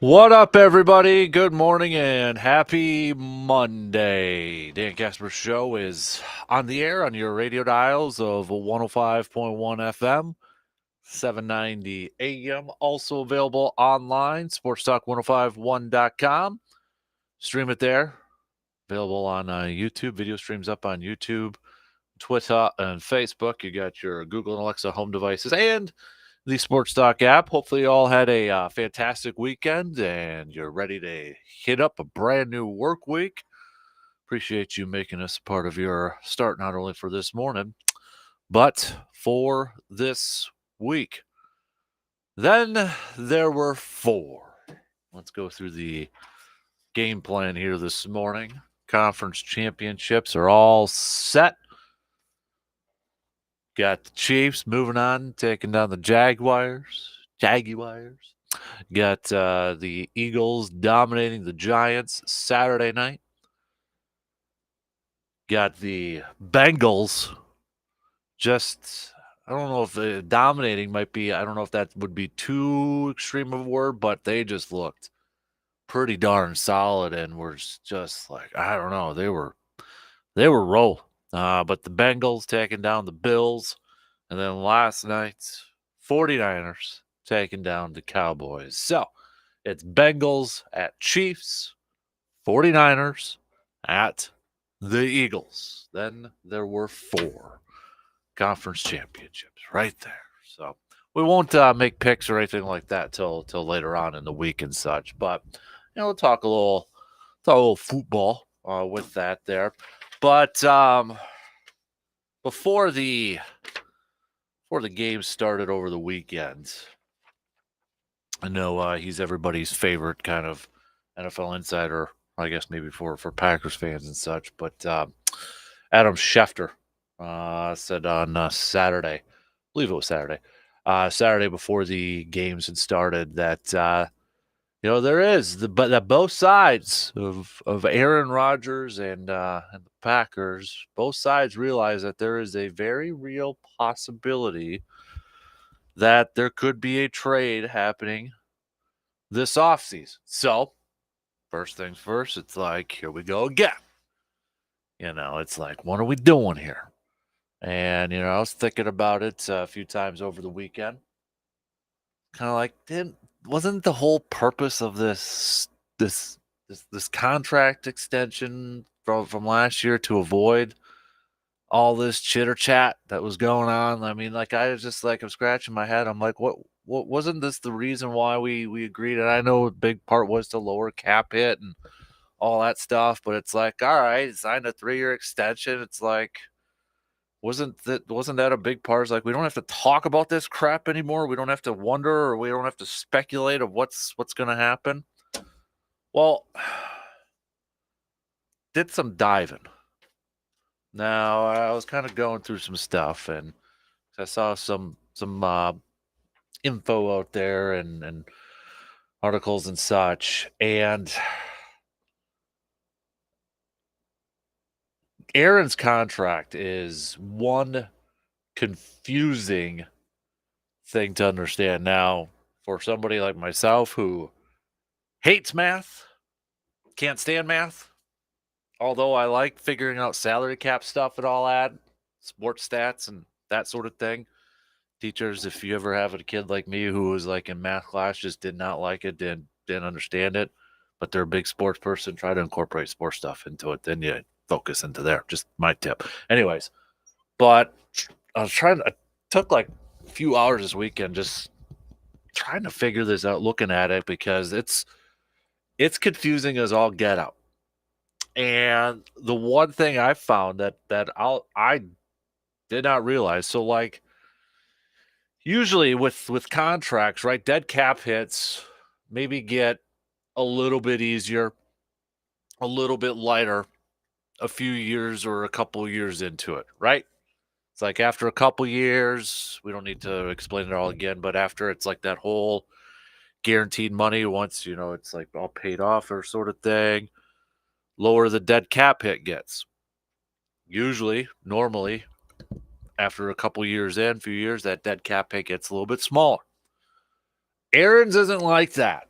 What up, everybody? Good morning and happy Monday. Dan Kasper Show is on the air on your radio dials of 105.1 FM, 790 AM. Also available online, sportstalk1051.com. Stream it there. Available on YouTube. Video streams up on YouTube, Twitter, and Facebook. You got your Google and Alexa home devices and the Sports Talk app. Hopefully, you all had a fantastic weekend and you're ready to hit up a brand new work week. Appreciate you making us part of your start, not only for this morning, but for this week. Then there were four. Let's go through the game plan here this morning. Conference championships are all set. Got the Chiefs moving on, taking down the Jaguars. Got the Eagles dominating the Giants Saturday night. Got the Bengals just, I don't know if dominating might be, I don't know if that would be too extreme of a word, but they just looked pretty darn solid and were just like, I don't know, they were rolling. But the Bengals taking down the Bills. And then last night, 49ers taking down the Cowboys. So it's Bengals at Chiefs, 49ers at the Eagles. Then there were four conference championships right there. So we won't make picks or anything like that till later on in the week and such. But we'll talk a little football with that there. But before the game started over the weekend, I know he's everybody's favorite kind of NFL insider, I guess maybe for Packers fans and such. But Adam Schefter said on Saturday, I believe it was Saturday before the games had started, that there is but that both sides of Aaron Rodgers and the Packers, both sides realize that there is a very real possibility that there could be a trade happening this offseason. So, first things first, it's like, here we go again. It's like, what are we doing here? And, I was thinking about it a few times over the weekend. Kind of like, wasn't the whole purpose of this contract extension from last year to avoid all this chitter chat that was going on? I mean, like, I was just like, I'm scratching my head. I'm like, what wasn't this the reason why we agreed? And I know a big part was to lower cap hit and all that stuff, but it's like, all right, signed a 3-year extension. It's like, wasn't that a big part? It's like, we don't have to talk about this crap anymore. We don't have to wonder, or we don't have to speculate of what's going to happen. Well, did some diving. Now, I was kind of going through some stuff, and I saw some info out there and articles and such, and Aaron's contract is one confusing thing to understand. Now, for somebody like myself who hates math, can't stand math, although I like figuring out salary cap stuff and all that, sports stats and that sort of thing. Teachers, if you ever have a kid like me who was like in math class, just did not like it, didn't understand it, but they're a big sports person, try to incorporate sports stuff into it. Then you focus into there. Just my tip. Anyways, but I took like a few hours this weekend just trying to figure this out, looking at it, because it's confusing as all get out. And the one thing I found that I did not realize, so like usually with contracts, right, dead cap hits maybe get a little bit easier, a little bit lighter a few years or a couple years into it, right? It's like after a couple years, we don't need to explain it all again, but after it's like that whole guaranteed money, once it's like all paid off or sort of thing, lower the dead cap hit gets. Usually, normally, after a couple years in, few years, that dead cap hit gets a little bit smaller. Aaron's isn't like that.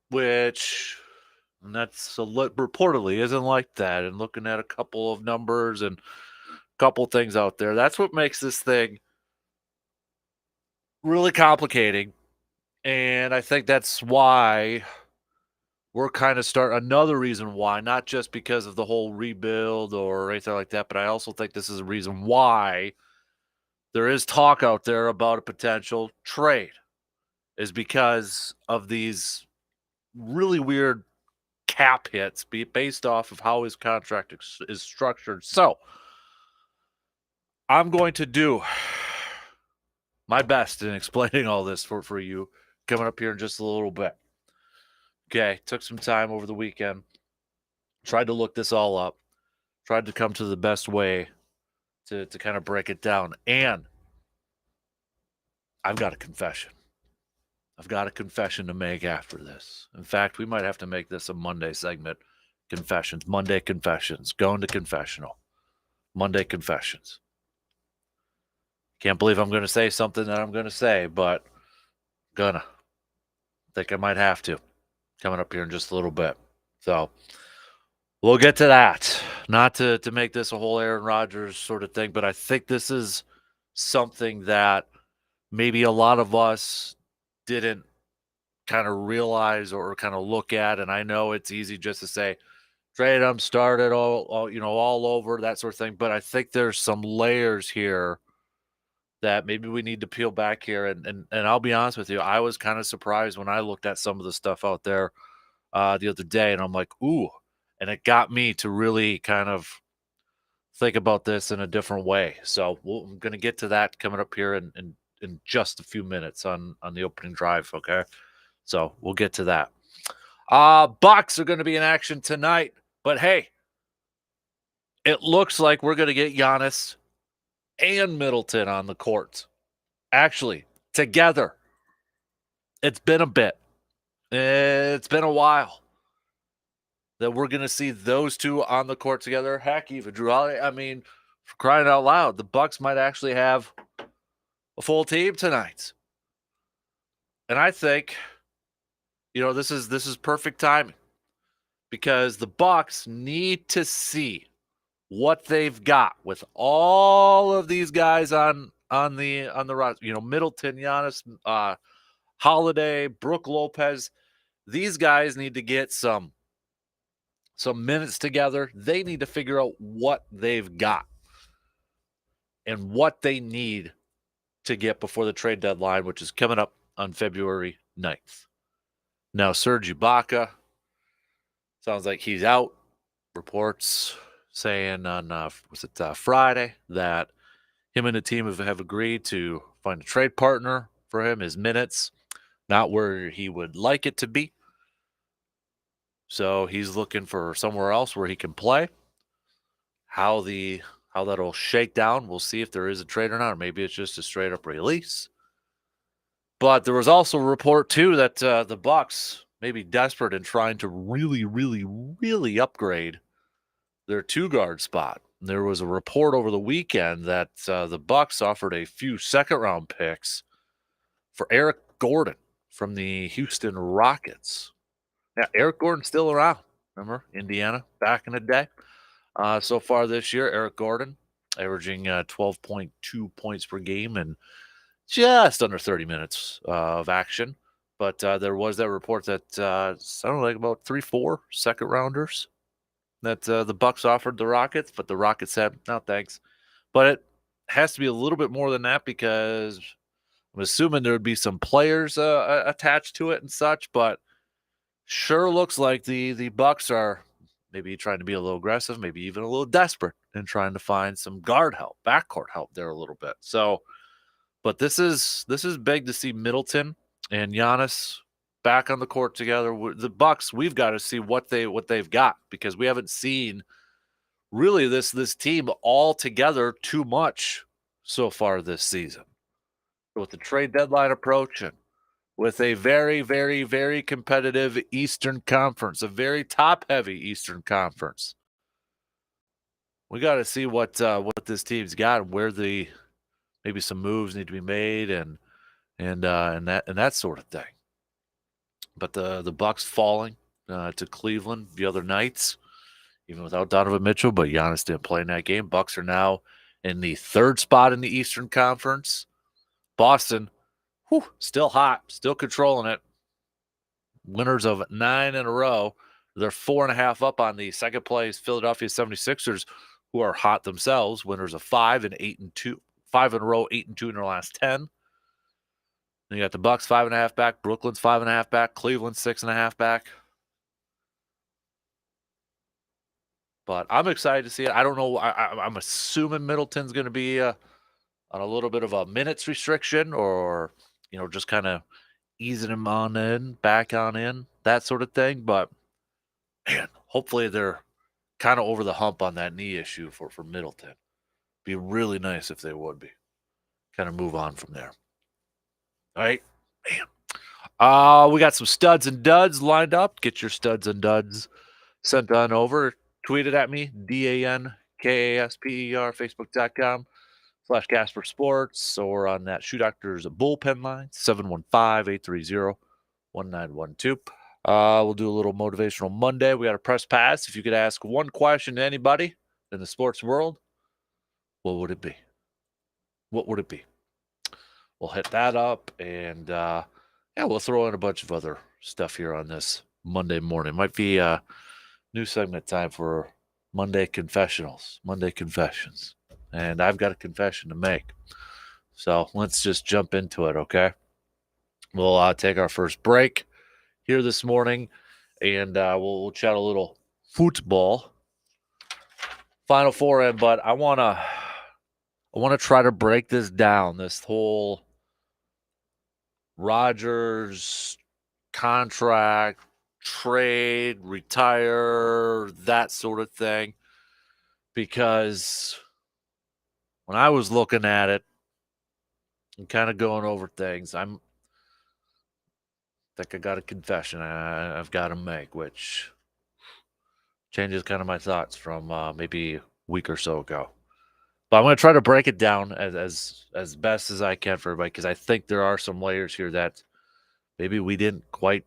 which and that's reportedly isn't like that. And looking at a couple of numbers and a couple things out there, that's what makes this thing really complicating. And I think that's why we're kind of another reason why, not just because of the whole rebuild or anything like that, but I also think this is a reason why there is talk out there about a potential trade, is because of these really weird cap hits based off of how his contract is structured. So I'm going to do my best in explaining all this for you coming up here in just a little bit. Okay, took some time over the weekend, tried to look this all up, tried to come to the best way to kind of break it down. And I've got a confession. I've got a confession to make after this. In fact, we might have to make this a Monday segment. Confessions. Monday confessions. Going to confessional. Monday confessions. Can't believe I'm going to say something that I'm going to say, but gonna. Think I might have to. Coming up here in just a little bit. So we'll get to that. Not to make this a whole Aaron Rodgers sort of thing, but I think this is something that maybe a lot of us didn't kind of realize or kind of look at. And I know it's easy just to say, trade them, start it all over, that sort of thing. But I think there's some layers here that maybe we need to peel back here. And I'll be honest with you, I was kind of surprised when I looked at some of the stuff out there the other day, and I'm like, ooh, and it got me to really kind of think about this in a different way. So I'm going to get to that coming up here in just a few minutes on the opening drive. Okay. So we'll get to that. Bucks are going to be in action tonight, but hey, it looks like we're going to get Giannis and Middleton on the court. Actually, together. It's been a bit. It's been a while that we're going to see those two on the court together. Heck, even Drew Holiday. I mean, for crying out loud, the Bucks might actually have a full team tonight. And I think, this is perfect timing, because the Bucks need to see what they've got with all of these guys on the roster. Middleton, Giannis, Holiday, Brook Lopez. These guys need to get some minutes together. They need to figure out what they've got and what they need to get before the trade deadline, which is coming up on February 9th. Now, Serge Ibaka sounds like he's out. Reports saying on Friday that him and the team have agreed to find a trade partner for him. His minutes not where he would like it to be, so he's looking for somewhere else where he can play. How that'll shake down, we'll see if there is a trade or not, or maybe it's just a straight up release. But there was also a report too that the Bucks may be desperate in trying to really, really, really upgrade their two-guard spot. There was a report over the weekend that the Bucks offered a few second-round picks for Eric Gordon from the Houston Rockets. Now, Eric Gordon's still around. Remember, Indiana back in the day. So far this year, Eric Gordon averaging 12.2 points per game and just under 30 minutes of action. But there was that report that sounded like about 3-4 second-rounders that the Bucks offered the Rockets, but the Rockets said, no, thanks. But it has to be a little bit more than that, because I'm assuming there would be some players attached to it and such, but sure looks like the Bucks are maybe trying to be a little aggressive, maybe even a little desperate in trying to find some guard help, backcourt help there a little bit. So, but this is big to see Middleton and Giannis back on the court together. The Bucks, we've got to see what they've got, because we haven't seen really this team all together too much so far this season. With the trade deadline approaching, with a very, very, very competitive Eastern Conference, a very top-heavy Eastern Conference, we got to see what this team's got, and where maybe some moves need to be made, and that sort of thing. But the Bucks falling to Cleveland the other night, even without Donovan Mitchell, but Giannis didn't play in that game. Bucks are now in the third spot in the Eastern Conference. Boston, still hot, still controlling it. Winners of 9 in a row. They're 4.5 up on the second place Philadelphia 76ers, who are hot themselves. Winners of 5 and 8 and 2, 5 in a row, 8 and 2 in their last 10. Then you got the Bucks 5.5 back, Brooklyn's 5.5 back, Cleveland 6.5 back. But I'm excited to see it. I don't know. I'm assuming Middleton's going to be on a little bit of a minutes restriction, or just kind of easing him on in, back on in, that sort of thing. But man, hopefully they're kind of over the hump on that knee issue for Middleton. Be really nice if they would be. Kind of move on from there. All right, man. We got some studs and duds lined up. Get your studs and duds sent on over. Tweet it at me, DANKASPER, Facebook.com/Kasper Sports, or on that Shoe Doctors bullpen line, 715-830-1912. We'll do a little motivational Monday. We got a press pass. If you could ask one question to anybody in the sports world, what would it be? What would it be? We'll hit that up, and we'll throw in a bunch of other stuff here on this Monday morning. Might be a new segment time for Monday Confessionals, Monday Confessions. And I've got a confession to make. So let's just jump into it, okay? We'll take our first break here this morning, and we'll chat a little football. Final Four in, but I wanna try to break this down. This whole Rodgers contract, trade, retire, that sort of thing, because when I was looking at it and kind of going over things, I got a confession I've got to make, which changes kind of my thoughts from maybe a week or so ago. But I'm going to try to break it down as best as I can for everybody, because I think there are some layers here that maybe we didn't quite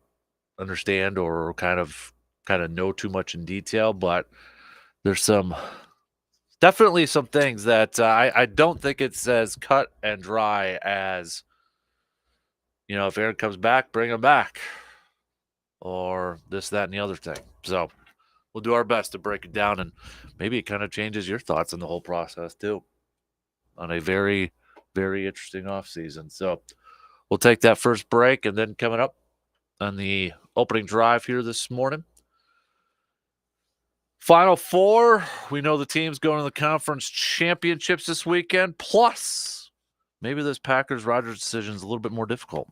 understand or kind of know too much in detail. But there's definitely some things that I don't think it's as cut and dry as, if Aaron comes back, bring him back, or this, that, and the other thing. So we'll do our best to break it down, and maybe it kind of changes your thoughts on the whole process too, on a very, very interesting offseason. So we'll take that first break, and then coming up on the opening drive here this morning, Final Four. We know the team's going to the conference championships this weekend. Plus, maybe this Packers-Rodgers decision is a little bit more difficult.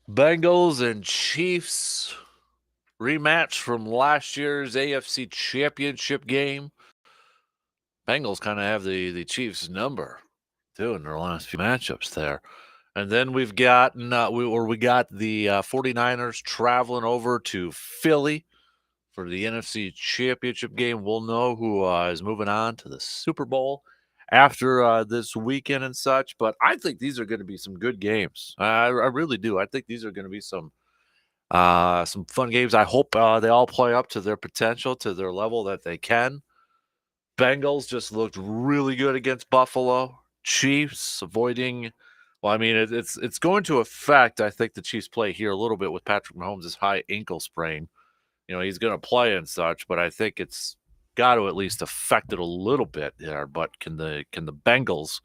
Bengals and Chiefs rematch from last year's AFC Championship game. Bengals kind of have the Chiefs number too in their last few matchups there. And then we got the 49ers traveling over to Philly for the NFC Championship game. We'll know who is moving on to the Super Bowl after this weekend and such. But I think these are going to be some good games. I really do. I think these are going to be some fun games. I hope they all play up to their potential, to their level that they can. Bengals just looked really good against Buffalo. Chiefs avoiding. Well, I mean, it's going to affect, I think, the Chiefs' play here a little bit with Patrick Mahomes' high ankle sprain. He's going to play and such, but I think it's got to at least affect it a little bit there. But can the Bengals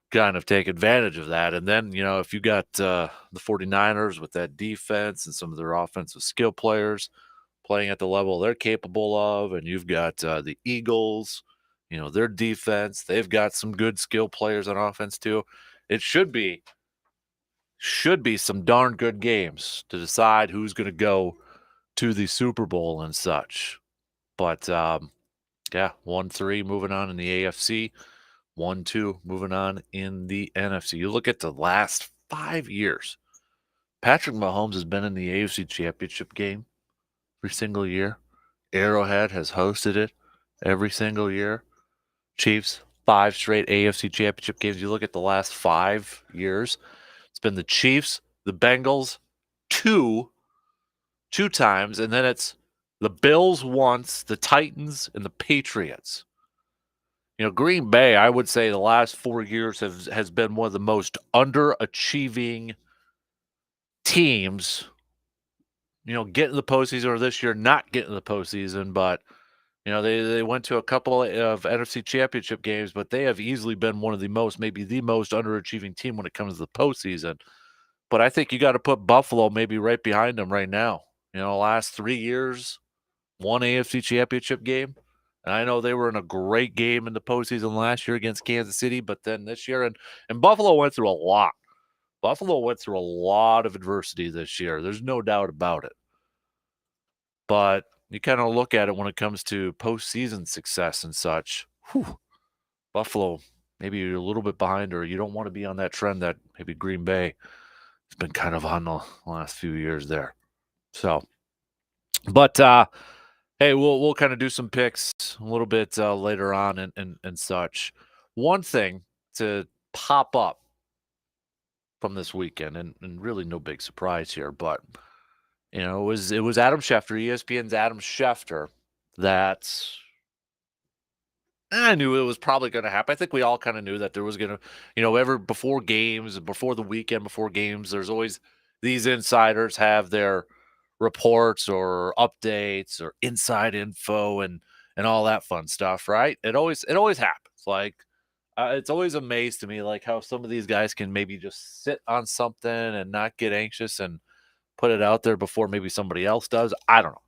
kind of take advantage of that? And then, if you got the 49ers with that defense and some of their offensive skill players playing at the level they're capable of, and you've got the Eagles, their defense, they've got some good skill players on offense too. It should be some darn good games to decide who's going to go to the Super Bowl and such. But yeah, 1-3 moving on in the AFC, 1-2 moving on in the NFC. You look at the last 5 years, Patrick Mahomes has been in the AFC Championship game every single year. Arrowhead has hosted it every single year. Chiefs, 5 straight AFC Championship games. You look at the last 5 years, it's been the Chiefs, the Bengals, two times, and then it's the Bills once, the Titans, and the Patriots. Green Bay, I would say the last 4 years has been one of the most underachieving teams. Get in the postseason, or this year not get in the postseason, but they went to a couple of NFC Championship games, but they have easily been one of the most, maybe the most underachieving team when it comes to the postseason. But I think you got to put Buffalo maybe right behind them right now. Last 3 years, one AFC Championship game. And I know they were in a great game in the postseason last year against Kansas City, but then this year, and Buffalo went through a lot. Buffalo went through a lot of adversity this year. There's no doubt about it. But you kind of look at it when it comes to postseason success and such. Buffalo, maybe you're a little bit behind, or you don't want to be on that trend that maybe Green Bay has been kind of on the last few years there. So, but hey, we'll kind of do some picks a little bit later on and such. One thing to pop up from this weekend, and really no big surprise here, but it was Adam Schefter, ESPN's Adam Schefter, that I knew it was probably going to happen. I think we all kind of knew that there was going to, before games, before the weekend, before games, there's always these insiders have their reports or updates or inside info and all that fun stuff, right? It always happens. Like it's always amazed to me, like how some of these guys can maybe just sit on something and not get anxious and put it out there before maybe somebody else does. I don't know.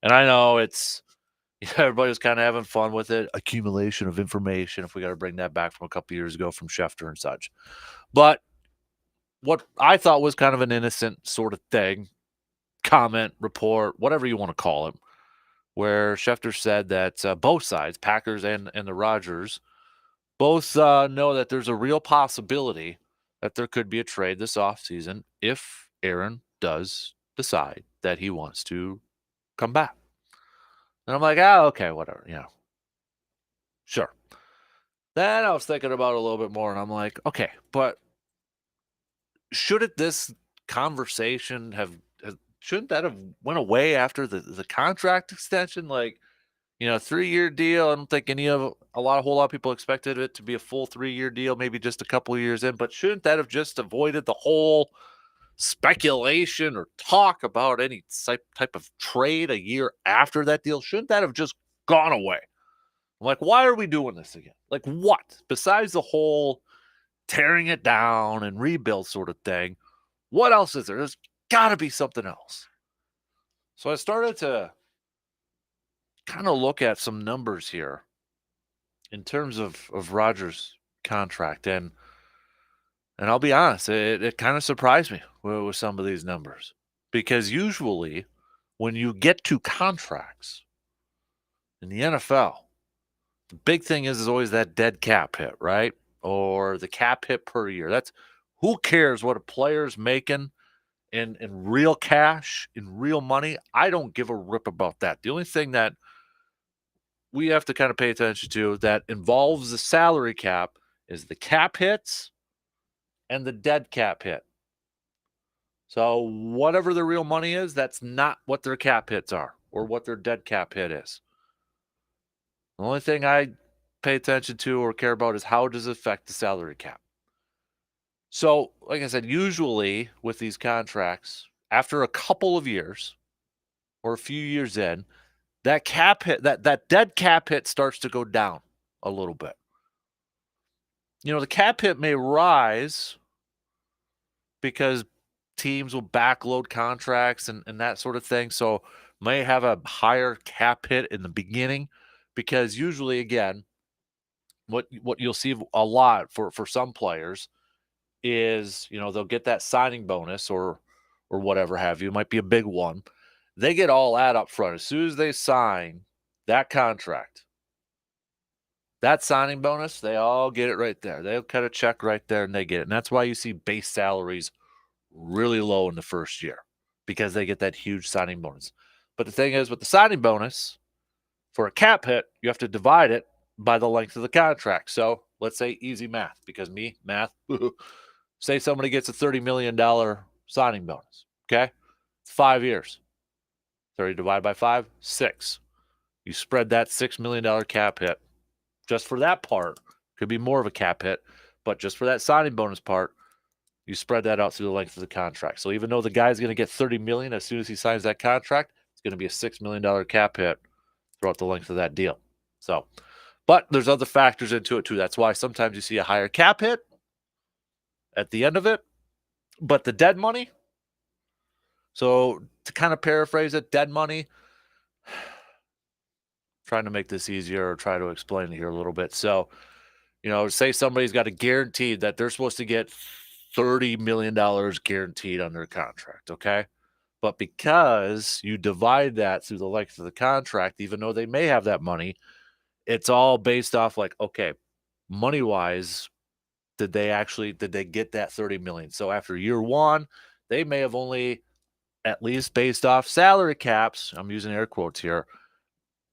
And I know it's everybody was kind of having fun with it. Accumulation of information, if we got to bring that back from a couple years ago from Schefter and such. But what I thought was kind of an innocent sort of thing, comment, report, whatever you want to call it, where Schefter said that both sides, Packers and the Rodgers, both know that there's a real possibility that there could be a trade this offseason if Aaron does decide that he wants to come back. And I'm like, okay, whatever, sure. Then I was thinking about it a little bit more, and I'm like, okay, but shouldn't this conversation shouldn't that have went away after the contract extension? Like, 3-year deal. I don't think a whole lot of people expected it to be a full 3-year deal, maybe just a couple of years in, but shouldn't that have just avoided the whole speculation or talk about any type of trade a year after that deal? Shouldn't that have just gone away? I'm like, why are we doing this again? Like, what? Besides the whole tearing it down and rebuild sort of thing, what else is there? There's got to be something else. So I started to kind of look at some numbers here in terms of Rodgers' contract. And I'll be honest, it kind of surprised me with some of these numbers. Because usually when you get to contracts in the NFL, the big thing is always that dead cap hit, right? Or the cap hit per year. That's who cares what a player's making in real cash, in real money. I don't give a rip about that. The only thing that we have to kind of pay attention to that involves the salary cap is the cap hits and the dead cap hit. So whatever the real money is, that's not what their cap hits are or what their dead cap hit is. The only thing I pay attention to or care about is how does it affect the salary cap. So, like I said, usually with these contracts, after a couple of years or a few years in, that cap hit, that dead cap hit starts to go down a little bit. You know, the cap hit may rise because teams will backload contracts and that sort of thing. So may have a higher cap hit in the beginning because usually, again, what you'll see a lot for some players is, you know, they'll get that signing bonus or whatever have you. It might be a big one. They get all that up front as soon as they sign that contract. That signing bonus, they all get it right there. They'll cut a check right there and they get it. And that's why you see base salaries really low in the first year because they get that huge signing bonus. But the thing is, with the signing bonus, for a cap hit, you have to divide it by the length of the contract. So let's say easy math, because math, say somebody gets a $30 million signing bonus. Okay. It's 5 years. 30 divided by 5, 6. You spread that $6 million cap hit just for that part. Could be more of a cap hit, but just for that signing bonus part, you spread that out through the length of the contract. So even though the guy's going to get $30 million as soon as he signs that contract, it's going to be a $6 million cap hit throughout the length of that deal. So, but there's other factors into it too. That's why sometimes you see a higher cap hit at the end of it, but the dead money. So to kind of paraphrase it, dead money, trying to make this easier or try to explain it here a little bit. So, you know, say somebody's got a guaranteed that they're supposed to get $30 million guaranteed on their contract. Okay. But because you divide that through the length of the contract, even though they may have that money, it's all based off like, okay, money wise, did they get that 30 million? So after year one, they may have only, at least based off salary caps, I'm using air quotes here,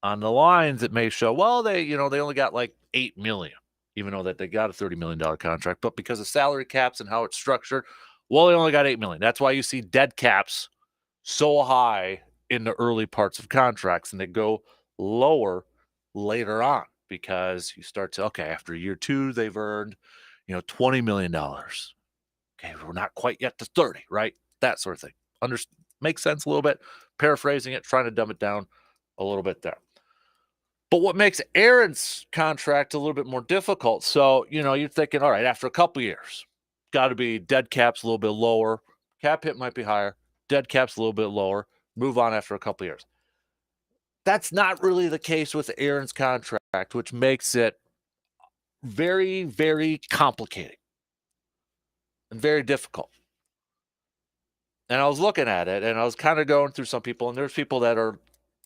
on the lines, it may show, well, they only got like 8 million, even though that they got a $30 million contract. But because of salary caps and how it's structured, well, they only got 8 million. That's why you see dead caps so high in the early parts of contracts and they go lower later on because you start to, okay, after year two, they've earned, $20 million. Okay, we're not quite yet to 30, right? That sort of thing. Makes sense a little bit. Paraphrasing it, trying to dumb it down a little bit there. But what makes Aaron's contract a little bit more difficult? So, you're thinking, all right, after a couple years, got to be dead caps a little bit lower. Cap hit might be higher. Dead cap's a little bit lower. Move on after a couple years. That's not really the case with Aaron's contract, which makes it very, very complicated and very difficult. And I was looking at it and I was kind of going through some people, and there's people that are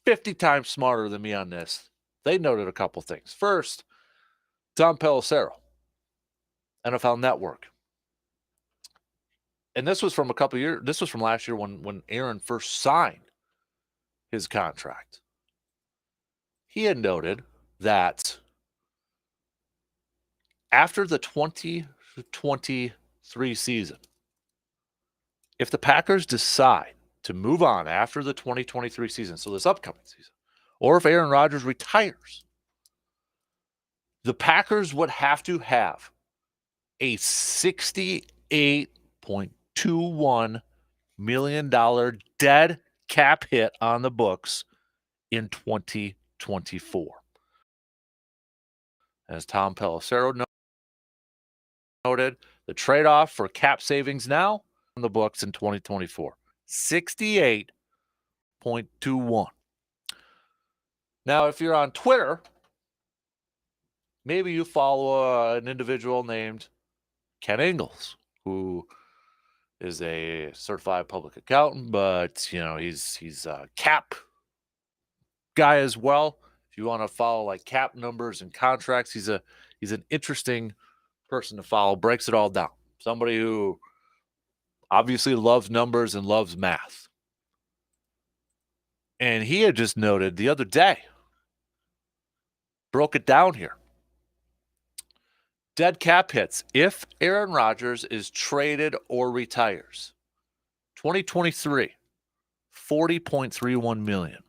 50 times smarter than me on this. They noted a couple things. First, Tom Pelissero, NFL Network. And this was from a couple years. This was from last year when Aaron first signed his contract. He had noted that after the 2023 season, if the Packers decide to move on after the 2023 season, so this upcoming season, or if Aaron Rodgers retires, the Packers would have to have a $68.21 million dead cap hit on the books in 2024. As Tom Pelissero noted, the trade-off for cap savings now on the books in 2024, 68.21. Now, if you're on Twitter, maybe you follow an individual named Ken Ingalls, who is a certified public accountant, but he's a cap guy as well. If you want to follow like cap numbers and contracts, he's an interesting person to follow. Breaks it all down. Somebody who obviously loves numbers and loves math. And he had just noted the other day, broke it down here. Dead cap hits if Aaron Rodgers is traded or retires. 2023, 40.31 million.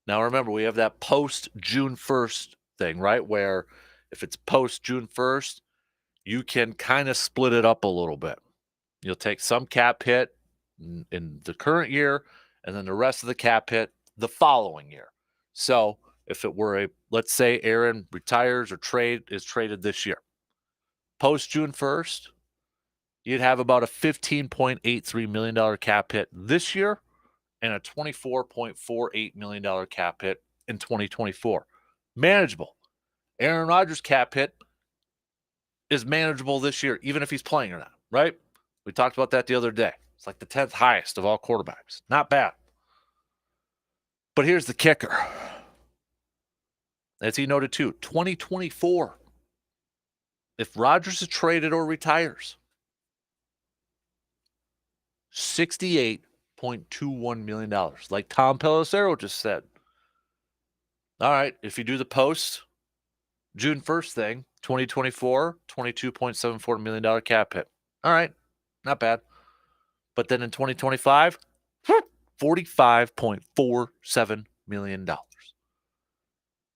Now remember, we have that post June 1st thing, right? Where if it's post June 1st, you can kind of split it up a little bit. You'll take some cap hit in the current year and then the rest of the cap hit the following year. So if it were let's say Aaron retires or is traded this year, post June 1st, you'd have about a $15.83 million cap hit this year and a $24.48 million cap hit in 2024. Manageable. Aaron Rodgers' cap hit is manageable this year, even if he's playing or not, right? We talked about that the other day. It's like the 10th highest of all quarterbacks. Not bad. But here's the kicker. As he noted too, 2024, if Rodgers is traded or retires, $68.21 million, like Tom Pelissero just said. All right, if you do the post June 1st thing, 2024, $22.74 million cap hit. All right, not bad. But then in 2025, $45.47 million. All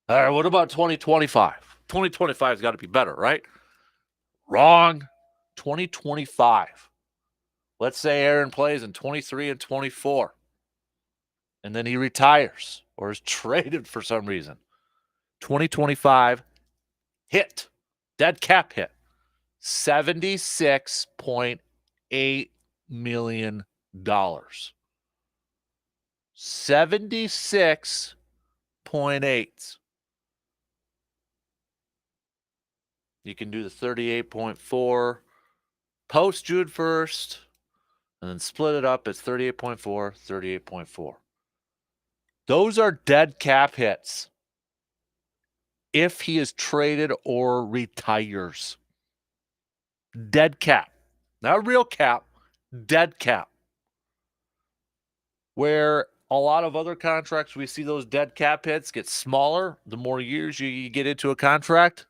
right, what about 2025? 2025's got to be better, right? Wrong. 2025. Let's say Aaron plays in 23 and 24, and then he retires or is traded for some reason. 2025 hit, dead cap hit, $76.8 million. 76.8. You can do the 38.4 post June 1st and then split it up. It's 38.4, 38.4. Those are dead cap hits if he is traded or retires. Dead cap. Not real cap, dead cap. Where a lot of other contracts, we see those dead cap hits get smaller the more years you get into a contract.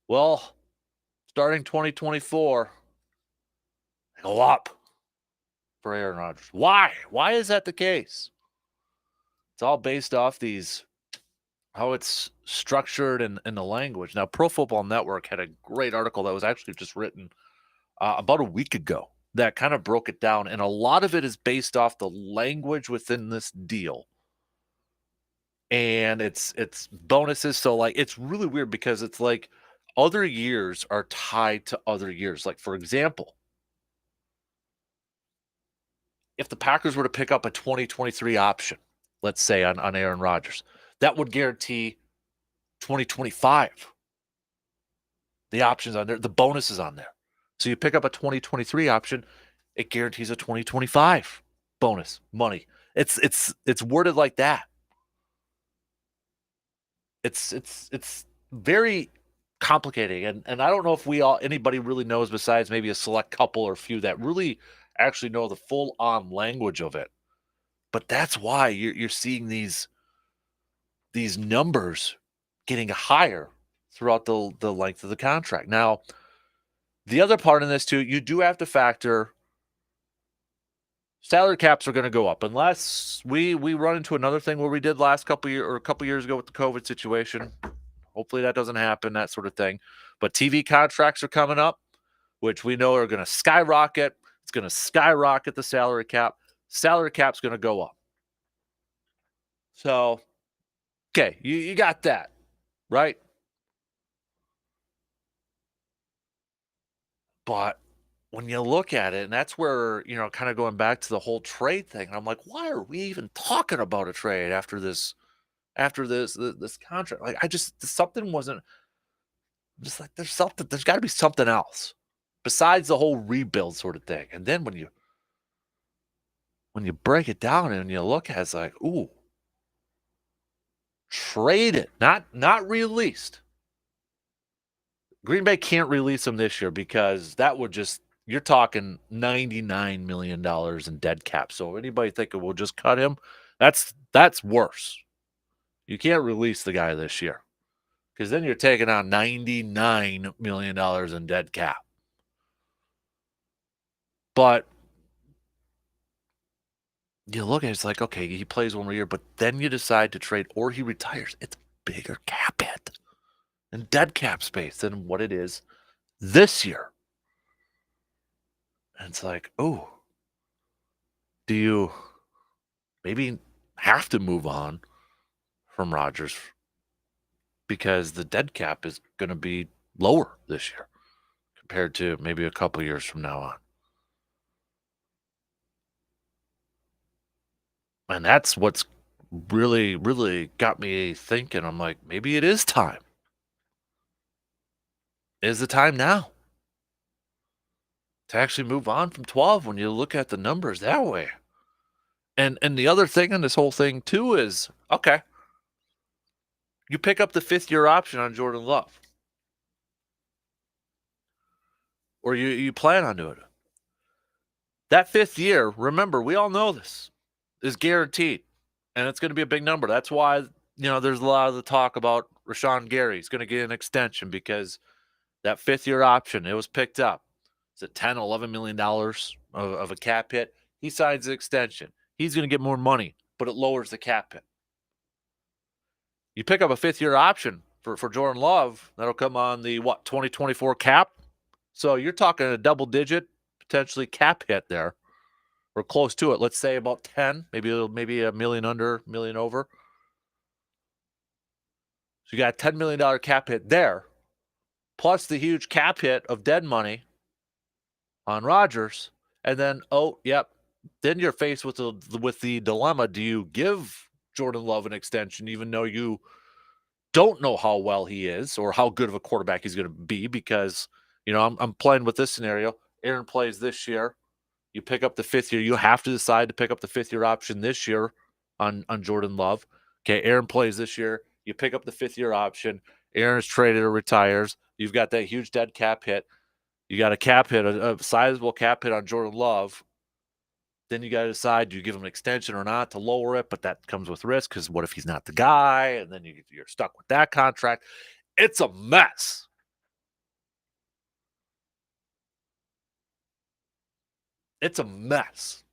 Well, starting 2024, go up for Aaron Rodgers. Why? Why is that the case? It's all based off how it's structured in the language. Now, Pro Football Network had a great article that was actually just written about a week ago that kind of broke it down, and a lot of it is based off the language within this deal. And it's bonuses. So like it's really weird because it's like other years are tied to other years. Like, for example, if the Packers were to pick up a 2023 option, let's say on Aaron Rodgers, that would guarantee 2025. The options on there, the bonuses on there. So you pick up a 2023 option, it guarantees a 2025 bonus money. It's worded like that. It's very complicated, and I don't know if anybody really knows besides maybe a select couple or few that really actually know the full on language of it. But that's why you're seeing these numbers getting higher throughout the length of the contract. Now, the other part in this too, you do have to factor salary caps are going to go up unless we run into another thing where we did a couple years ago with the COVID situation. Hopefully that doesn't happen, that sort of thing. But TV contracts are coming up, which we know are going to skyrocket. It's going to skyrocket the salary cap. Salary cap's going to go up. So, okay, you got that, right? But when you look at it, and that's where, kind of going back to the whole trade thing, I'm like, why are we even talking about a trade after this contract? Like, something wasn't, just like, there's got to be something else besides the whole rebuild sort of thing. And then when you break it down and you look at it, it's like, ooh, trade it, not released. Green Bay can't release him this year because that would just, you're talking $99 million in dead cap. So anybody thinking we'll just cut him, that's worse. You can't release the guy this year because then you're taking on $99 million in dead cap. But you look at it, it's like, okay, he plays one more year, but then you decide to trade or he retires. It's bigger cap hit and dead cap space than what it is this year. And it's like, oh, do you maybe have to move on from Rodgers because the dead cap is going to be lower this year compared to maybe a couple years from now on? And that's what's really, really got me thinking. I'm like, maybe it is time. Is the time now to actually move on from 12 when you look at the numbers that way? And the other thing in this whole thing too is, okay, you pick up the 5th-year option on Jordan Love. Or you plan on doing it. That 5th year, remember, we all know this, is guaranteed. And it's going to be a big number. That's why, there's a lot of the talk about Rashawn Gary. He's going to get an extension because that 5th-year option, it was picked up. It's at $10, $11 million of a cap hit. He signs an extension. He's going to get more money, but it lowers the cap hit. You pick up a 5th-year option for Jordan Love, that'll come on the, 2024 cap? So you're talking a double-digit, potentially cap hit there, or close to it. Let's say about 10, maybe a million under, million over. So you got a $10 million cap hit there, plus the huge cap hit of dead money on Rodgers, and then then you're faced with the dilemma: do you give Jordan Love an extension, even though you don't know how well he is or how good of a quarterback he's going to be? Because I'm playing with this scenario. Aaron plays this year. You pick up the 5th year. You have to decide to pick up the 5th-year option this year on Jordan Love. Okay, Aaron plays this year. You pick up the 5th-year option. Aaron's traded or retires. You've got that huge dead cap hit. You got a cap hit, a sizable cap hit on Jordan Love. Then you got to decide, do you give him an extension or not to lower it? But that comes with risk because what if he's not the guy? And then you're stuck with that contract. It's a mess. It's a mess.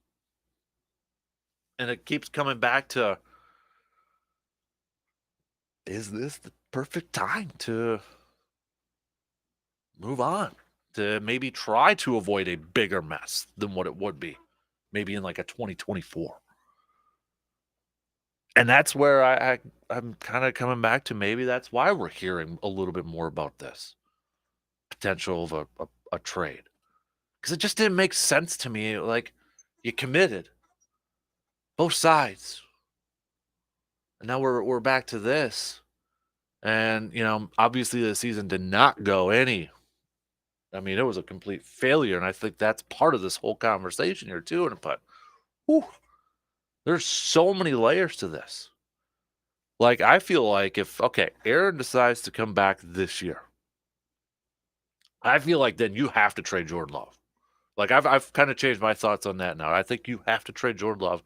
And it keeps coming back to, is this the perfect time to move on? To maybe try to avoid a bigger mess than what it would be, maybe in like a 2024. And that's where I'm kind of coming back to, maybe that's why we're hearing a little bit more about this potential of a trade. Because it just didn't make sense to me. Like, you committed both sides. And now we're back to this. And, obviously the season did not go it was a complete failure. And I think that's part of this whole conversation here too. But there's so many layers to this. Like, I feel like if Aaron decides to come back this year, I feel like then you have to trade Jordan Love. Like, I've kind of changed my thoughts on that now. I think you have to trade Jordan Love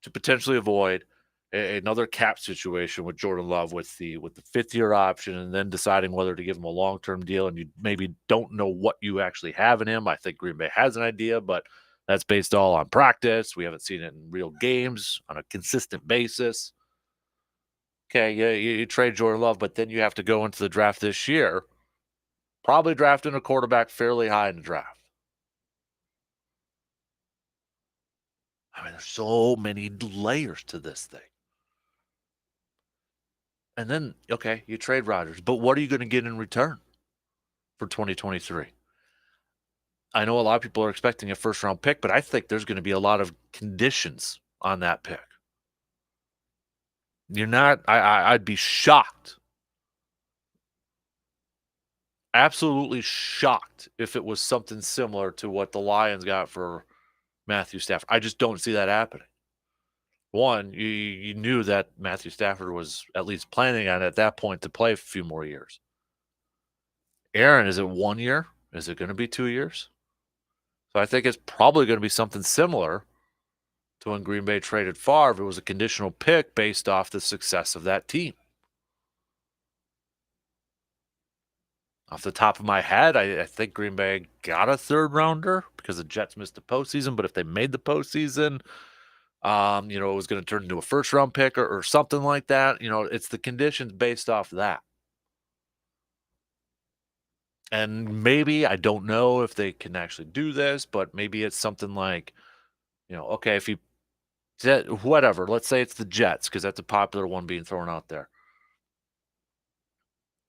to potentially avoid another cap situation with Jordan Love with the 5th-year option, and then deciding whether to give him a long-term deal, and you maybe don't know what you actually have in him. I think Green Bay has an idea, but that's based all on practice. We haven't seen it in real games on a consistent basis. Okay, yeah, you trade Jordan Love, but then you have to go into the draft this year, probably drafting a quarterback fairly high in the draft. I mean, there's so many layers to this thing. And then, you trade Rodgers, but what are you going to get in return for 2023? I know a lot of people are expecting a first-round pick, but I think there's going to be a lot of conditions on that pick. You're not. I'd be shocked absolutely shocked if it was something similar to what the Lions got for Matthew Stafford. I just don't see that happening. One, you knew that Matthew Stafford was at least planning on at that point to play a few more years. Aaron, is it 1 year? Is it going to be 2 years? So I think it's probably going to be something similar to when Green Bay traded Favre. It was a conditional pick based off the success of that team. Off the top of my head, I think Green Bay got a third rounder because the Jets missed the postseason. But if they made the postseason, it was going to turn into a first round pick or something like that. It's the conditions based off that. And maybe, I don't know if they can actually do this, but maybe it's something like, okay, if you whatever, let's say it's the Jets because that's a popular one being thrown out there.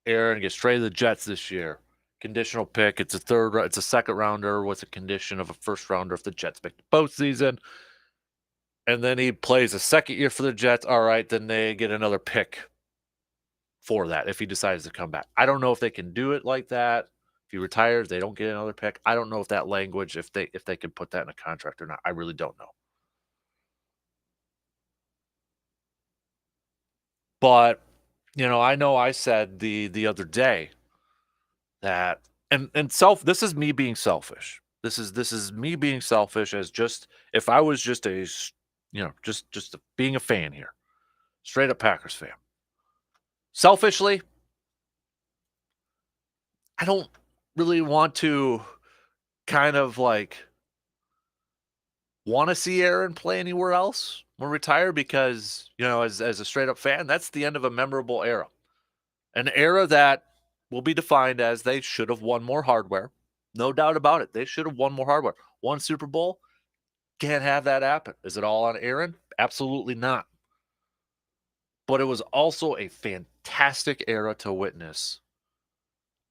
Aaron gets traded to the Jets this year. Conditional pick. It's a second rounder with a condition of a first rounder if the Jets make the postseason. And then he plays a second year for the Jets. All right, then they get another pick for that if he decides to come back. I don't know if they can do it like that. If he retires, they don't get another pick. I don't know if that language, if they can put that in a contract or not. I really don't know. But I know I said the other day that and this is me being selfish. This is me being selfish as just if I was just being a fan here. Straight up Packers fan. Selfishly, I don't really want to kind of want to see Aaron play anywhere else when retired because, as a straight up fan, that's the end of a memorable era. An era that will be defined as they should have won more hardware. No doubt about it. They should have won more hardware. One Super Bowl, can't have that happen. Is it all on Aaron? Absolutely not. But it was also a fantastic era to witness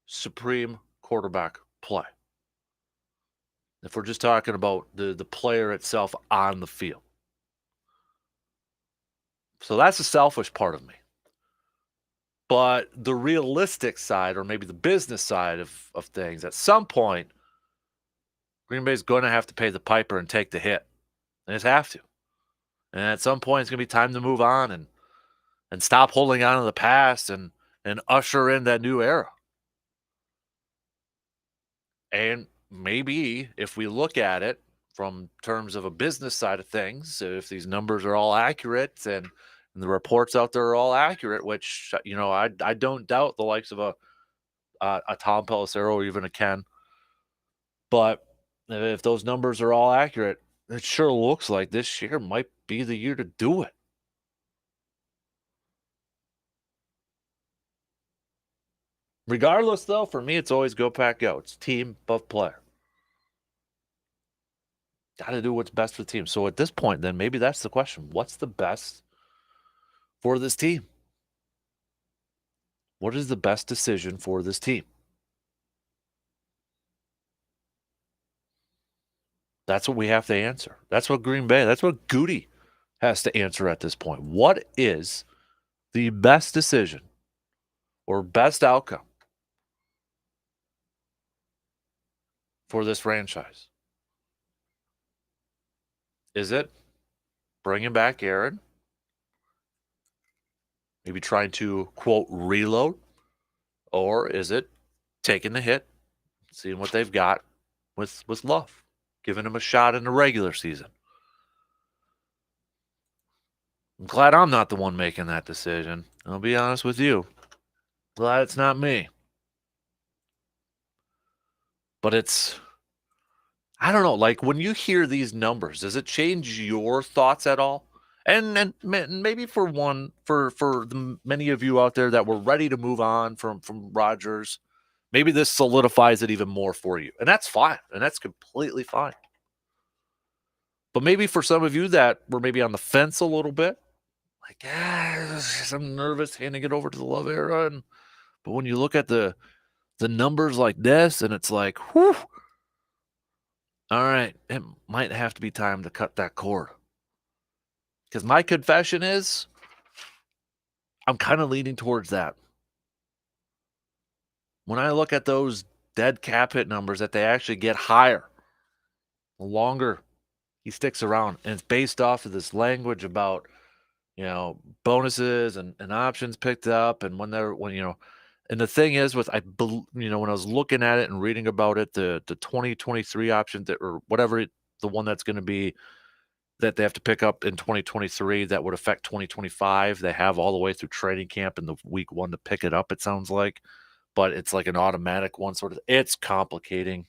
supreme quarterback play. If we're just talking about the player itself on the field. So that's the selfish part of me. But the realistic side, or maybe the business side of things, at some point, Green Bay's going to have to pay the piper and take the hit. They just have to. And at some point, it's going to be time to move on and stop holding on to the past and usher in that new era. And maybe if we look at it from terms of a business side of things, if these numbers are all accurate and the reports out there are all accurate, which I don't doubt the likes of a Tom Pelissero or even a Ken, but if those numbers are all accurate, it sure looks like this year might be the year to do it. Regardless, though, for me, it's always go pack go. It's team above player. Got to do what's best for the team. So at this point, then maybe that's the question: what's the best for this team? What is the best decision for this team? That's what we have to answer. That's what Green Bay, that's what Goody has to answer at this point. What is the best decision or best outcome for this franchise? Is it bringing back Aaron? Maybe trying to, quote, reload? Or is it taking the hit, seeing what they've got with Love, giving him a shot in the regular season? I'm glad I'm not the one making that decision. I'll be honest with you. Glad it's not me. But I don't know, like when you hear these numbers, does it change your thoughts at all? And maybe for the many of you out there that were ready to move on from Rodgers, maybe this solidifies it even more for you. And that's fine. And that's completely fine. But maybe for some of you that were maybe on the fence a little bit, like, I'm nervous handing it over to the Love era. But when you look at the numbers like this, and it's like, whew, all right, it might have to be time to cut that cord. Because my confession is, I'm kind of leaning towards that. when I look at those dead cap hit numbers, that they actually get higher the longer he sticks around. And it's based off of this language about, bonuses and options picked up. And and the thing is with, when I was looking at it and reading about it, the 2023 option or whatever, the one that's going to be that they have to pick up in 2023 that would affect 2025. They have all the way through training camp in the week 1 to pick it up, it sounds like, but it's like an automatic one sort of. It's complicating.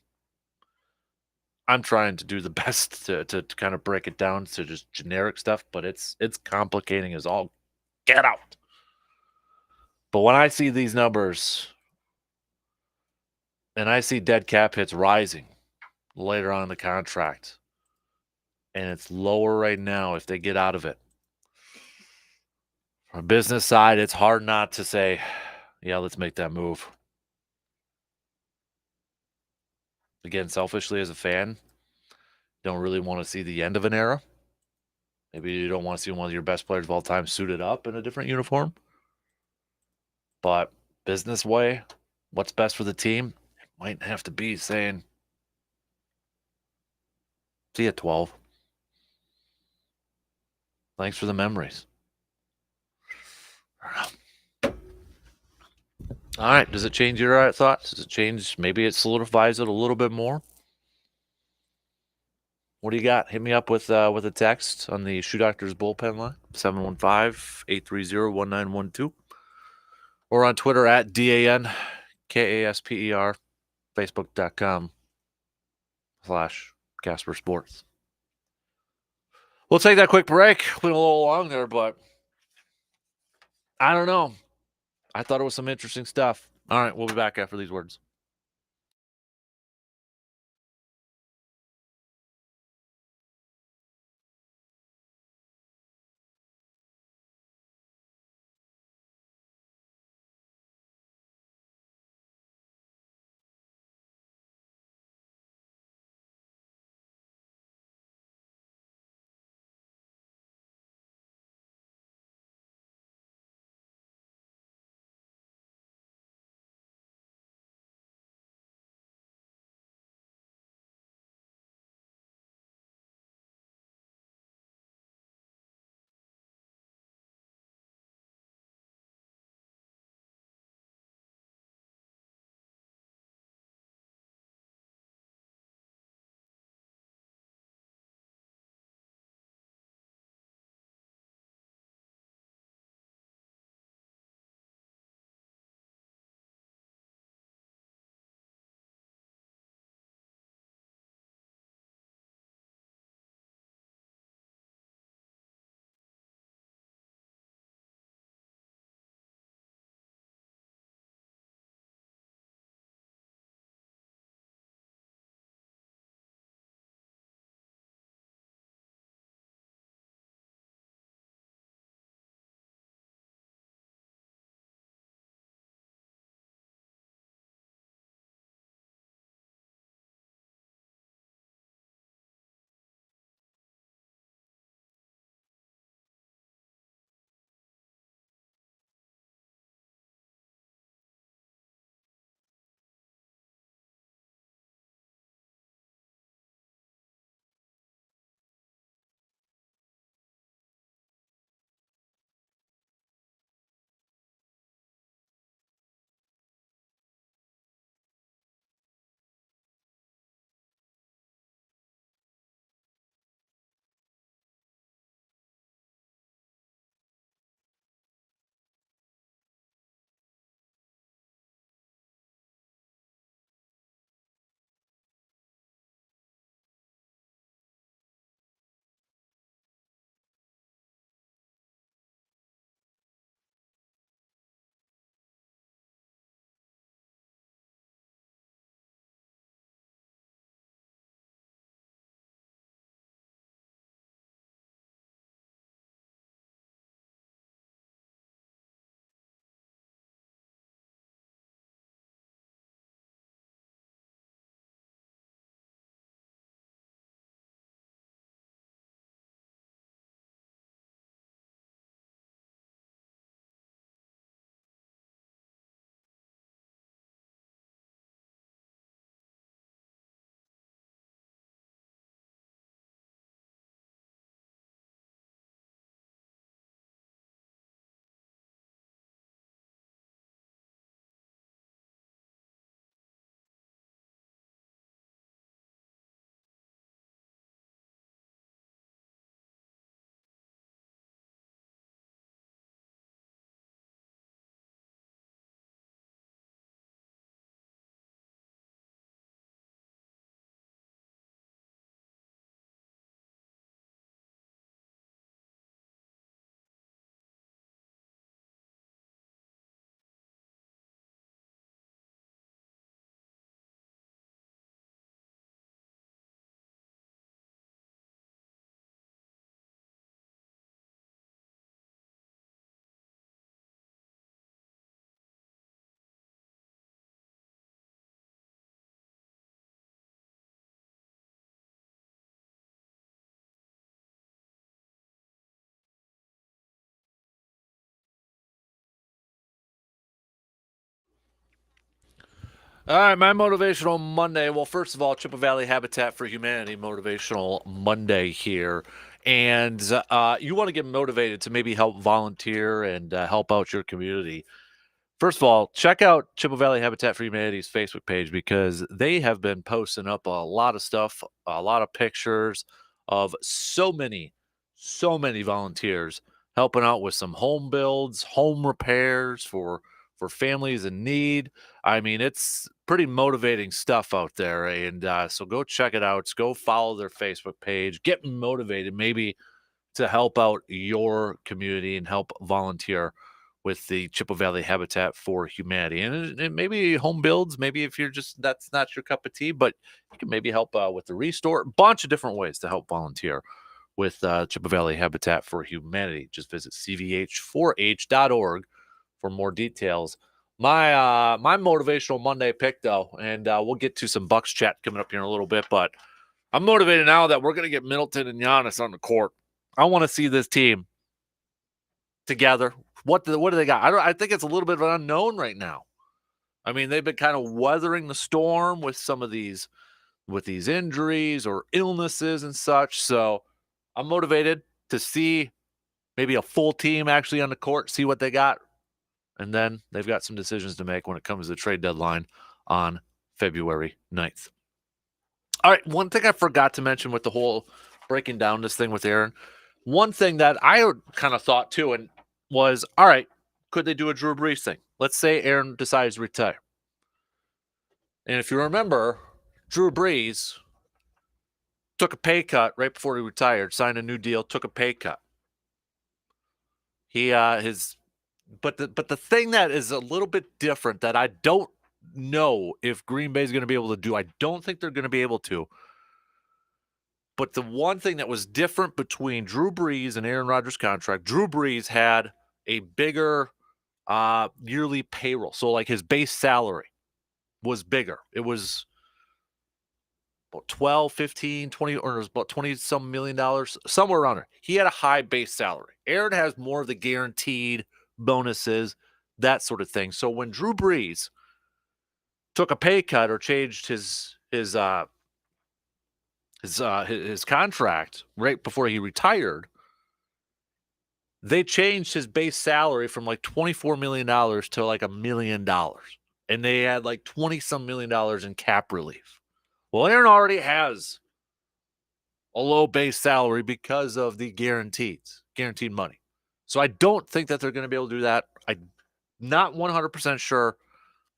I'm trying to do the best to kind of break it down to just generic stuff, but it's complicating as all get out. But when I see these numbers and I see dead cap hits rising later on in the contract, and it's lower right now if they get out of it. From a business side, it's hard not to say, yeah, let's make that move. Again, selfishly as a fan, don't really want to see the end of an era. Maybe you don't want to see one of your best players of all time suited up in a different uniform. But business way, what's best for the team? It might have to be saying, see you at 12. Thanks for the memories. All right. Does it change your thoughts? Does it change? Maybe it solidifies it a little bit more. What do you got? Hit me up with a text on the Shoe Doctors bullpen line, 715-830-1912. Or on Twitter at DANKASPER, Facebook.com/Kasper Sports. We'll take that quick break. Went a little long there, but I don't know. I thought it was some interesting stuff. All right, we'll be back after these words. All right, my motivational Monday. Well, first of all, Chippewa Valley Habitat for Humanity motivational Monday here. And you want to get motivated to maybe help volunteer and help out your community. First of all, check out Chippewa Valley Habitat for Humanity's Facebook page because they have been posting up a lot of stuff, a lot of pictures of so many volunteers helping out with some home builds, home repairs for families in need. I mean, it's pretty motivating stuff out there, and so go check it out. Go follow their Facebook page. Get motivated, maybe to help out your community and help volunteer with the Chippewa Valley Habitat for Humanity. And maybe home builds, maybe if you're just that's not your cup of tea, but you can maybe help with the restore, a bunch of different ways to help volunteer with Chippewa Valley Habitat for Humanity. Just visit cvh4h.org for more details. My motivational Monday pick though, and we'll get to some Bucks chat coming up here in a little bit, but I'm motivated now that we're going to get Middleton and Giannis on the court. I want to see this team together. What do they got? I think it's a little bit of an unknown right now. I mean, they've been kind of weathering the storm with some of these injuries or illnesses and such. So I'm motivated to see maybe a full team actually on the court, see what they got, and then they've got some decisions to make when it comes to the trade deadline on February 9th. All right, one thing I forgot to mention with the whole breaking down this thing with Aaron, one thing that I kind of thought too, and was, all right, could they do a Drew Brees thing? Let's say Aaron decides to retire. And if you remember, Drew Brees took a pay cut right before he retired, signed a new deal, took a pay cut. He his but the thing that is a little bit different that I don't know if Green Bay is going to be able to do. I don't think they're going to be able to. But the one thing that was different between Drew Brees and Aaron Rodgers' contract, Drew Brees had a bigger yearly payroll. So like his base salary was bigger. It was about 12, 15, 20, or it was about 20 some $1 million, somewhere around there. He had a high base salary. Aaron has more of the guaranteed bonuses, that sort of thing. So when Drew Brees took a pay cut or changed his contract right before he retired, they changed his base salary from like $24 million to like $1 million. And they had like 20 some $1 million in cap relief. Well, Aaron already has a low base salary because of the guaranteed money. So I don't think that they're going to be able to do that. I'm not 100% sure,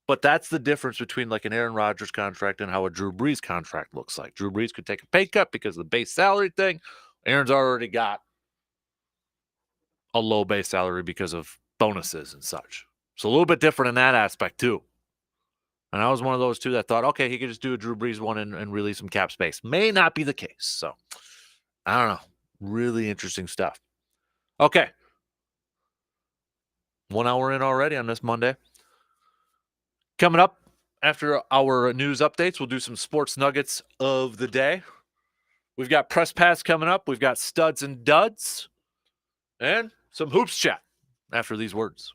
but that's the difference between like an Aaron Rodgers contract and how a Drew Brees contract looks like. Drew Brees could take a pay cut because of the base salary thing. Aaron's already got a low base salary because of bonuses and such. So a little bit different in that aspect too. And I was one of those two that thought, okay, he could just do a Drew Brees one and release some cap space. May not be the case. So I don't know. Really interesting stuff. Okay. 1 hour in already on this Monday. Coming up after our news updates, we'll do some sports nuggets of the day. We've got press pass coming up. We've got studs and duds and some hoops chat after these words.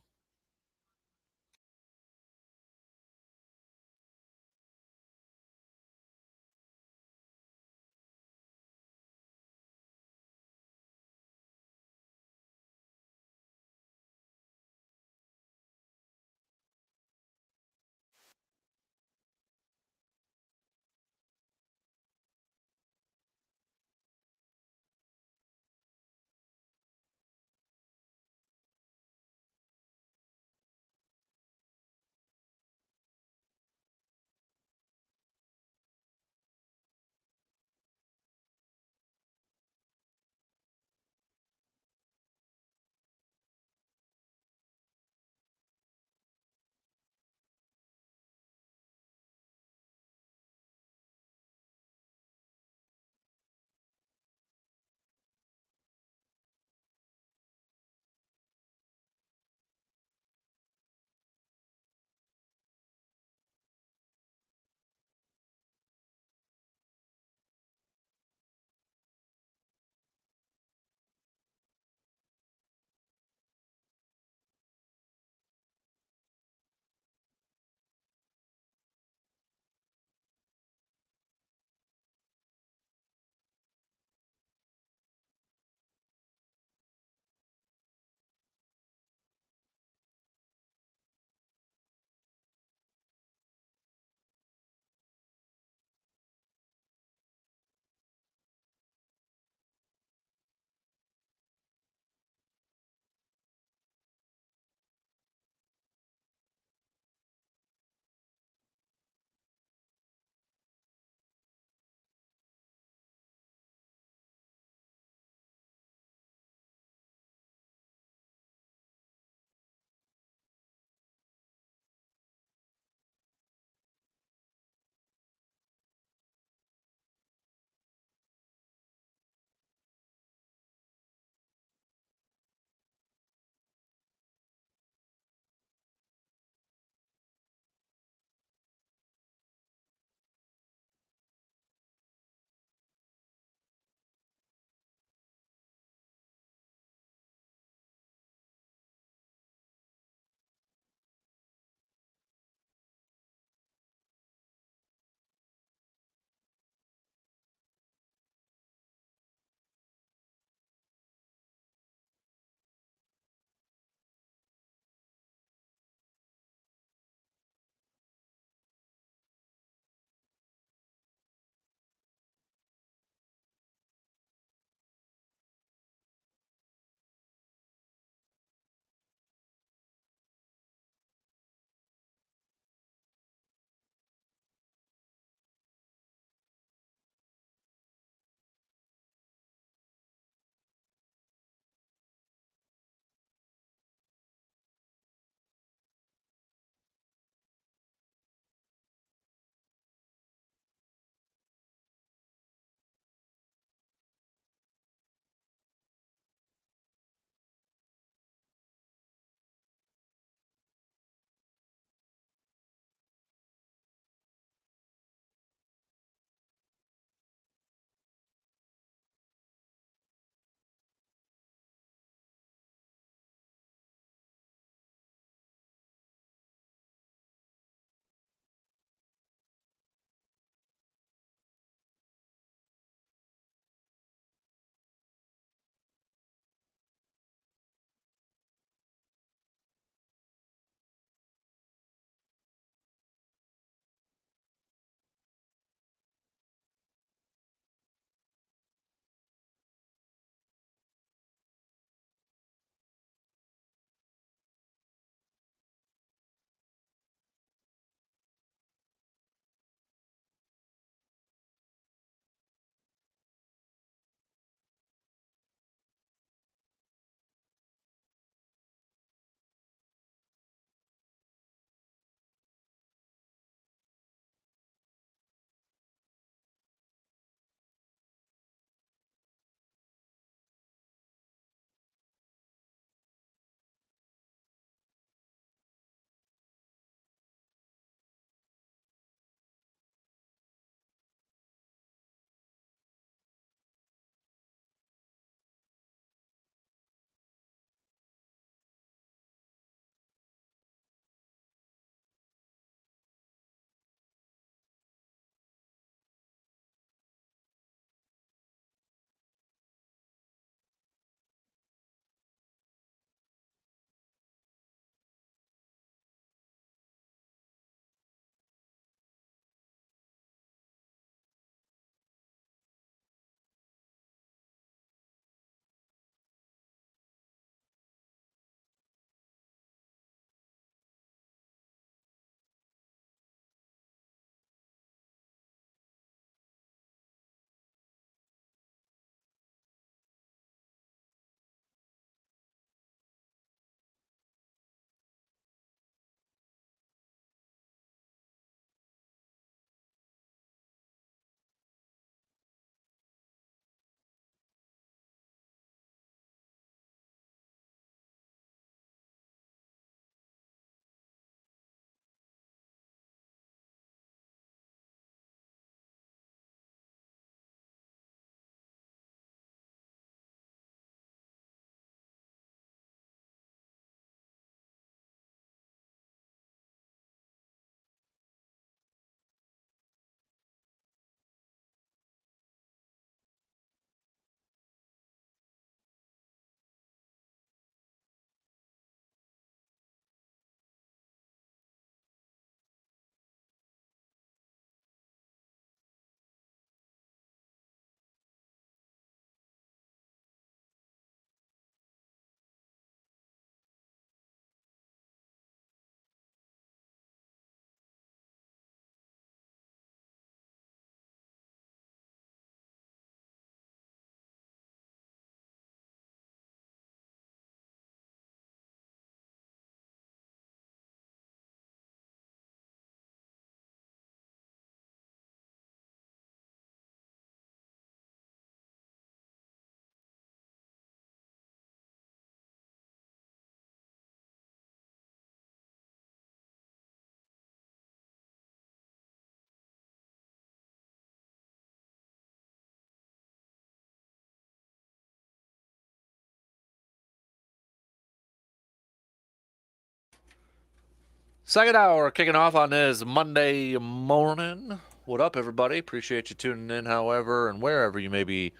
Second hour kicking off on this Monday morning. What up, everybody? Appreciate you tuning in, however, and wherever you may be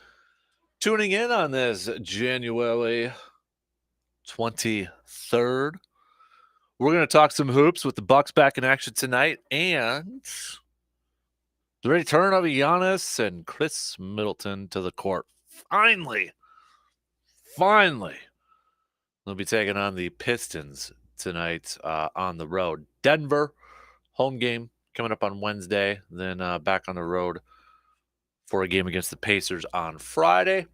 tuning in on this January 23rd. We're going to talk some hoops with the Bucks back in action tonight and the return of Giannis and Chris Middleton to the court. Finally, they'll be taking on the Pistons tonight on the road. Denver, home game coming up on Wednesday, then back on the road for a game against the Pacers on Friday.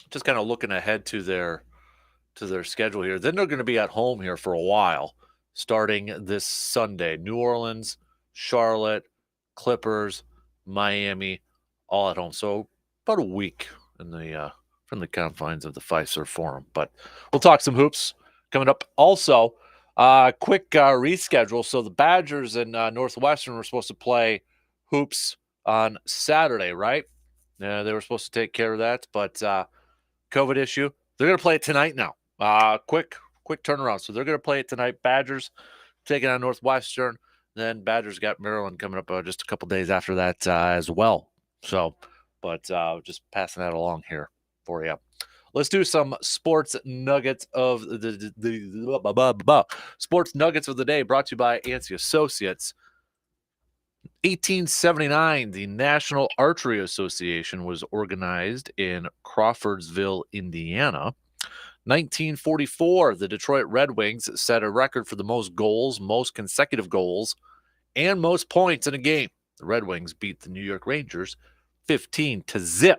Just kind of looking ahead to their schedule here. Then they're going to be at home here for a while, starting this Sunday. New Orleans, Charlotte, Clippers, Miami, all at home. So about a week in the from the confines of the Fiserv Forum. But we'll talk some hoops coming up. Also, quick reschedule. So the Badgers and Northwestern were supposed to play hoops on Saturday, right? Yeah, they were supposed to take care of that, but COVID issue. They're going to play it tonight now. Quick turnaround. So they're going to play it tonight. Badgers taking on Northwestern. Then Badgers got Maryland coming up just a couple days after that as well. So, but just passing that along here for you. Let's do some sports nuggets of the sports nuggets of the day, brought to you by Ansi Associates. 1879, the National Archery Association was organized in Crawfordsville, Indiana. 1944, the Detroit Red Wings set a record for the most goals, most consecutive goals, and most points in a game. The Red Wings beat the New York Rangers 15-0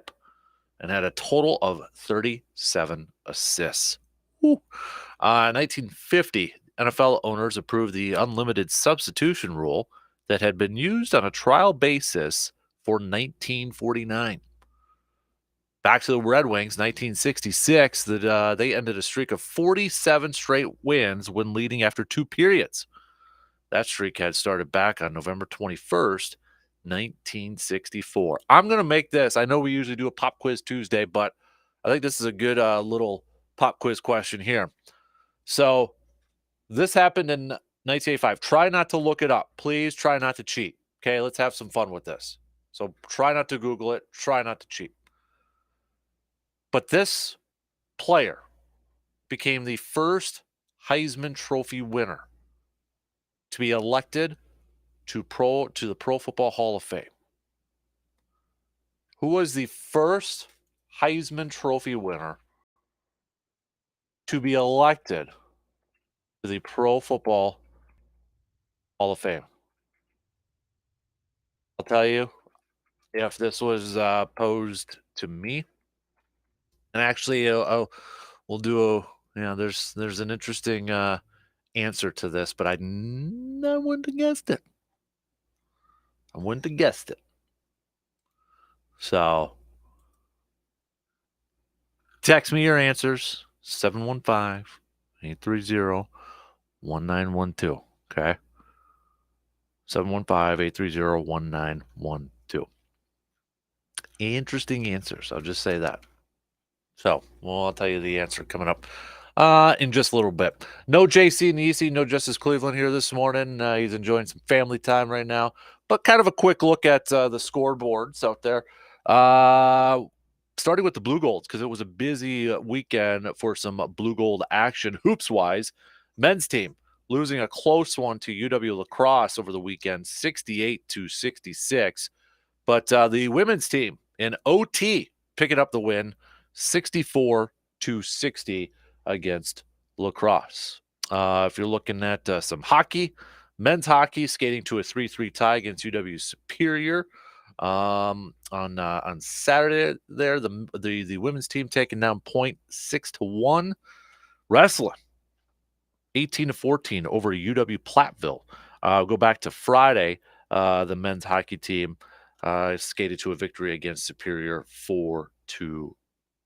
and had a total of 37 assists. 1950, NFL owners approved the unlimited substitution rule that had been used on a trial basis for 1949. Back to the Red Wings, 1966, they ended a streak of 47 straight wins when leading after two periods. That streak had started back on November 21st, 1964. I'm going to make this. I know we usually do a pop quiz Tuesday, but I think this is a good little pop quiz question here. So this happened in 1985. Try not to look it up. Please try not to cheat. Okay, let's have some fun with this. So try not to Google it. Try not to cheat. But this player became the first Heisman Trophy winner to be elected to the Pro Football Hall of Fame. Who was the first Heisman Trophy winner to be elected to the Pro Football Hall of Fame? I'll tell you, if this was posed to me, and actually, we'll do there's an interesting answer to this, but I wouldn't have guessed it. I wouldn't have guessed it. So, text me your answers, 715-830-1912, okay? 715-830-1912. Interesting answers, I'll just say that. So, well, I'll tell you the answer coming up in just a little bit. No JC Nisi, no Justice Cleveland here this morning. He's enjoying some family time right now. But kind of a quick look at the scoreboards out there. Starting with the Blue Golds, because it was a busy weekend for some Blue Gold action hoops-wise. Men's team losing a close one to UW La Crosse over the weekend, 68-66. But the women's team in OT picking up the win, 64-60 against La Crosse. If you're looking at some hockey, men's hockey skating to a 3-3 tie against UW Superior. On Saturday there, the women's team taking down Point 6-1. Wrestling 18-14 over UW Platteville. Go back to Friday. The men's hockey team skated to a victory against Superior 4-2.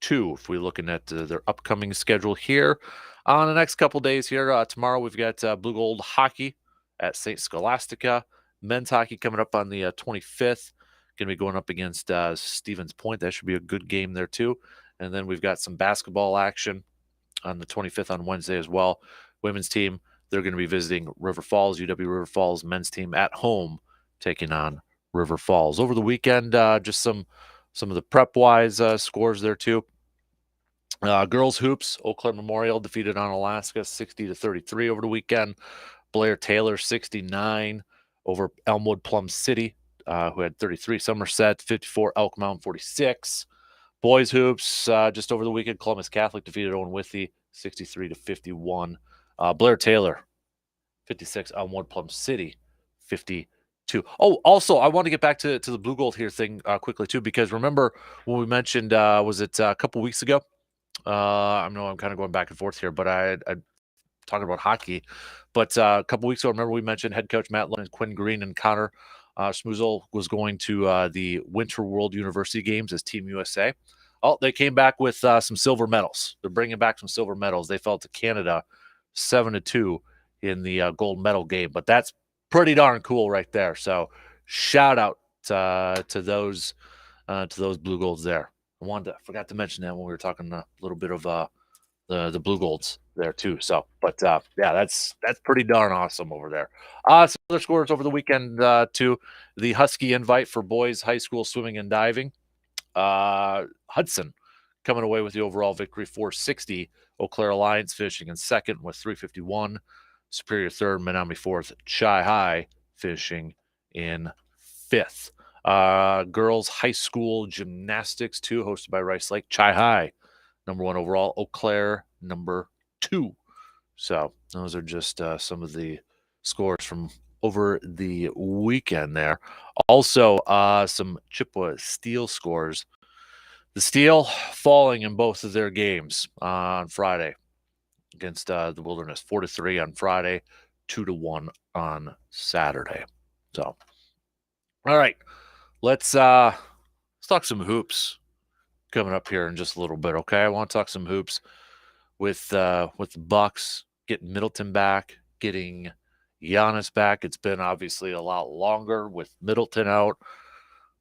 If we're looking at their upcoming schedule here on the next couple days here, tomorrow we've got Blue Gold hockey at St. Scholastica. Men's hockey coming up on the 25th. Going to be going up against Stevens Point. That should be a good game there too. And then we've got some basketball action on the 25th on Wednesday as well. Women's team They're going to be visiting River Falls, UW River Falls men's team at home, taking on River Falls. Over the weekend, just some of the prep-wise scores there too. Girls hoops, Eau Claire Memorial defeated Onalaska 60-33 over the weekend. Blair Taylor 69 over Elmwood Plum City, who had 33. Somerset 54, Elk Mountain 46. Boys hoops, just over the weekend, Columbus Catholic defeated Owen Withy 63-51. Blair Taylor 56, Elmwood Plum City 52. Oh, also, I want to get back to the blue gold here thing quickly too, because remember when we mentioned, was it a couple weeks ago? I know I'm kind of going back and forth here, but I talking about hockey. But a couple weeks ago, remember we mentioned head coach Matt Lund, Quinn Green, and Connor Schmoozle was going to the Winter World University Games as Team USA. Oh, they came back with some silver medals. They're bringing back some silver medals. They fell to Canada 7-2 in the gold medal game. But that's pretty darn cool right there. So shout out to those blue golds there. Forgot to mention that when we were talking a little bit of the blue golds there too. So, but yeah, that's pretty darn awesome over there. Some other scores over the weekend too. The Husky invite for boys high school swimming and diving. Hudson coming away with the overall victory, 460. Eau Claire Alliance finishing in second with 351. Superior third, Menominee fourth. Chi High finishing in fifth. Girls high school gymnastics too, hosted by Rice Lake. Chi High number 1 overall, Eau Claire number 2. So those are just some of the scores from over the weekend there. Also, some Chippewa Steel scores. The Steel falling in both of their games on Friday against the Wilderness, 4-3 on Friday, 2-1 on Saturday. So, all right, let's talk some hoops coming up here in just a little bit. Okay, I want to talk some hoops with the Bucks, getting Middleton back, getting Giannis back. It's been obviously a lot longer with Middleton out,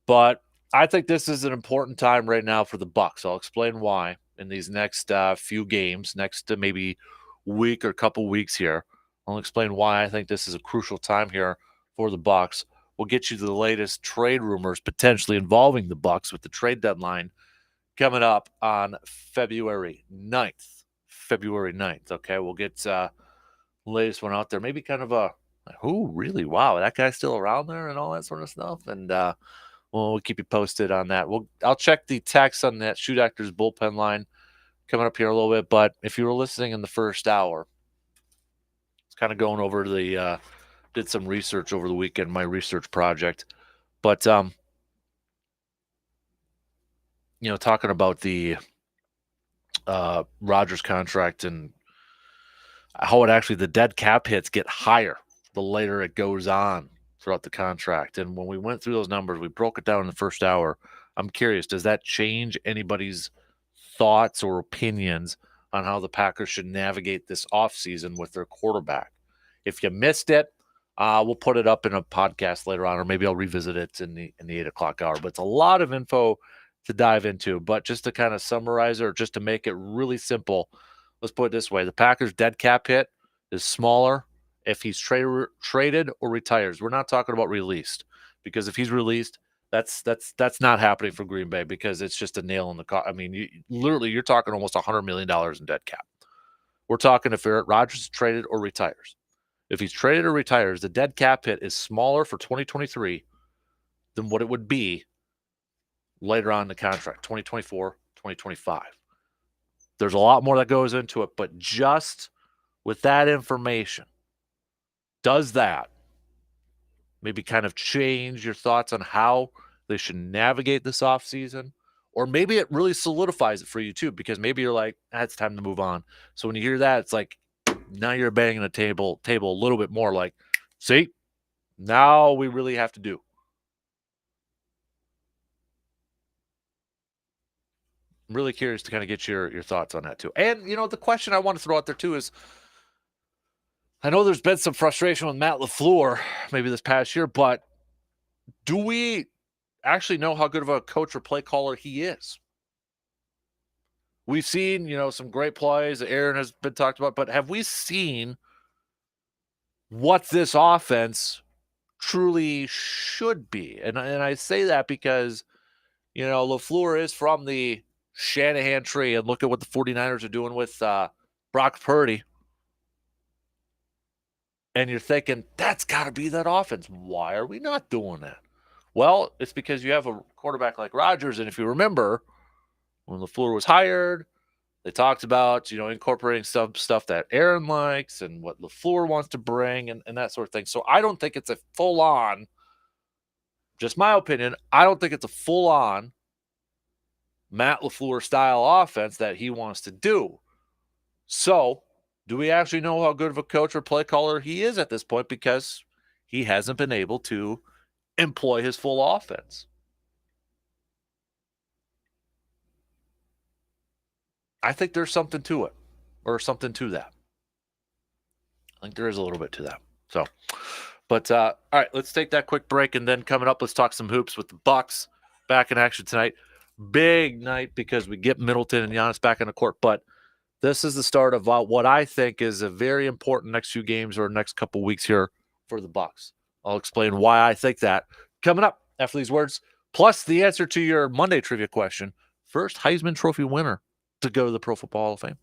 but I think this is an important time right now for the Bucks. I'll explain why in these next few games, next maybe week or couple weeks here. I'll explain why I think this is a crucial time here for the Bucks. We'll get you the latest trade rumors potentially involving the Bucks with the trade deadline coming up on February 9th. February 9th, okay? We'll get the latest one out there. Maybe kind of really? Wow, that guy's still around there and all that sort of stuff. And we'll keep you posted on that. I'll check the text on that Shoot Actors bullpen line coming up here a little bit. But if you were listening in the first hour, it's kind of going over did some research over the weekend, my research project. But talking about the Rodgers contract and how the dead cap hits get higher the later it goes on throughout the contract. And when we went through those numbers, we broke it down in the first hour. I'm curious, does that change anybody's thoughts or opinions on how the Packers should navigate this offseason with their quarterback? If you missed it, we'll put it up in a podcast later on, or maybe I'll revisit it in the 8 o'clock hour. But it's a lot of info to dive into. But just to kind of summarize, or just to make it really simple, let's put it this way. The Packers' dead cap hit is smaller if he's traded or retires. We're not talking about released, because if he's released, that's not happening for Green Bay, because it's just a nail in the coffin. I mean, you're talking almost $100 million in dead cap. We're talking if Rodgers is traded or retires. If he's traded or retires, the dead cap hit is smaller for 2023 than what it would be later on in the contract, 2024, 2025. There's a lot more that goes into it, but just with that information, does that maybe kind of change your thoughts on how they should navigate this offseason? Or maybe it really solidifies it for you too, because maybe you're like, it's time to move on. So when you hear that, it's like, now you're banging the table a little bit more, like, see, now we really have to do. I'm really curious to kind of get your thoughts on that too. And, the question I want to throw out there too is, I know there's been some frustration with Matt LaFleur maybe this past year, but do we actually know how good of a coach or play caller he is? We've seen, some great plays that Aaron has been talked about, but have we seen what this offense truly should be. And I say that because, LaFleur is from the Shanahan tree, and look at what the 49ers are doing with Brock Purdy. And you're thinking, that's got to be that offense. Why are we not doing that? Well, it's because you have a quarterback like Rodgers. And if you remember, when LaFleur was hired, they talked about, incorporating some stuff that Aaron likes and what LaFleur wants to bring and that sort of thing. So I don't think it's a full on, just my opinion, I don't think it's a full on Matt LaFleur style offense that he wants to do. So, do we actually know how good of a coach or play caller he is at this point? Because he hasn't been able to employ his full offense. I think there's something to it, or something to that. I think there is a little bit to that. So, but all right, let's take that quick break, and then coming up, let's talk some hoops with the Bucks back in action tonight. Big night because we get Middleton and Giannis back in the court, but this is the start of what I think is a very important next few games or next couple weeks here for the Bucks. I'll explain why I think that coming up after these words, plus the answer to your Monday trivia question. First Heisman Trophy winner to go to the Pro Football Hall of Fame.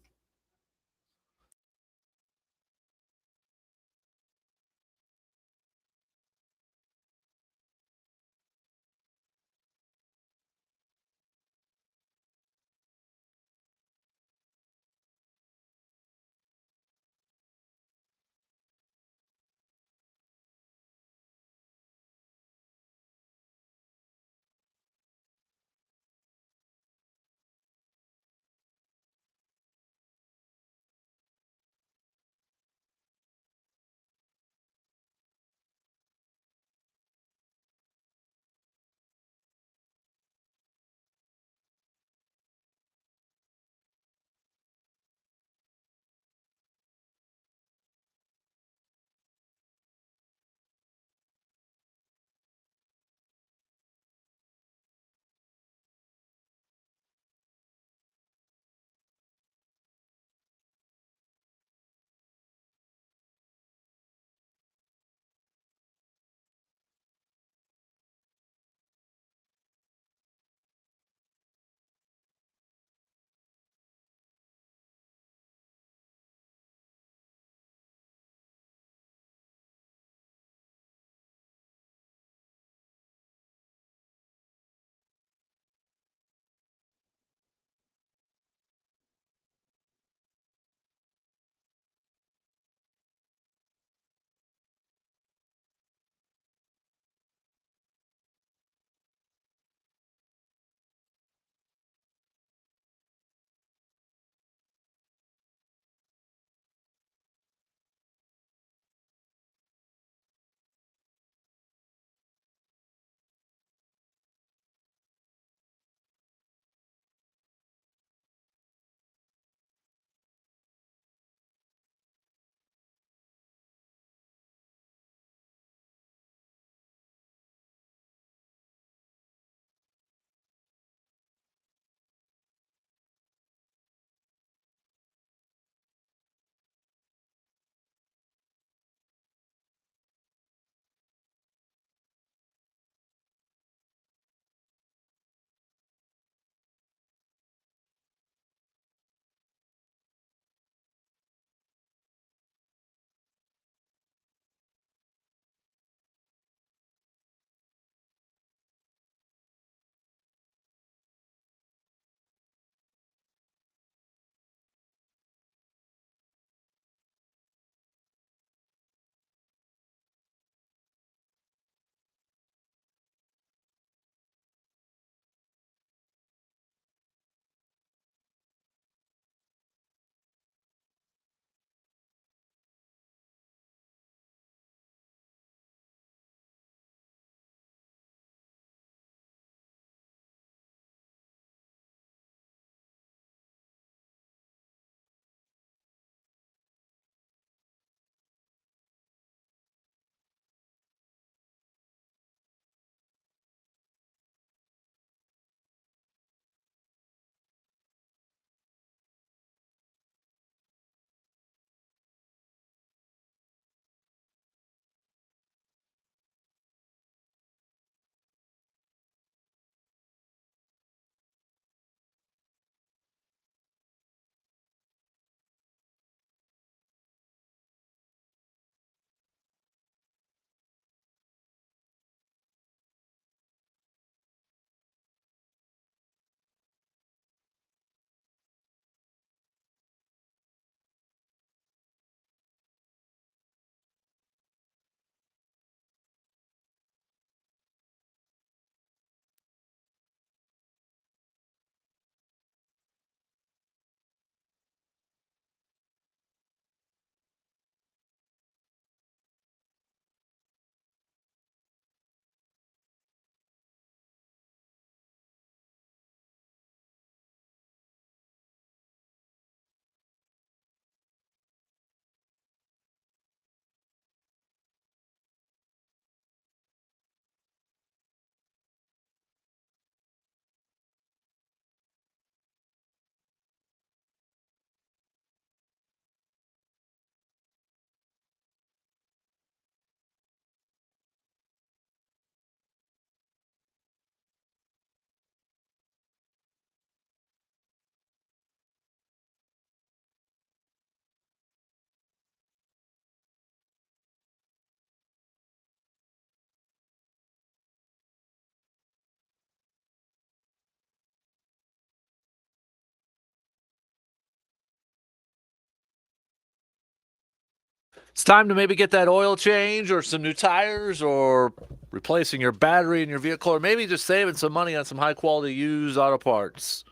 It's time to maybe get that oil change or some new tires or replacing your battery in your vehicle, or maybe just saving some money on some high quality used auto parts.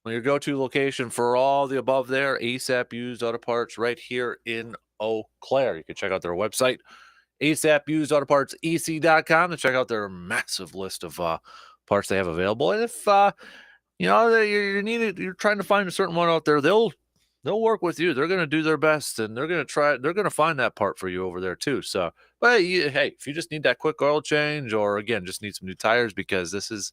Well, your go-to location for all the above there, ASAP Used Auto Parts right here in Eau Claire. You can check out their website, ASAPUsedAutoPartsEC.com, to check out their massive list of parts they have available. And if you're trying to find a certain one out there, they'll work with you. They're going to do their best, and they're going to find that part for you over there too. So, but hey, if you just need that quick oil change, or again, just need some new tires, because this is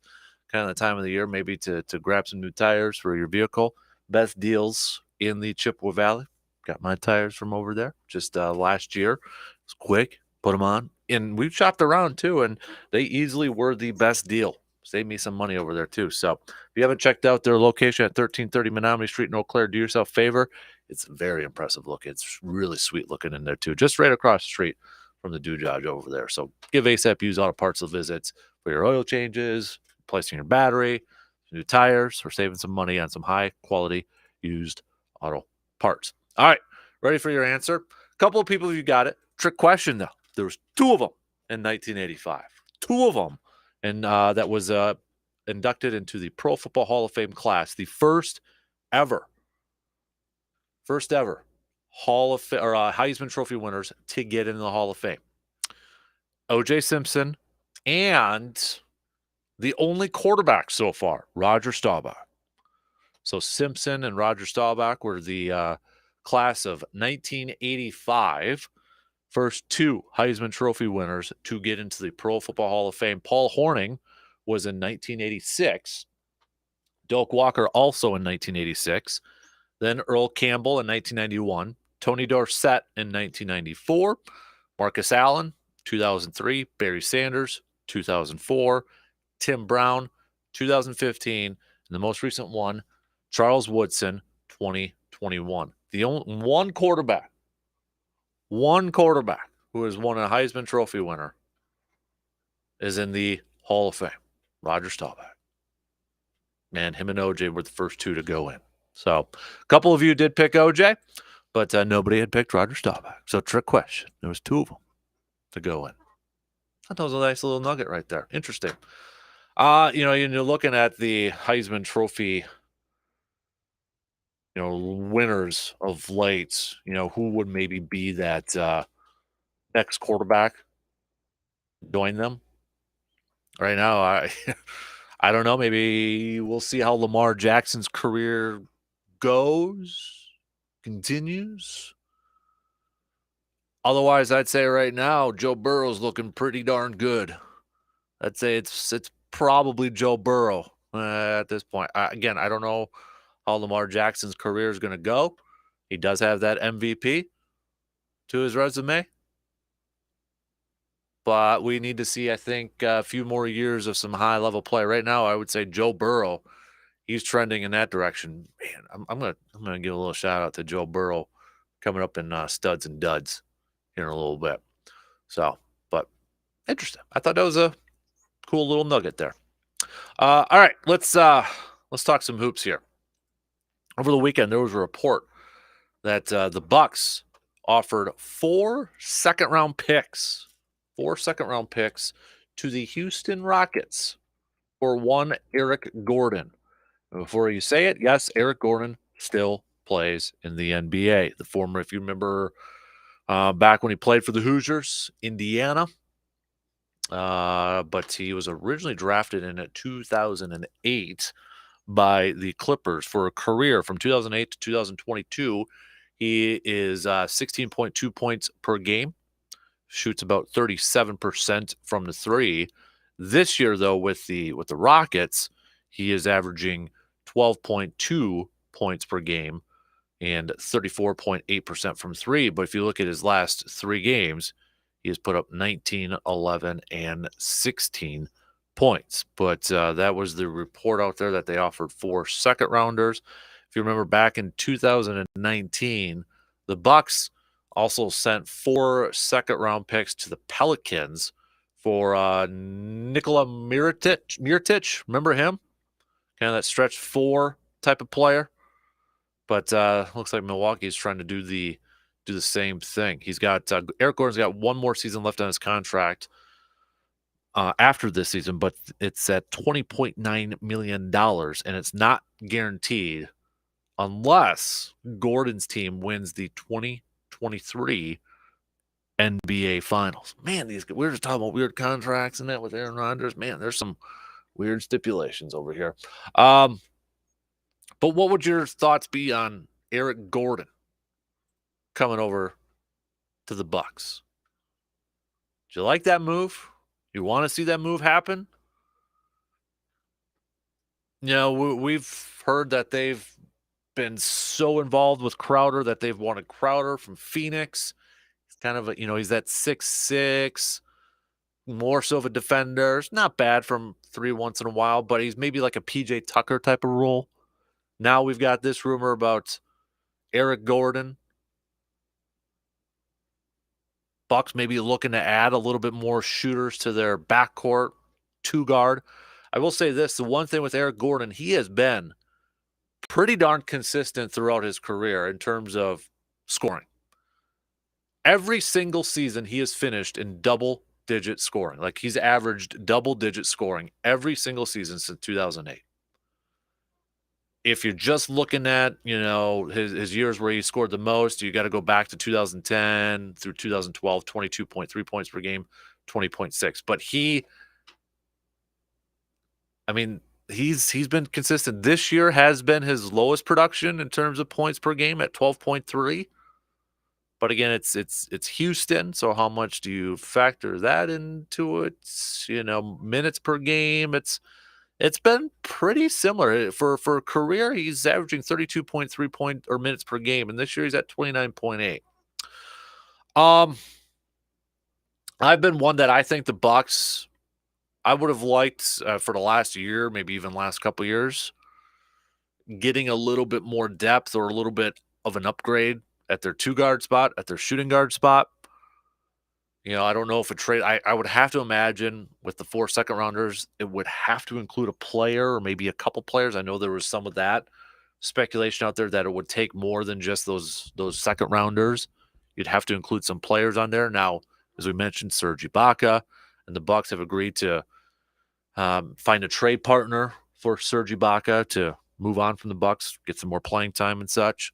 kind of the time of the year maybe to grab some new tires for your vehicle. Best deals in the Chippewa Valley. Got my tires from over there just last year. It's quick, put them on, and we've shopped around too, and they easily were the best deal. Save me some money over there too. So if you haven't checked out their location at 1330 Menominee Street in Eau Claire, do yourself a favor. It's very impressive looking. It's really sweet looking in there too, just right across the street from the Dujaj over there. So give ASAP Used Auto Parts a visit for your oil changes, replacing your battery, new tires, or saving some money on some high quality used auto parts. All right, ready for your answer? A couple of people, you got it. Trick question though. There was two of them in 1985. Two of them. And that was inducted into the Pro Football Hall of Fame class, the first ever Hall of Heisman Trophy winners to get into the Hall of Fame. O.J. Simpson and the only quarterback so far, Roger Staubach. So Simpson and Roger Staubach were the class of 1985. First two Heisman Trophy winners to get into the Pro Football Hall of Fame. Paul Hornung was in 1986. Doak Walker also in 1986. Then Earl Campbell in 1991. Tony Dorsett in 1994. Marcus Allen, 2003. Barry Sanders, 2004. Tim Brown, 2015. And the most recent one, Charles Woodson, 2021. The only one quarterback who has won a Heisman Trophy winner is in the Hall of Fame, Roger Staubach. Man, him and OJ were the first two to go in. So a couple of you did pick OJ, but nobody had picked Roger Staubach. So trick question. There was two of them to go in. That was a nice little nugget right there. Interesting. You're looking at the Heisman Trophy, winners of late, who would maybe be that next quarterback join them. Right now, I don't know. Maybe we'll see how Lamar Jackson's career continues. Otherwise, I'd say right now, Joe Burrow's looking pretty darn good. I'd say it's probably Joe Burrow at this point. Again, I don't know how Lamar Jackson's career is going to go. He does have that MVP to his resume. But we need to see, I think, a few more years of some high-level play. Right now, I would say Joe Burrow, he's trending in that direction. Man, I'm gonna give a little shout-out to Joe Burrow coming up in Studs and Duds here in a little bit. So, but interesting. I thought that was a cool little nugget there. All right, let's talk some hoops here. Over the weekend, there was a report that the Bucks offered 4 second-round picks to the Houston Rockets for one Eric Gordon. Before you say it, yes, Eric Gordon still plays in the NBA. The former, if you remember, back when he played for the Hoosiers, Indiana. But he was originally drafted in 2008 by the Clippers for a career from 2008 to 2022. He is 16.2 points per game, shoots about 37% from the three. This year, though, with the Rockets, he is averaging 12.2 points per game and 34.8% from three. But if you look at his last 3 games, he has put up 19, 11, and 16 points. But that was the report out there that they offered 4 second-rounders. If you remember back in 2019, the Bucks also sent 4 second-round picks to the Pelicans for Nikola Mirotic. Remember him? Kind of that stretch 4 type of player. But looks like Milwaukee's trying to do the do the same thing. He's got Eric Gordon's got one more season left on his contract after this season, but it's at $20.9 million, and it's not guaranteed unless Gordon's team wins the 2023 NBA Finals. Man, we're just talking about weird contracts and that with Aaron Rodgers. Man, there's some weird stipulations over here. But what would your thoughts be on Eric Gordon coming over to the Bucks? Do you like that move? You want to see that move happen? You know, we've heard that they've been so involved with Crowder that they've wanted Crowder from Phoenix. He's kind of he's that 6'6", more so of a defender. It's not bad from three once in a while, but he's maybe like a PJ Tucker type of role. Now we've got this rumor about Eric Gordon. Bucks maybe looking to add a little bit more shooters to their backcourt, two guard. I will say this, the one thing with Eric Gordon, he has been pretty darn consistent throughout his career in terms of scoring. Every single season he has finished in double-digit scoring. Like he's averaged double-digit scoring every single season since 2008. If you're just looking at, his years where he scored the most, you got to go back to 2010 through 2012, 22.3 points per game, 20.6. But he's been consistent. This year has been his lowest production in terms of points per game at 12.3. But again, it's Houston, so how much do you factor that into it? Minutes per game, it's been pretty similar. For a career, he's averaging 32.3 minutes per game, and this year he's at 29.8. I've been one that I think the Bucks, I would have liked for the last year, maybe even last couple years, getting a little bit more depth or a little bit of an upgrade at their two guard spot, at their shooting guard spot. I don't know if a trade, I would have to imagine with the 4 second rounders, it would have to include a player or maybe a couple players. I know there was some of that speculation out there that it would take more than just those second rounders. You'd have to include some players on there. Now, as we mentioned, Serge Ibaka and the Bucks have agreed to find a trade partner for Serge Ibaka to move on from the Bucks, get some more playing time and such.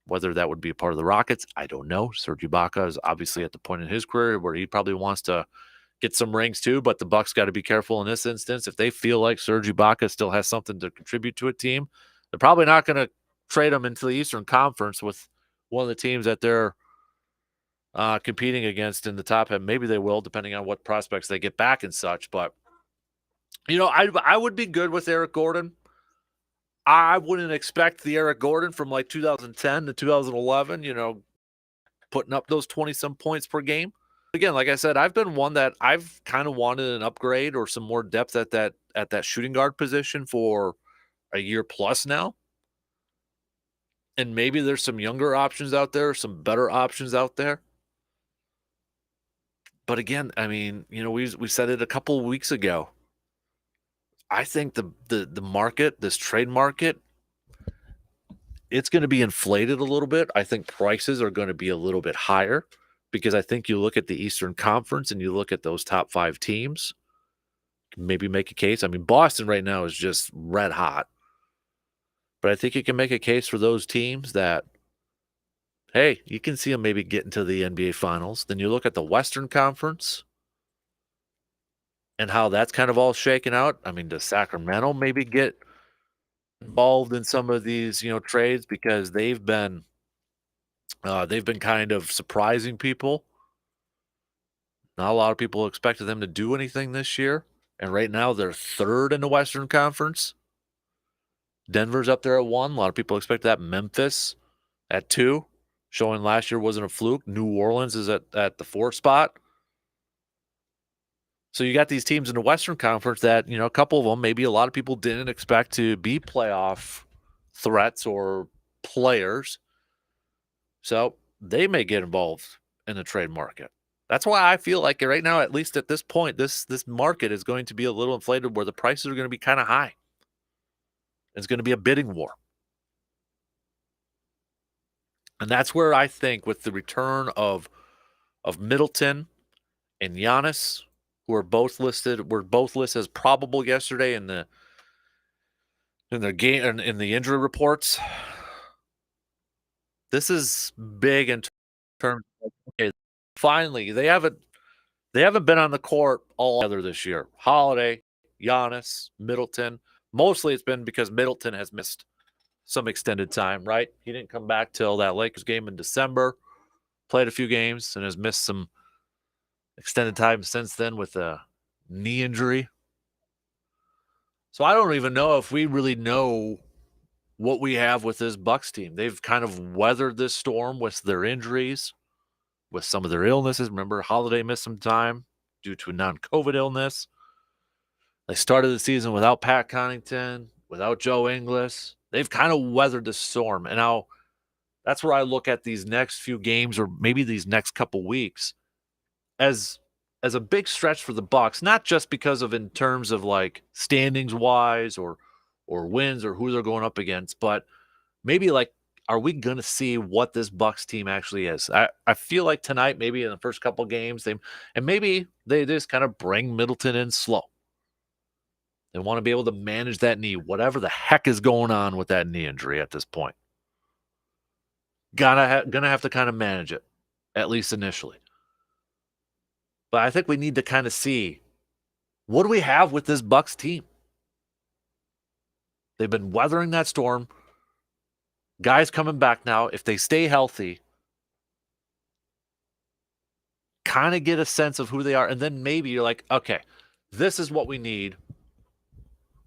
Whether that would be a part of the Rockets, I don't know. Serge Ibaka is obviously at the point in his career where he probably wants to get some rings too, but the Bucks got to be careful in this instance. If they feel like Serge Ibaka still has something to contribute to a team, they're probably not going to trade him into the Eastern Conference with one of the teams that they're competing against in the top end. Maybe they will, depending on what prospects they get back and such. But, I would be good with Eric Gordon. I wouldn't expect the Eric Gordon from like 2010 to 2011, putting up those 20-some points per game. Again, like I said, I've been one that I've kind of wanted an upgrade or some more depth at that shooting guard position for a year plus now. And maybe there's some younger options out there, some better options out there. But again, we said it a couple of weeks ago. I think the market, this trade market, it's going to be inflated a little bit. I think prices are going to be a little bit higher because I think you look at the Eastern Conference and you look at those top 5 teams, maybe make a case. Boston right now is just red hot. But I think you can make a case for those teams that, hey, you can see them maybe getting to the NBA Finals. Then you look at the Western Conference and how that's kind of all shaken out. Does Sacramento maybe get involved in some of these, trades because they've been kind of surprising people. Not a lot of people expected them to do anything this year, and right now they're 3rd in the Western Conference. Denver's up there at 1. A lot of people expect that. Memphis at 2, showing last year wasn't a fluke. New Orleans is at the 4th spot. So you got these teams in the Western Conference that, a couple of them, maybe a lot of people didn't expect to be playoff threats or players. So they may get involved in the trade market. That's why I feel like right now, at least at this point, this market is going to be a little inflated where the prices are going to be kind of high. It's going to be a bidding war. And that's where I think with the return of Middleton and Giannis, who were both listed as probable yesterday in the game and in the injury reports. This is big in terms of, okay, finally they haven't been on the court all together this year. Holiday, Giannis, Middleton. Mostly it's been because Middleton has missed some extended time, right? He didn't come back till that Lakers game in December, played a few games, and has missed some extended time since then with a knee injury. So I don't even know if we really know what we have with this Bucks team. They've kind of weathered this storm with their injuries, with some of their illnesses. Remember, Holiday missed some time due to a non-COVID illness. They started the season without Pat Connaughton, without Joe Ingles. They've kind of weathered the storm. And now that's where I look at these next few games or maybe these next couple weeks as a big stretch for the Bucks, not just because of in terms of like standings wise or wins or who they're going up against, but maybe like are we going to see what this Bucks team actually is? I feel like tonight, maybe in the first couple games, maybe they just kind of bring Middleton in slow. They want to be able to manage that knee, whatever the heck is going on with that knee injury at this point. Gonna have to kind of manage it, at least initially. But I think we need to kind of see what do we have with this Bucks team. They've been weathering that storm. Guys coming back now, if they stay healthy, kind of get a sense of who they are. And then maybe you're like, okay, this is what we need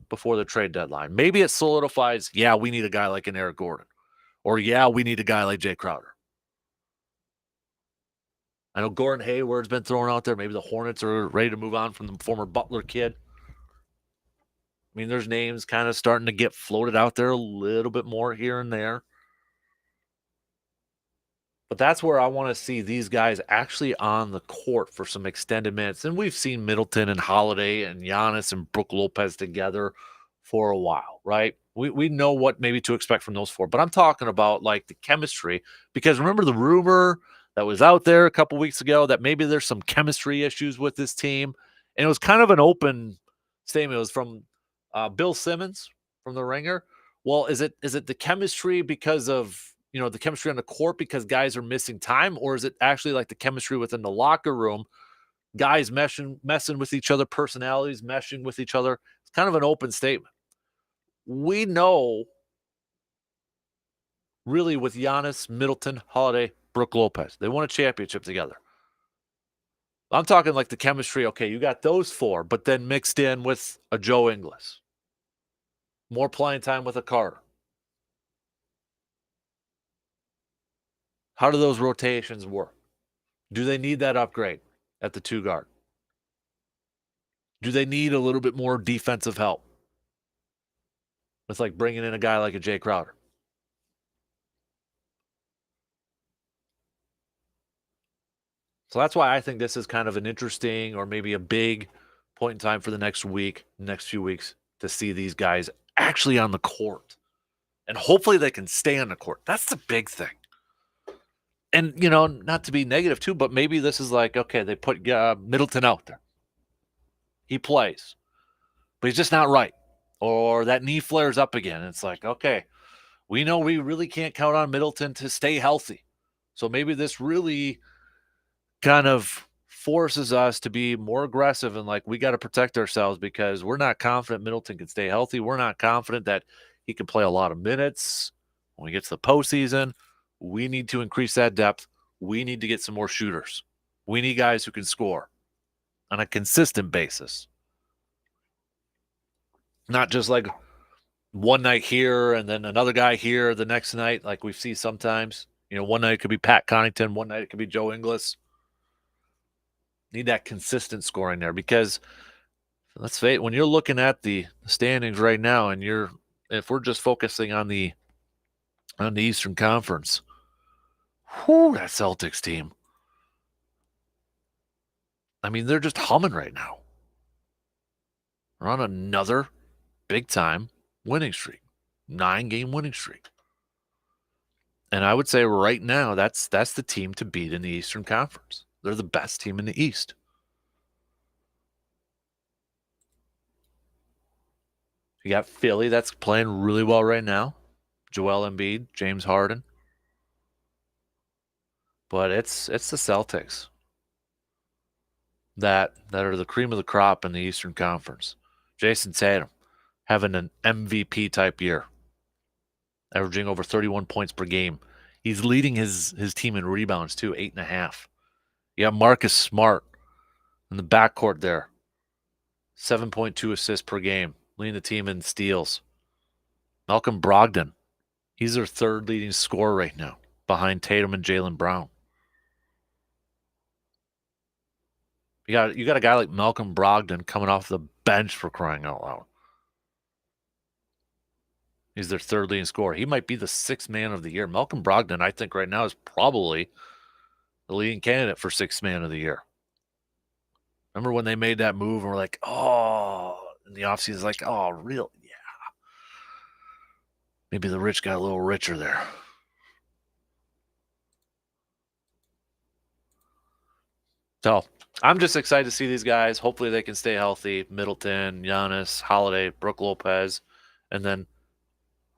before the trade deadline. Maybe it solidifies, yeah, we need a guy like an Eric Gordon. Or, yeah, we need a guy like Jay Crowder. I know Gordon Hayward's been thrown out there. Maybe the Hornets are ready to move on from the former Butler kid. I mean, there's names kind of starting to get floated out there a little bit more here and there. But that's where I want to see these guys actually on the court for some extended minutes. And we've seen Middleton and Holiday and Giannis and Brook Lopez together for a while, right? We know what maybe to expect from those four. But I'm talking about like the chemistry, because remember the rumor that was out there a couple weeks ago that maybe there's some chemistry issues with this team. And it was kind of an open statement. It was from Bill Simmons from The Ringer. Well, is it the chemistry because of the chemistry on the court because guys are missing time, or is it actually like the chemistry within the locker room, guys messing with each other, personalities meshing with each other? It's kind of an open statement. We know really with Giannis, Middleton, Holiday, Brook Lopez, they won a championship together. I'm talking like the chemistry. Okay, you got those four, but then mixed in with a Joe Ingles, more playing time with a Carter. How do those rotations work? Do they need that upgrade at the two guard? Do they need a little bit more defensive help? It's like bringing in a guy like a Jay Crowder. So that's why I think this is kind of an interesting or maybe a big point in time for the next few weeks to see these guys actually on the court. And hopefully they can stay on the court. That's the big thing. And, not to be negative too, but maybe this is like, okay, they put Middleton out there. He plays, but he's just not right. Or that knee flares up again. It's like, okay, we know we really can't count on Middleton to stay healthy. So maybe this really kind of forces us to be more aggressive and like we got to protect ourselves because we're not confident Middleton can stay healthy. We're not confident that he can play a lot of minutes when we get to the postseason. We need to increase that depth. We need to get some more shooters. We need guys who can score on a consistent basis. Not just like one night here and then another guy here the next night like we see sometimes. One night it could be Pat Connaughton. One night it could be Joe Ingles. Need that consistent scoring there because let's face it, when you're looking at the standings right now and if we're just focusing on the Eastern Conference, that Celtics team. I mean, they're just humming right now. They're on another big time winning streak, 9-game winning streak. And I would say right now that's the team to beat in the Eastern Conference. They're the best team in the East. You got Philly that's playing really well right now. Joel Embiid, James Harden. But it's the Celtics that are the cream of the crop in the Eastern Conference. Jason Tatum having an MVP type year, averaging over 31 points per game. He's leading his team in rebounds too, 8.5. You have Marcus Smart in the backcourt there, 7.2 assists per game, leading the team in steals. Malcolm Brogdon, he's their third leading scorer right now, behind Tatum and Jaylen Brown. You got a guy like Malcolm Brogdon coming off the bench, for crying out loud. He's their third leading scorer. He might be the sixth man of the year. Malcolm Brogdon, I think right now, is probably the leading candidate for sixth man of the year. Remember when they made that move and we're like, oh, in the offseason, like, oh, real? Yeah. Maybe the rich got a little richer there. So I'm just excited to see these guys. Hopefully they can stay healthy. Middleton, Giannis, Holiday, Brook Lopez. And then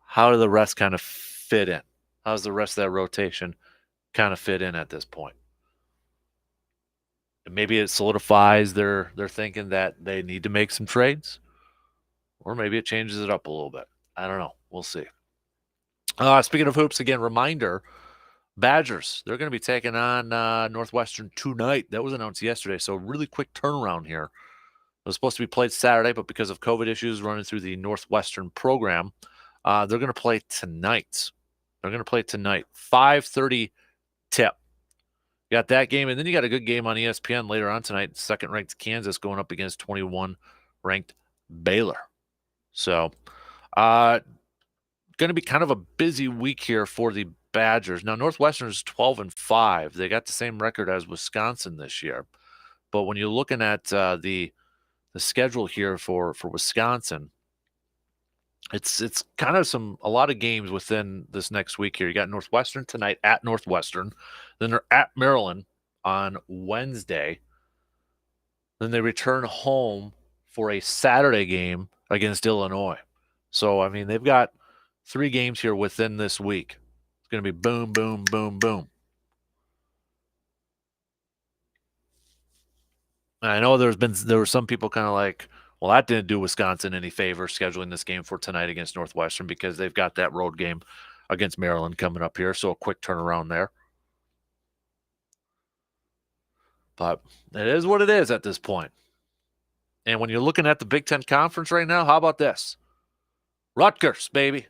how do the rest kind of fit in? How's the rest of that rotation kind of fit in at this point? And maybe it solidifies their thinking that they need to make some trades. Or maybe it changes it up a little bit. I don't know. We'll see. Speaking of hoops, again, reminder, Badgers, they're going to be taking on Northwestern tonight. That was announced yesterday, so really quick turnaround here. It was supposed to be played Saturday, but because of COVID issues running through the Northwestern program, they're going to play tonight. 5:30 tip. You got that game, and then you got a good game on ESPN later on tonight. Second-ranked Kansas going up against 21-ranked Baylor. So, going to be kind of a busy week here for the Badgers. Now, Northwestern is 12-5. They got the same record as Wisconsin this year. But when you're looking at the schedule here for Wisconsin, it's kind of a lot of games within this next week here. You got Northwestern tonight at Northwestern. Then they're at Maryland on Wednesday. Then they return home for a Saturday game against Illinois. So, I mean, they've got 3 games here within this week. It's going to be boom, boom, boom, boom. And I know there were some people kind of like, well, that didn't do Wisconsin any favor scheduling this game for tonight against Northwestern because they've got that road game against Maryland coming up here. So a quick turnaround there. But it is what it is at this point. And when you're looking at the Big Ten Conference right now, how about this? Rutgers, baby.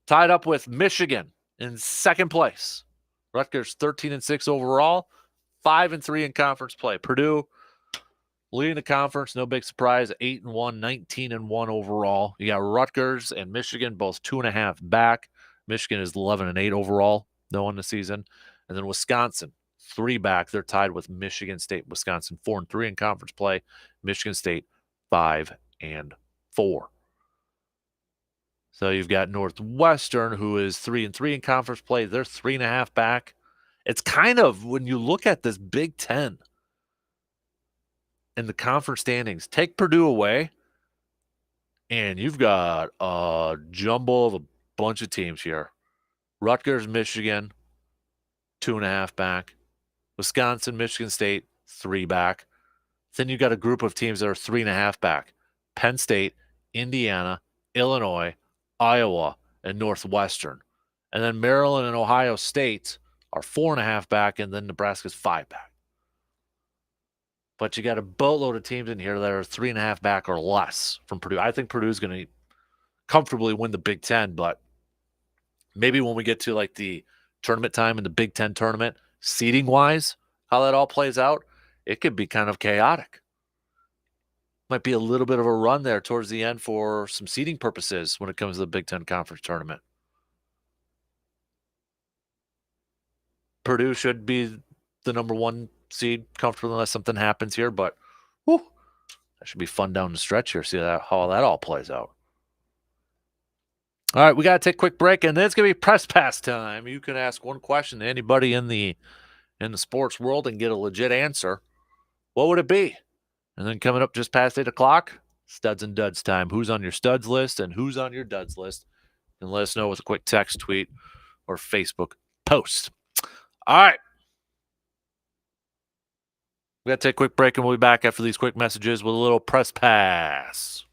Tied up with Michigan in second place. Rutgers 13-6 overall, 5-3 in conference play. Purdue leading the conference, no big surprise, 8-1, 19-1 overall. You got Rutgers and Michigan, both 2.5 back. Michigan is 11-8 overall, though, in the season. And then Wisconsin, 3 back. They're tied with Michigan State. Wisconsin 4-3 in conference play. Michigan State 5-4. So you've got Northwestern, who is 3-3 in conference play. They're 3.5 back. It's kind of, when you look at this Big Ten in the conference standings, take Purdue away, and you've got a jumble of a bunch of teams here. Rutgers, Michigan, 2.5 back. Wisconsin, Michigan State, 3 back. Then you've got a group of teams that are 3.5 back. Penn State, Indiana, Illinois, Iowa, and Northwestern. And then Maryland and Ohio State are 4.5 back, and then Nebraska's 5 back. But you got a boatload of teams in here that are 3.5 back or less from Purdue. I think Purdue's going to comfortably win the Big Ten, but maybe when we get to like the tournament time in the Big Ten tournament, seeding-wise, how that all plays out, it could be kind of chaotic. Might be a little bit of a run there towards the end for some seeding purposes when it comes to the Big Ten Conference tournament. Purdue should be the number 1 seed comfortably unless something happens here, but whew, that should be fun down the stretch here. See how that all plays out. All right, we got to take a quick break, and then it's going to be press pass time. You can ask one question to anybody in the sports world and get a legit answer. What would it be? And then coming up just past 8 o'clock, studs and duds time. Who's on your studs list and who's on your duds list? And let us know with a quick text, tweet, or Facebook post. All right. We got to take a quick break, and we'll be back after these quick messages with a little press pass.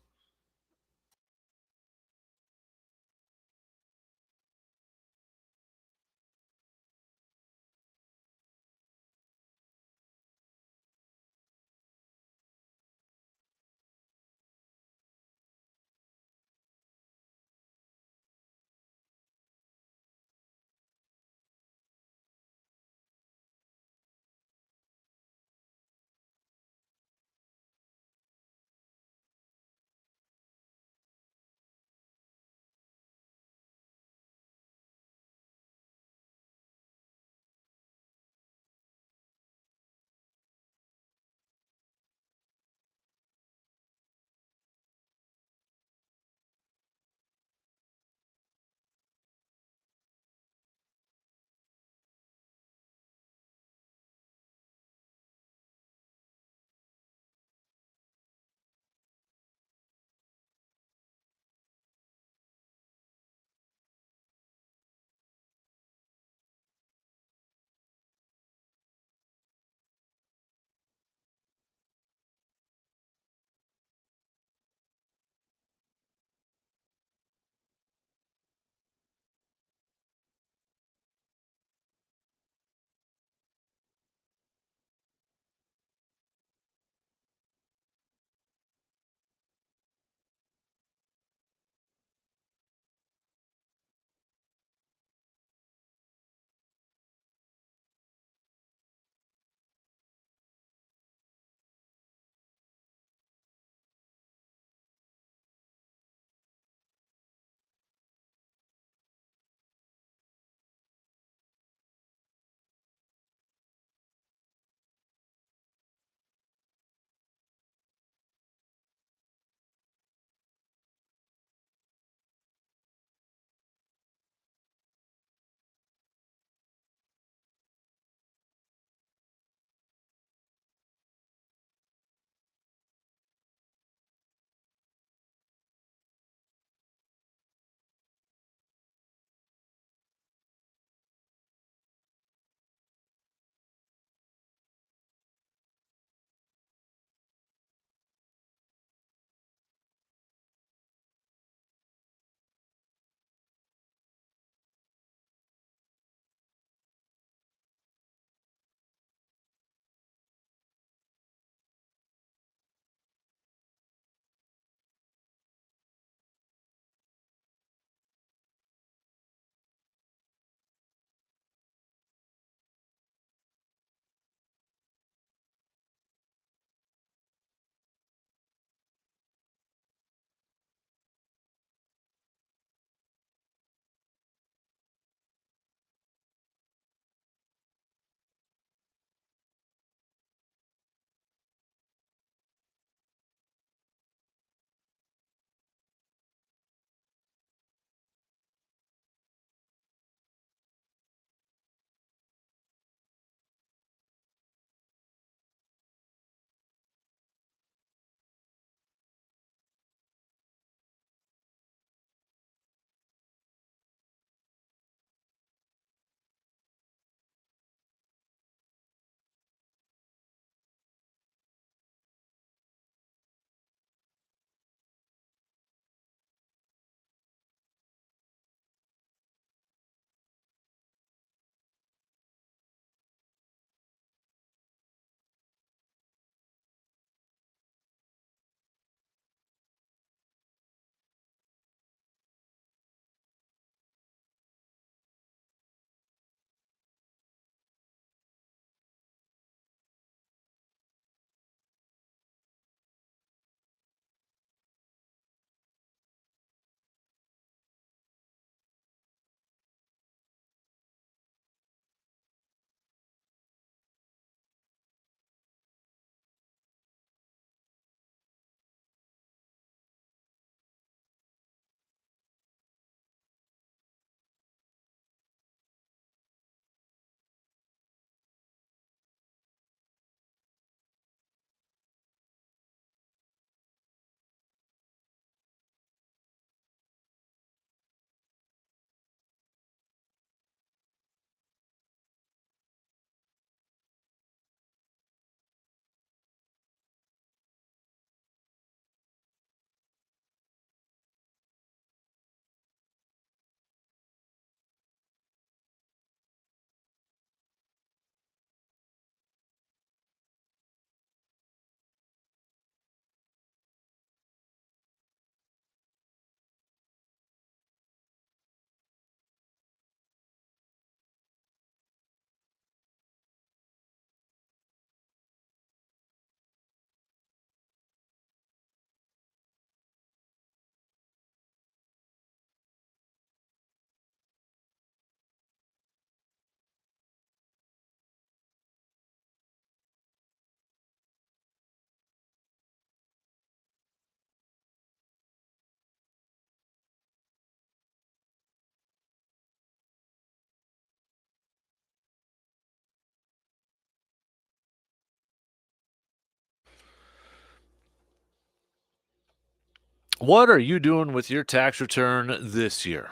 What are you doing with your tax return this year?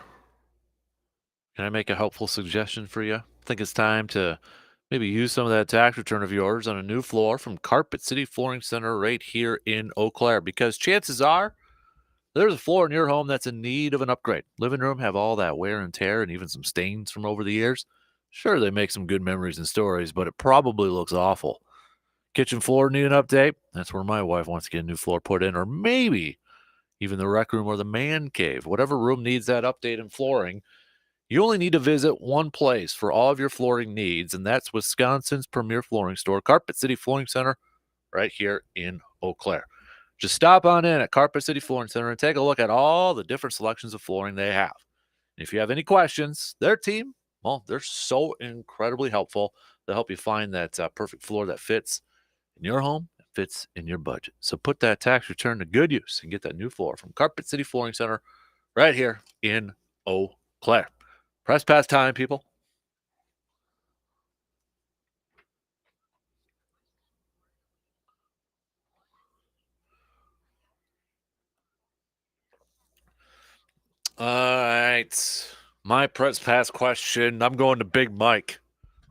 Can I make a helpful suggestion for you? I think it's time to maybe use some of that tax return of yours on a new floor from Carpet City Flooring Center right here in Eau Claire, because chances are there's a floor in your home that's in need of an upgrade. Living room have all that wear and tear and even some stains from over the years. Sure, they make some good memories and stories, but it probably looks awful. Kitchen floor need an update? That's where my wife wants to get a new floor put in, or maybe even the rec room or the man cave. Whatever room needs that update in flooring, you only need to visit one place for all of your flooring needs, and that's Wisconsin's premier flooring store, Carpet City Flooring Center, right here in Eau Claire. Just stop on in at Carpet City Flooring Center and take a look at all the different selections of flooring they have. And if you have any questions, their team, well, they're so incredibly helpful. They'll help you find that perfect floor that fits in your home, that fits in your budget. So put that tax return to good use and get that new floor from Carpet City Flooring Center right here in Eau Claire. Press pass time, people. All right. My press pass question. I'm going to Big Mike.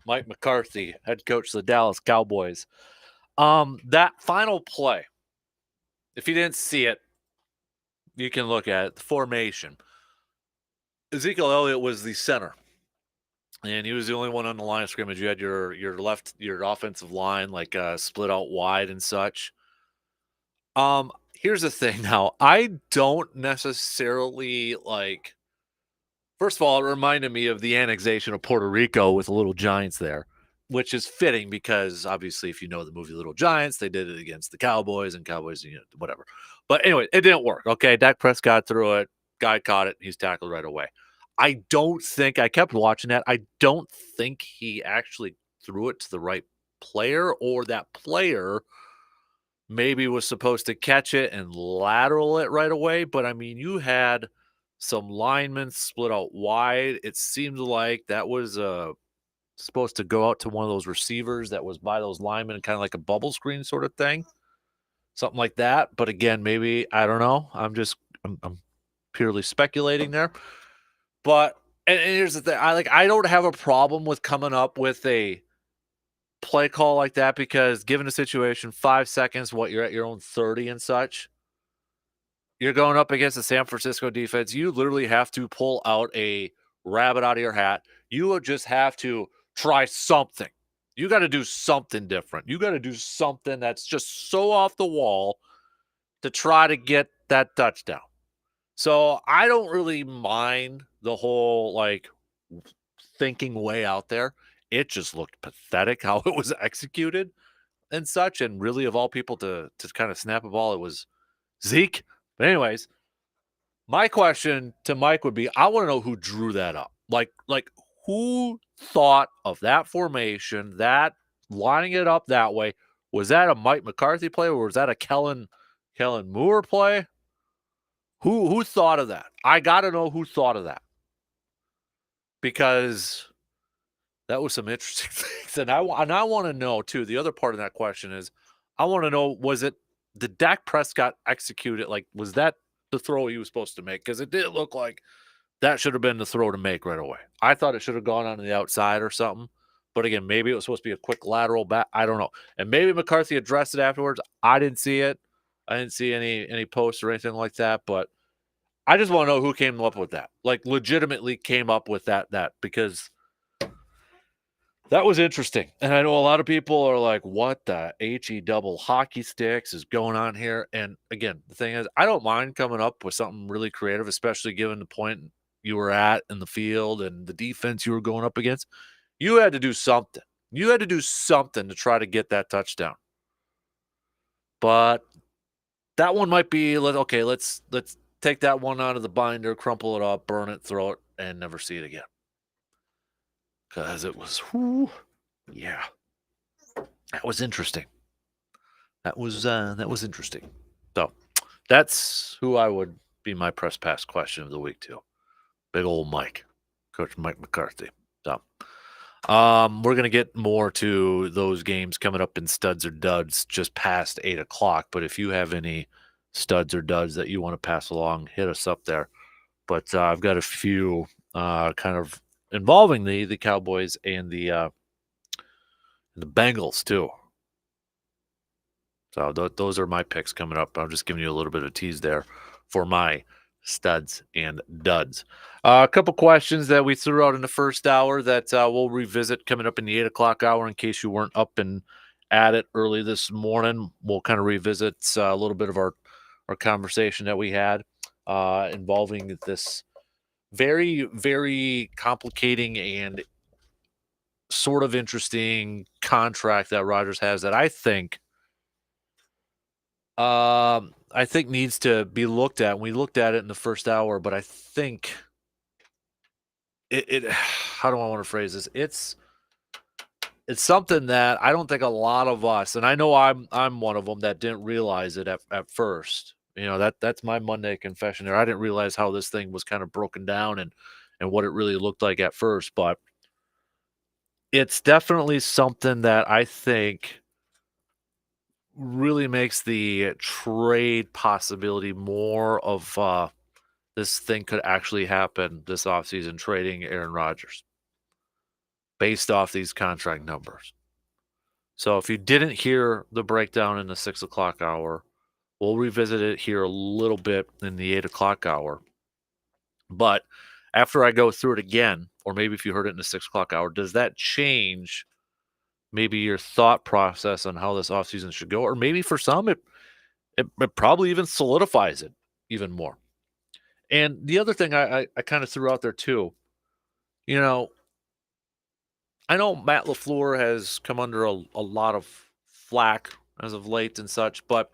Mike McCarthy, head coach of the Dallas Cowboys. That final play, if you didn't see it, you can look at it. The formation. Ezekiel Elliott was the center, and he was the only one on the line of scrimmage. You had your your offensive line like split out wide and such. Here's the thing now. I don't necessarily like. First of all, it reminded me of the annexation of Puerto Rico with the Little Giants there, which is fitting because obviously, if you know the movie Little Giants, they did it against the Cowboys and Cowboys, whatever. But anyway, it didn't work. Okay, Dak Prescott threw it, guy caught it, he's tackled right away. I don't think I kept watching that. I don't think he actually threw it to the right player, or that player maybe was supposed to catch it and lateral it right away. But I mean, you had some linemen split out wide. It seemed like that was supposed to go out to one of those receivers that was by those linemen, kind of like a bubble screen sort of thing, something like that. But again, maybe I don't know. I'm purely speculating there. But and here's the thing: I don't have a problem with coming up with a play call like that, because given the situation, 5 seconds, what, you're at your own 30 and such. You're going up against the San Francisco defense. You literally have to pull out a rabbit out of your hat. You would just have to try something. You got to do something different. You got to do something that's just so off the wall to try to get that touchdown. So I don't really mind the whole like thinking way out there. It just looked pathetic how it was executed and such. And really, of all people to kind of snap a ball, it was Zeke. But anyways, my question to Mike would be, I want to know who drew that up. Like who thought of that formation, that lining it up that way? Was that a Mike McCarthy play, or was that a Kellen Moore play? Who thought of that? I got to know who thought of that, because that was some interesting things. And I want to know too. The other part of that question is, I want to know, did Dak Prescott execute it? Like, was that the throw he was supposed to make? Because it did look like that should have been the throw to make right away. I thought it should have gone on the outside or something. But again, maybe it was supposed to be a quick lateral back. I don't know. And maybe McCarthy addressed it afterwards. I didn't see it. I didn't see any posts or anything like that. But I just want to know who came up with that. Like, legitimately came up with that because that was interesting. And I know a lot of people are like, what the HE double hockey sticks is going on here? And again, the thing is, I don't mind coming up with something really creative, especially given the point you were at in the field and the defense you were going up against. You had to do something. You had to do something to try to get that touchdown. But that one might be, okay, let's take that one out of the binder, crumple it up, burn it, throw it, and never see it again. Because it was, yeah, that was interesting. That was interesting. So that's who I would be my press pass question of the week to. Big old Mike, Coach Mike McCarthy. So we're gonna get more to those games coming up in studs or duds just past 8:00. But if you have any studs or duds that you want to pass along, hit us up there. But I've got a few kind of involving the Cowboys and the Bengals too. So those are my picks coming up. I'm just giving you a little bit of tease there for my studs and duds. A couple questions that we threw out in the first hour that we'll revisit coming up in the 8 o'clock hour in case you weren't up and at it early this morning. We'll kind of revisit a little bit of our conversation that we had involving this very, very complicating and sort of interesting contract that Rodgers has that I think needs to be looked at. We looked at it in the first hour, but I think it how do I want to phrase this? It's something that I don't think a lot of us, and I know I'm one of them that didn't realize it at first. You know, that's my Monday confession there. I didn't realize how this thing was kind of broken down and what it really looked like at first, but it's definitely something that I think really makes the trade possibility more of this thing could actually happen this offseason, trading Aaron Rodgers based off these contract numbers. So if you didn't hear the breakdown in the 6 o'clock hour, we'll revisit it here a little bit in the 8 o'clock hour. But after I go through it again, or maybe if you heard it in the 6 o'clock hour, does that change maybe your thought process on how this offseason should go? Or maybe for some, it probably even solidifies it even more. And the other thing I kind of threw out there too, you know, I know Matt LaFleur has come under a lot of flack as of late and such, but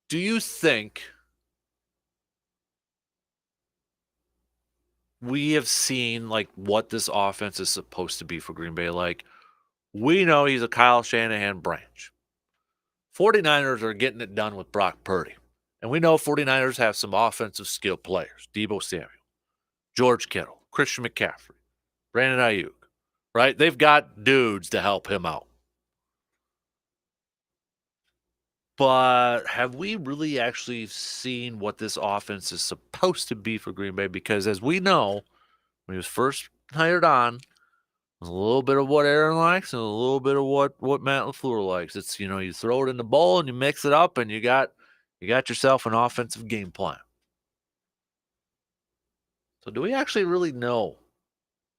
do you think we have seen like what this offense is supposed to be for Green Bay? Like, we know he's a Kyle Shanahan branch. 49ers are getting it done with Brock Purdy. And we know 49ers have some offensive skill players. Debo Samuel, George Kittle, Christian McCaffrey, Brandon Ayuk, right? They've got dudes to help him out. But have we really actually seen what this offense is supposed to be for Green Bay? Because as we know, when he was first hired on, there's a little bit of what Aaron likes and a little bit of what Matt LaFleur likes. It's, you know, you throw it in the bowl and you mix it up and you got yourself an offensive game plan. So do we actually really know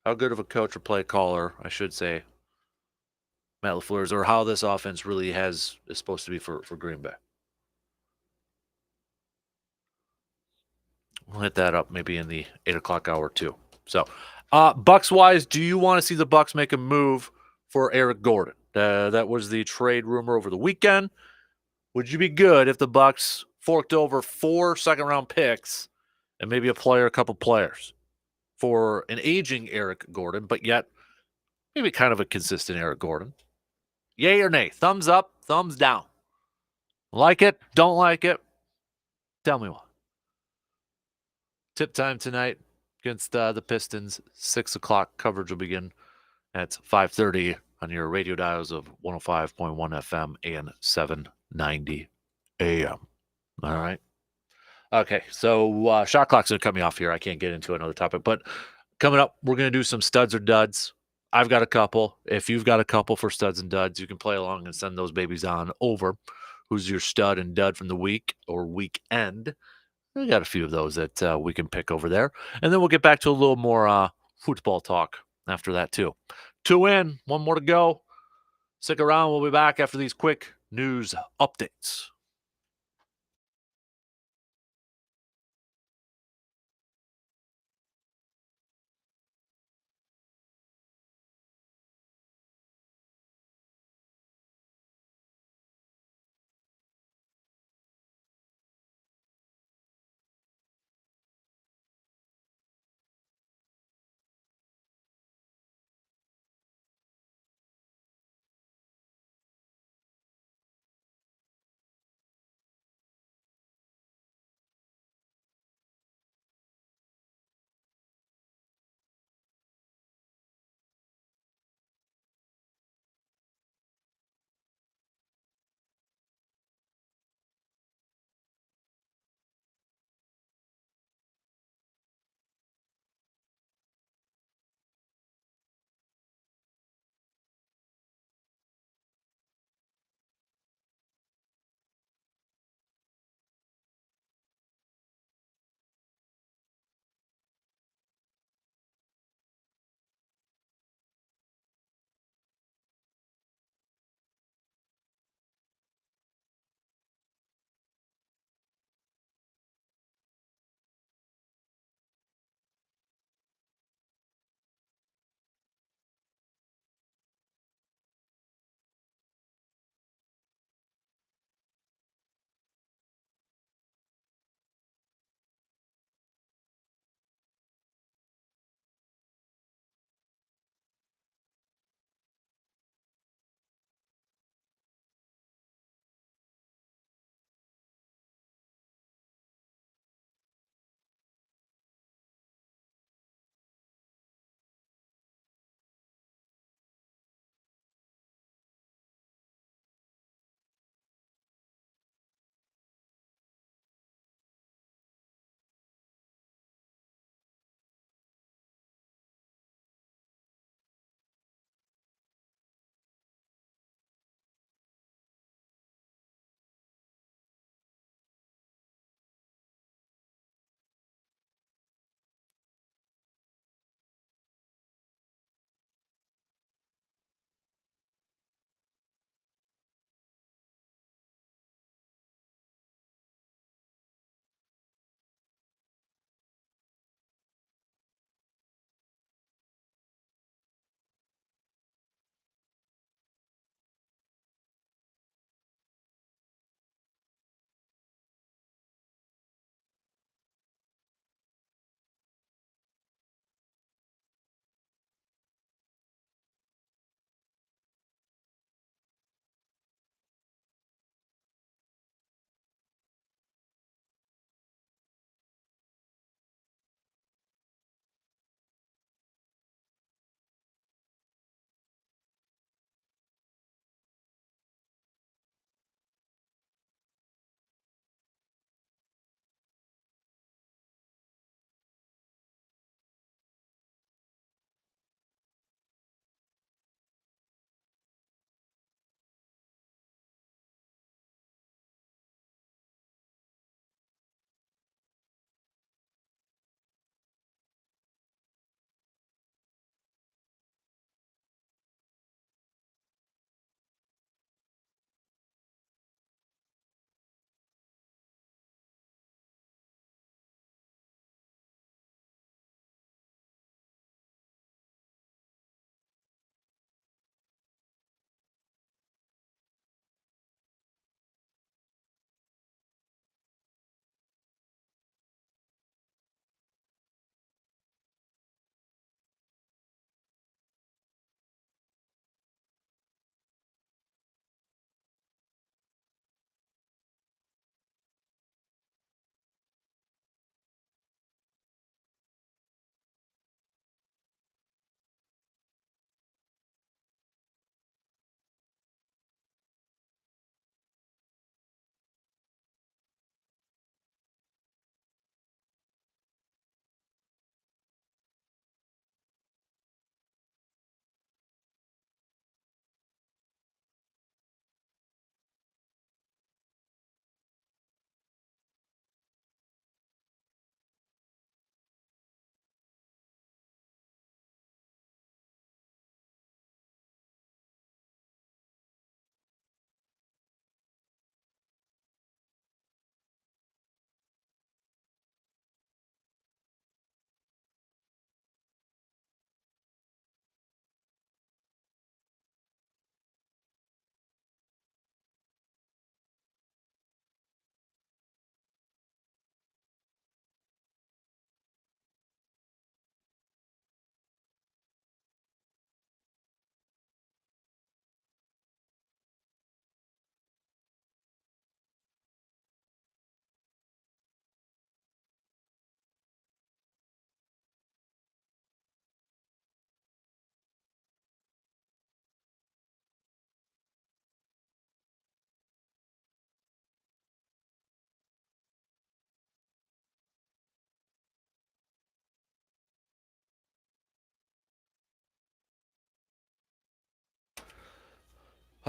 how good of a coach or play caller, I should say, Matt LaFleur is, or how this offense really is supposed to be for Green Bay? We'll hit that up maybe in the 8 o'clock hour too. So, Bucks wise, do you want to see the Bucks make a move for Eric Gordon? That was the trade rumor over the weekend. Would you be good if the Bucks forked over 4 second-round picks and maybe a couple players for an aging Eric Gordon, but yet maybe kind of a consistent Eric Gordon? Yay or nay? Thumbs up, thumbs down. Like it? Don't like it? Tell me why. Tip time tonight against the Pistons. 6 o'clock coverage will begin at 5:30 on your radio dials of 105.1 FM and 790 AM. All right. Okay, so shot clock's gonna cut me off here. I can't get into another topic, but coming up, we're gonna do some studs or duds. I've got a couple. If you've got a couple for studs and duds, you can play along and send those babies on over. Who's your stud and dud from the week or weekend? We got a few of those that we can pick over there. And then we'll get back to a little more football talk after that, too. 2 in, 1 more to go. Stick around. We'll be back after these quick news updates.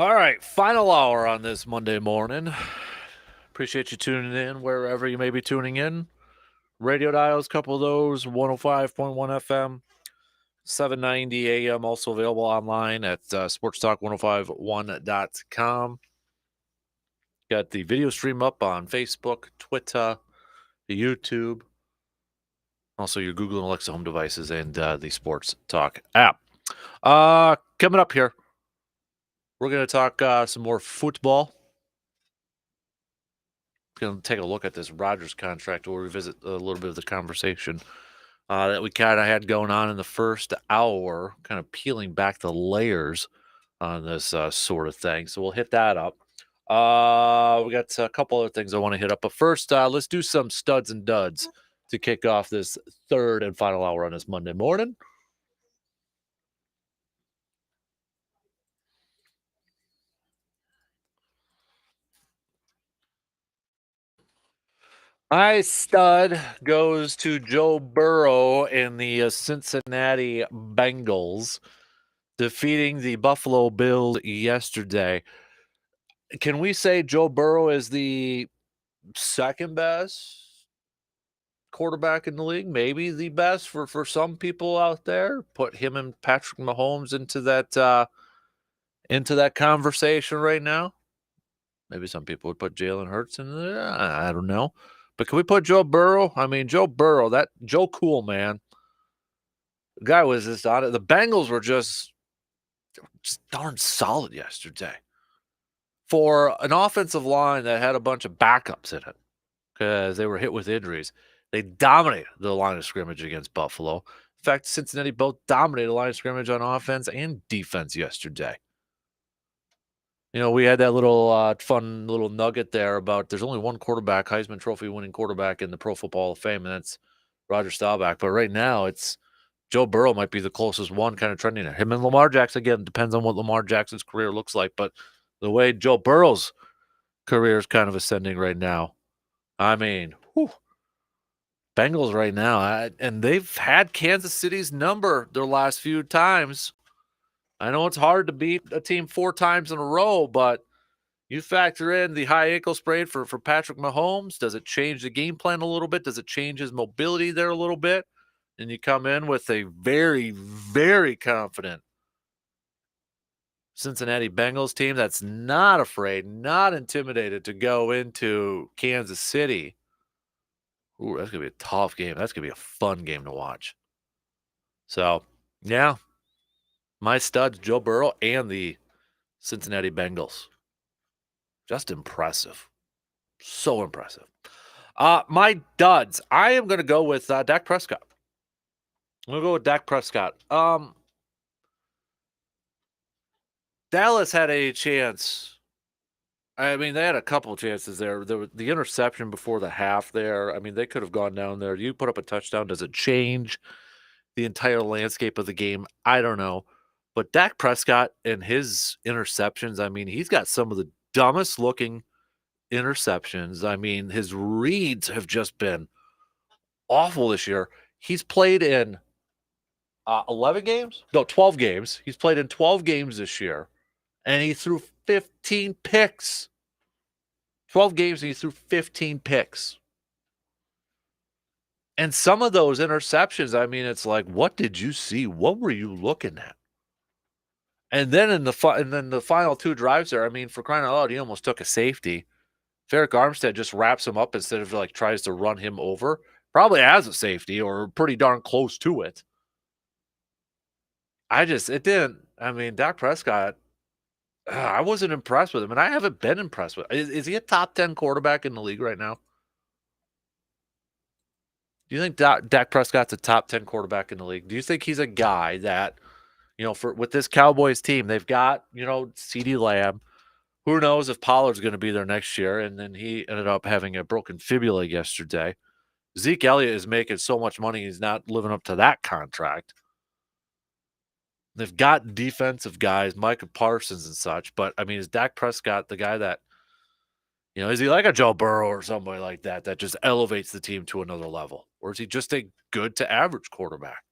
All right, final hour on this Monday morning. Appreciate you tuning in wherever you may be tuning in. Radio dials, couple of those, 105.1 FM, 790 AM, also available online at sportstalk1051.com. Got the video stream up on Facebook, Twitter, YouTube, also your Google and Alexa home devices, and the Sports Talk app. Coming up here, we're going to talk some more football. Going to take a look at this Rodgers contract. We'll revisit a little bit of the conversation that we kind of had going on in the first hour, kind of peeling back the layers on this sort of thing. So we'll hit that up. We got a couple other things I want to hit up. But first, let's do some studs and duds to kick off this third and final hour on this Monday morning. My stud goes to Joe Burrow and the Cincinnati Bengals defeating the Buffalo Bills yesterday. Can we say Joe Burrow is the second best quarterback in the league? Maybe the best for some people out there. Put him and Patrick Mahomes into that conversation right now. Maybe some people would put Jalen Hurts in there. I don't know. But can we put Joe Burrow? I mean, Joe Burrow, that Joe Cool, man. The guy was just on it. The Bengals were just darn solid yesterday for an offensive line that had a bunch of backups in it because they were hit with injuries. They dominated the line of scrimmage against Buffalo. In fact, Cincinnati both dominated the line of scrimmage on offense and defense yesterday. You know, we had that little fun little nugget there about there's only one quarterback, Heisman Trophy winning quarterback in the Pro Football Hall of Fame, and that's Roger Staubach. But right now, it's Joe Burrow might be the closest one, kind of trending there. Him and Lamar Jackson, again, depends on what Lamar Jackson's career looks like. But the way Joe Burrow's career is kind of ascending right now, I mean, whew, Bengals right now, and they've had Kansas City's number their last few times. I know it's hard to beat a team 4 times in a row, but you factor in the high ankle sprain for Patrick Mahomes. Does it change the game plan a little bit? Does it change his mobility there a little bit? And you come in with a very, very confident Cincinnati Bengals team that's not afraid, not intimidated to go into Kansas City. Ooh, that's going to be a tough game. That's going to be a fun game to watch. So, yeah, my studs, Joe Burrow and the Cincinnati Bengals. Just impressive. So impressive. My duds, I am going to go with Dak Prescott. I'm going to go with Dak Prescott. Dallas had a chance. I mean, they had a couple of chances there. There was the interception before the half there. I mean, they could have gone down there. You put up a touchdown. Does it change the entire landscape of the game? I don't know. But Dak Prescott and his interceptions, I mean, he's got some of the dumbest looking interceptions. I mean, his reads have just been awful this year. He's played in 11 games? No, 12 games. He's played in 12 games this year, and he threw 15 picks. 12 games, and he threw 15 picks. And some of those interceptions, I mean, it's like, what did you see? What were you looking at? And then in the final 2 drives there, I mean, for crying out loud, he almost took a safety. Ferrick Armstead just wraps him up instead of like tries to run him over. Probably has a safety or pretty darn close to it. It didn't. I mean, Dak Prescott, I wasn't impressed with him, and I haven't been impressed with him. Is he a top 10 quarterback in the league right now? Do you think Dak Prescott's a top 10 quarterback in the league? Do you think he's a guy that, you know, with this Cowboys team, they've got, you know, CeeDee Lamb. Who knows if Pollard's going to be there next year? And then he ended up having a broken fibula yesterday. Zeke Elliott is making so much money, he's not living up to that contract. They've got defensive guys, Micah Parsons and such, but I mean, is Dak Prescott the guy that, you know, is he like a Joe Burrow or somebody like that that just elevates the team to another level? Or is he just a good to average quarterback?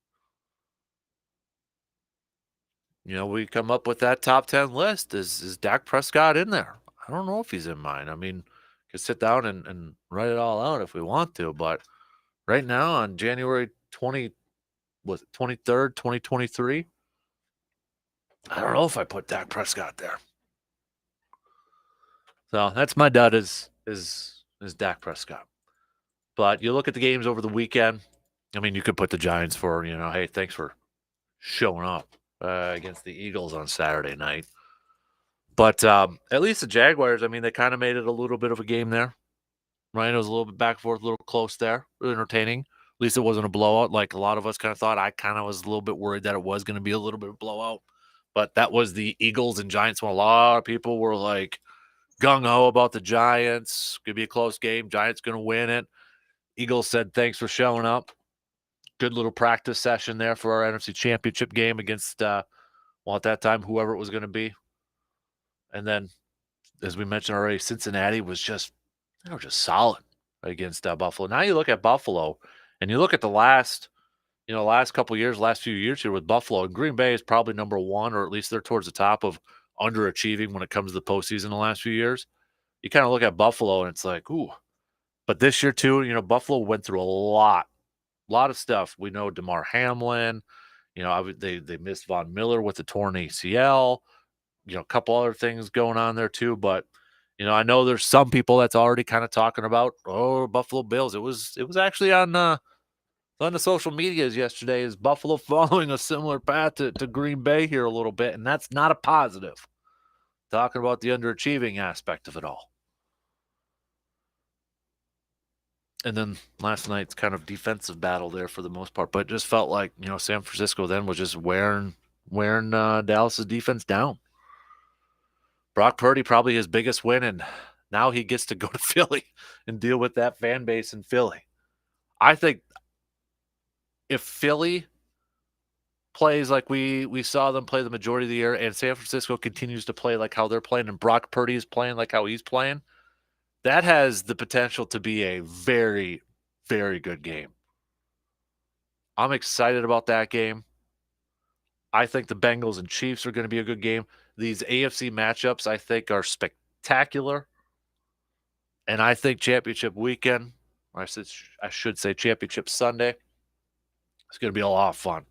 we come up with that top 10 list. Is Dak Prescott in there? I don't know if he's in mine. I mean, could sit down and write it all out if we want to, but right now on January 23rd, 2023, I don't know if I put Dak Prescott there. So that's my dud is Dak Prescott. But you look at the games over the weekend. I mean, you could put the Giants for, hey, thanks for showing up against the Eagles on Saturday night. But at least the Jaguars, I mean, they kind of made it a little bit of a game there, right? It was a little bit back and forth, a little close there, really entertaining. At least it wasn't a blowout like a lot of us kind of thought. I kind of was a little bit worried that it was going to be a little bit of a blowout. But that was the Eagles and Giants one. A lot of people were like gung-ho about the Giants. Could be a close game. Giants going to win it. Eagles said, thanks for showing up. Good little practice session there for our NFC Championship game against, at that time, whoever it was going to be. And then, as we mentioned already, Cincinnati was just solid against Buffalo. Now you look at Buffalo, and you look at the last couple of years, last few years here with Buffalo, and Green Bay is probably number one, or at least they're towards the top of underachieving when it comes to the postseason the last few years. You kind of look at Buffalo, and it's like, ooh. But this year, too, Buffalo went through a lot of stuff. We know DeMar Hamlin, they missed Von Miller with the torn ACL, a couple other things going on there too. But, I know there's some people that's already kind of talking about, Buffalo Bills. It was actually on the social medias yesterday, is Buffalo following a similar path to Green Bay here a little bit, and that's not a positive. Talking about the underachieving aspect of it all. And then last night's kind of defensive battle there for the most part, but it just felt like, San Francisco then was just wearing Dallas's defense down. Brock Purdy probably his biggest win, and now he gets to go to Philly and deal with that fan base in Philly. I think if Philly plays like we saw them play the majority of the year, and San Francisco continues to play like how they're playing, and Brock Purdy is playing like how he's playing, that has the potential to be a very, very good game. I'm excited about that game. I think the Bengals and Chiefs are going to be a good game. These AFC matchups, I think, are spectacular. And I think championship weekend, or I should say championship Sunday, it's going to be a lot of fun.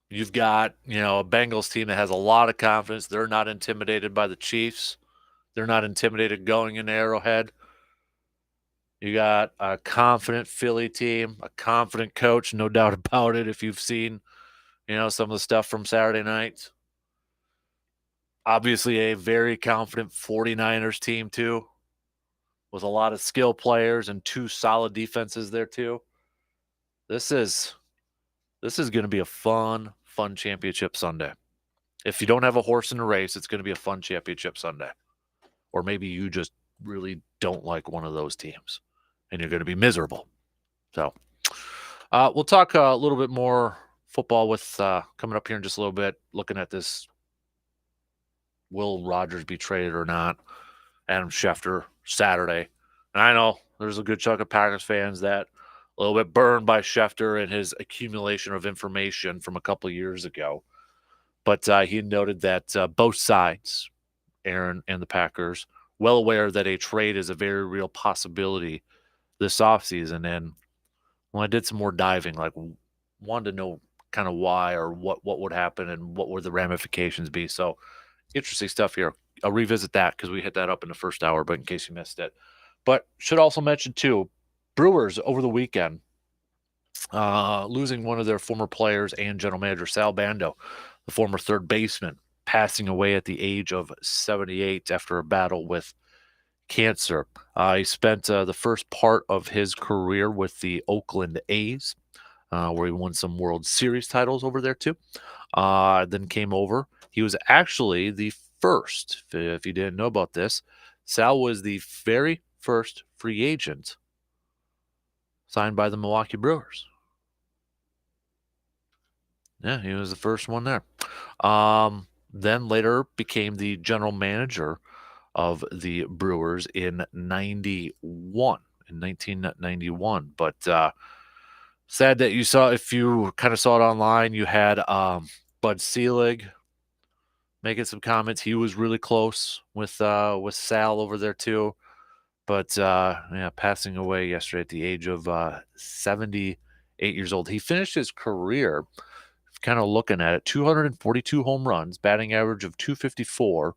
You've got, a Bengals team that has a lot of confidence. They're not intimidated by the Chiefs. They're not intimidated going into Arrowhead. You got a confident Philly team, a confident coach, no doubt about it, if you've seen, some of the stuff from Saturday night. Obviously, a very confident 49ers team, too, with a lot of skill players and two solid defenses there, too. This is going to be a fun championship Sunday. If you don't have a horse in the race, it's going to be a fun championship Sunday. Or maybe you just really don't like one of those teams, and you're going to be miserable. So we'll talk a little bit more football with coming up here in just a little bit, looking at this will Rodgers be traded or not, Adam Schefter Saturday. And I know there's a good chunk of Packers fans that a little bit burned by Schefter and his accumulation of information from a couple of years ago. But he noted that both sides, Aaron and the Packers, well aware that a trade is a very real possibility this offseason. And when I did some more diving, like wanted to know kind of why or what would happen and what would the ramifications be. So interesting stuff here. I'll revisit that because we hit that up in the first hour, but in case you missed it. But should also mention, too, Brewers over the weekend, losing one of their former players and general manager, Sal Bando, the former third baseman, passing away at the age of 78 after a battle with cancer. He spent the first part of his career with the Oakland A's, where he won some World Series titles over there, too. Then came over. He was actually the first, if you didn't know about this, Sal was the very first free agent signed by the Milwaukee Brewers. Yeah, he was the first one there. Then later became the general manager of the Brewers in 1991. But Sad that you saw if you kind of saw it online, you had Bud Selig making some comments. He was really close with Sal over there too. But yeah, passing away yesterday at the age of 78 years old. He finished his career kind of looking at it 242 home runs, batting average of 254,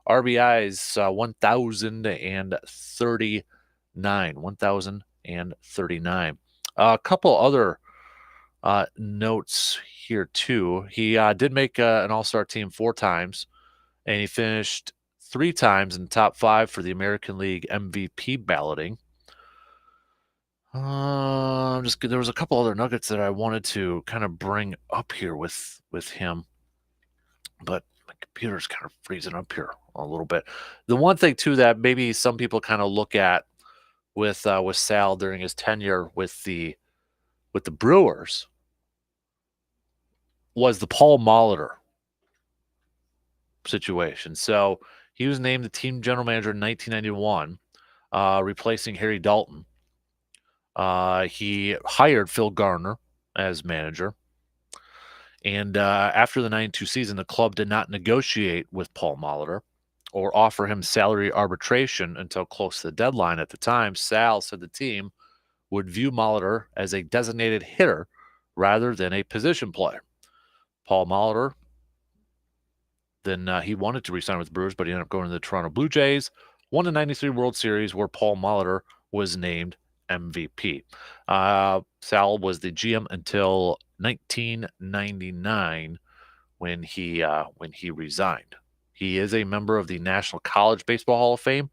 RBIs 1,039. 1,039. A couple other notes here too. He did make an all-star team 4 times, and he finished 3 times in the top 5 for the American League MVP balloting. There was a couple other nuggets that I wanted to kind of bring up here with him, but my computer's kind of freezing up here a little bit. The one thing too that maybe some people kind of look at with Sal during his tenure with the Brewers was the Paul Molitor situation. So he was named the team general manager in 1991, replacing Harry Dalton. He hired Phil Garner as manager. And after the 92 season, the club did not negotiate with Paul Molitor or offer him salary arbitration until close to the deadline. At the time, Sal said the team would view Molitor as a designated hitter rather than a position player. Paul Molitor, then he wanted to resign with the Brewers, but he ended up going to the Toronto Blue Jays, won the 93 World Series where Paul Molitor was named MVP. Sal was the GM until 1999 when he resigned. He is a member of the National College Baseball Hall of Fame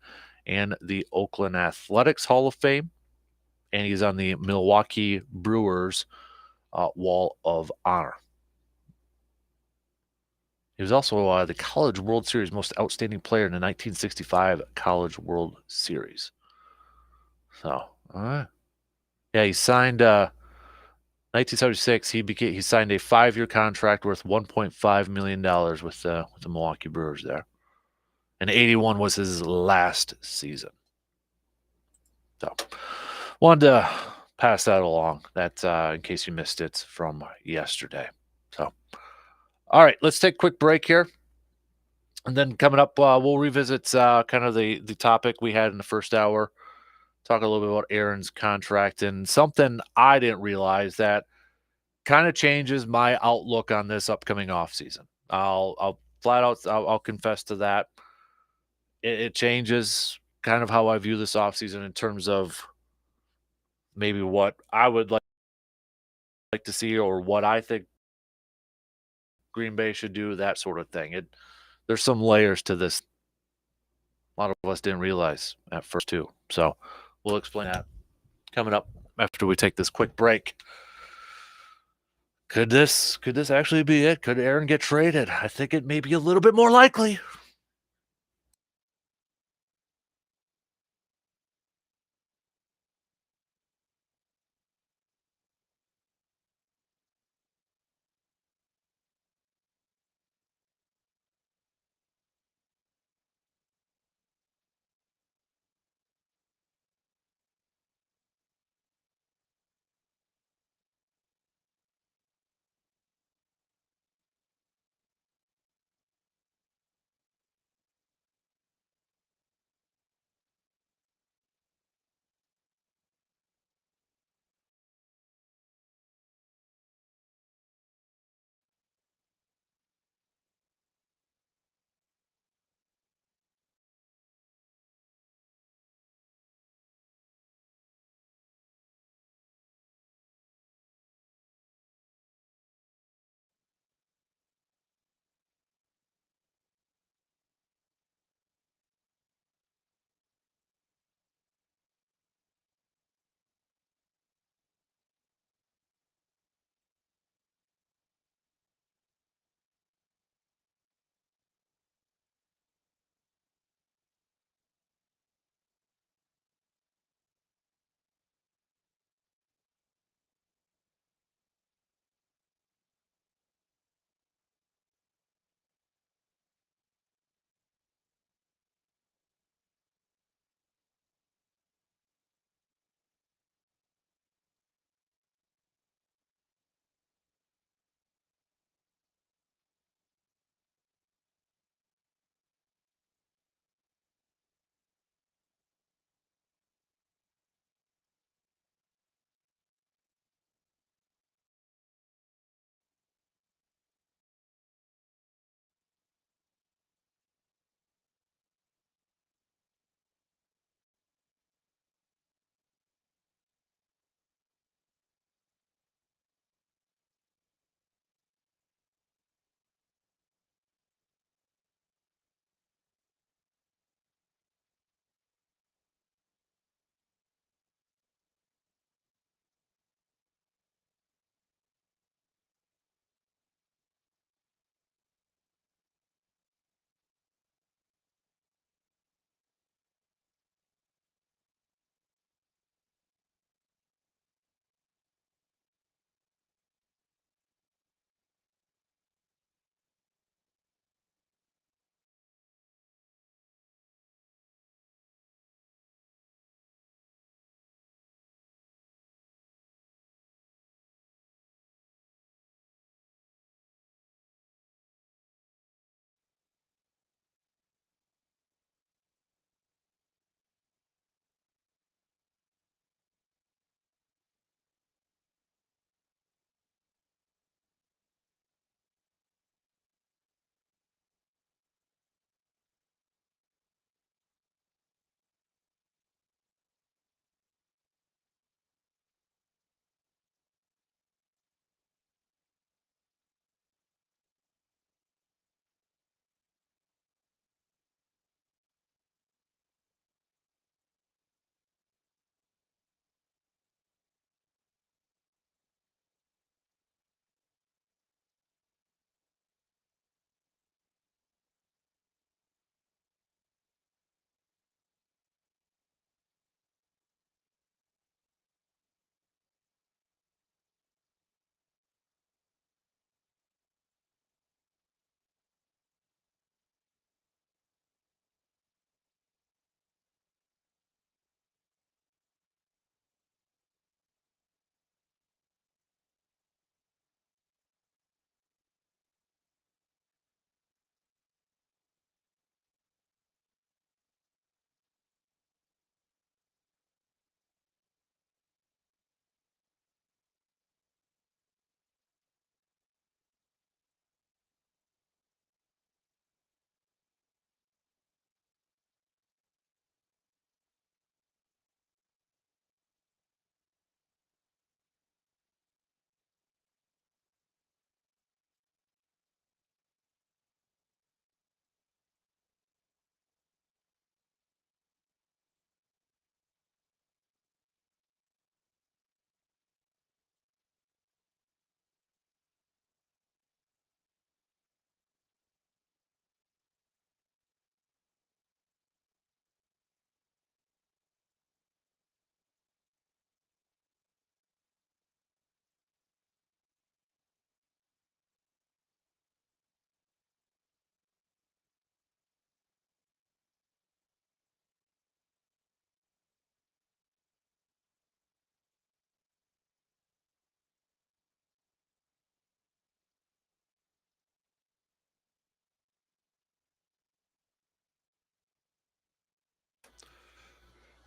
and the Oakland Athletics Hall of Fame, and he's on the Milwaukee Brewers Wall of Honor. He was also the College World Series Most Outstanding Player in the 1965 College World Series. So, yeah, he signed 1976. He signed a 5-year contract worth $1.5 million with the Milwaukee Brewers there, and 81 was his last season. So, wanted to pass that along. That in case you missed it from yesterday. So, all right, let's take a quick break here. And then coming up, we'll revisit kind of the topic we had in the first hour, talk a little bit about Aaron's contract and something I didn't realize that kind of changes my outlook on this upcoming offseason. I'll flat out I'll confess to that. It changes kind of how I view this offseason in terms of maybe what I would like to see or what I think Green Bay should do, that sort of thing. There's some layers to this a lot of us didn't realize at first too. So we'll explain that coming up after we take this quick break. Could this actually be it? Could Aaron get traded? I think it may be a little bit more likely.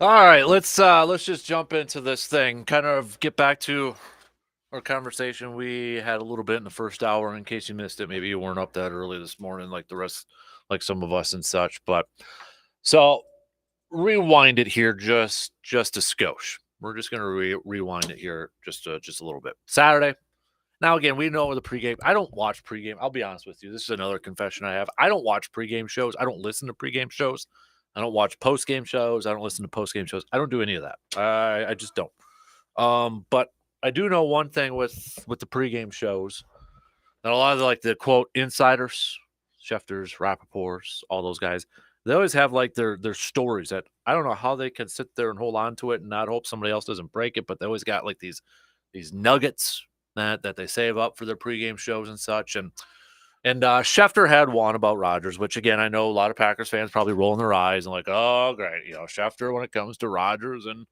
All right, let's just jump into this thing. Kind of get back to our conversation we had a little bit in the first hour. In case you missed it, maybe you weren't up that early this morning, like the rest, like some of us and such. But so rewind it here just a skosh. We're just gonna rewind it here just a little bit. Saturday. Now again, we know the pregame. I don't watch pregame. I'll be honest with you. This is another confession I have. I don't watch pregame shows. I don't listen to pregame shows. I don't watch postgame shows. I don't listen to postgame shows. I don't do any of that. I just don't. But I do know one thing with the pregame shows that a lot of the quote insiders, Schefters, Rappaports, all those guys, they always have like their stories that I don't know how they can sit there and hold on to it and not hope somebody else doesn't break it, but they always got like these nuggets that they save up for their pregame shows and such. And Schefter had one about Rodgers, which again I know a lot of Packers fans probably rolling their eyes and like, oh great, Schefter when it comes to Rodgers and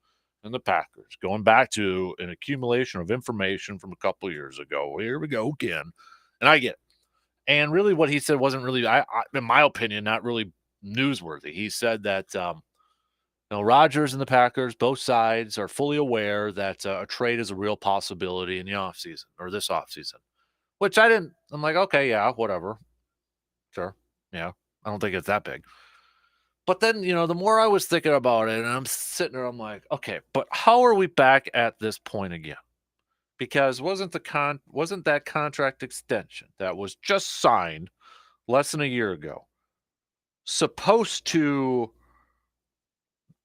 the Packers, going back to an accumulation of information from a couple years ago. Here we go again, and I get it. And really, what he said wasn't really, in my opinion, not really newsworthy. He said that Rodgers and the Packers, both sides, are fully aware that a trade is a real possibility in the offseason or this offseason, which I didn't. I'm like, okay, yeah, whatever. Sure. Yeah. I don't think it's that big. But then, the more I was thinking about it and I'm sitting there, I'm like, okay, but how are we back at this point again? Because wasn't that contract extension that was just signed less than a year ago supposed to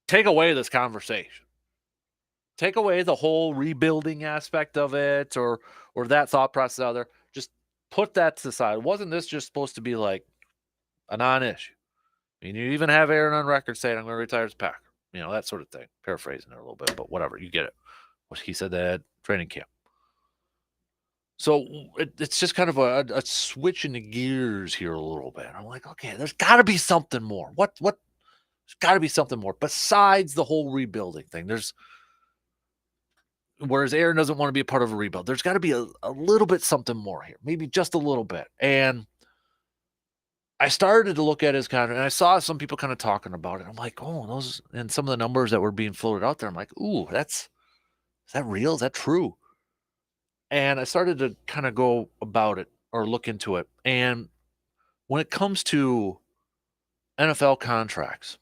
take away this conversation? Take away the whole rebuilding aspect of it or that thought process out there. Just put that to the side. Wasn't this just supposed to be like a non-issue? I mean, you even have Aaron on record saying, I'm going to retire as a Packer. That sort of thing. Paraphrasing it a little bit, but whatever. You get it. What he said that at training camp. So it's just kind of a switch in the gears here a little bit. I'm like, okay, there's got to be something more. There's got to be something more besides the whole rebuilding thing. Whereas Aaron doesn't want to be a part of a rebuild. There's got to be a little bit something more here, maybe just a little bit. And I started to look at his contract, and I saw some people kind of talking about it. I'm like, oh, those, and some of the numbers that were being floated out there. I'm like, ooh, is that real? Is that true? And I started to kind of go about it or look into it. And when it comes to NFL contracts,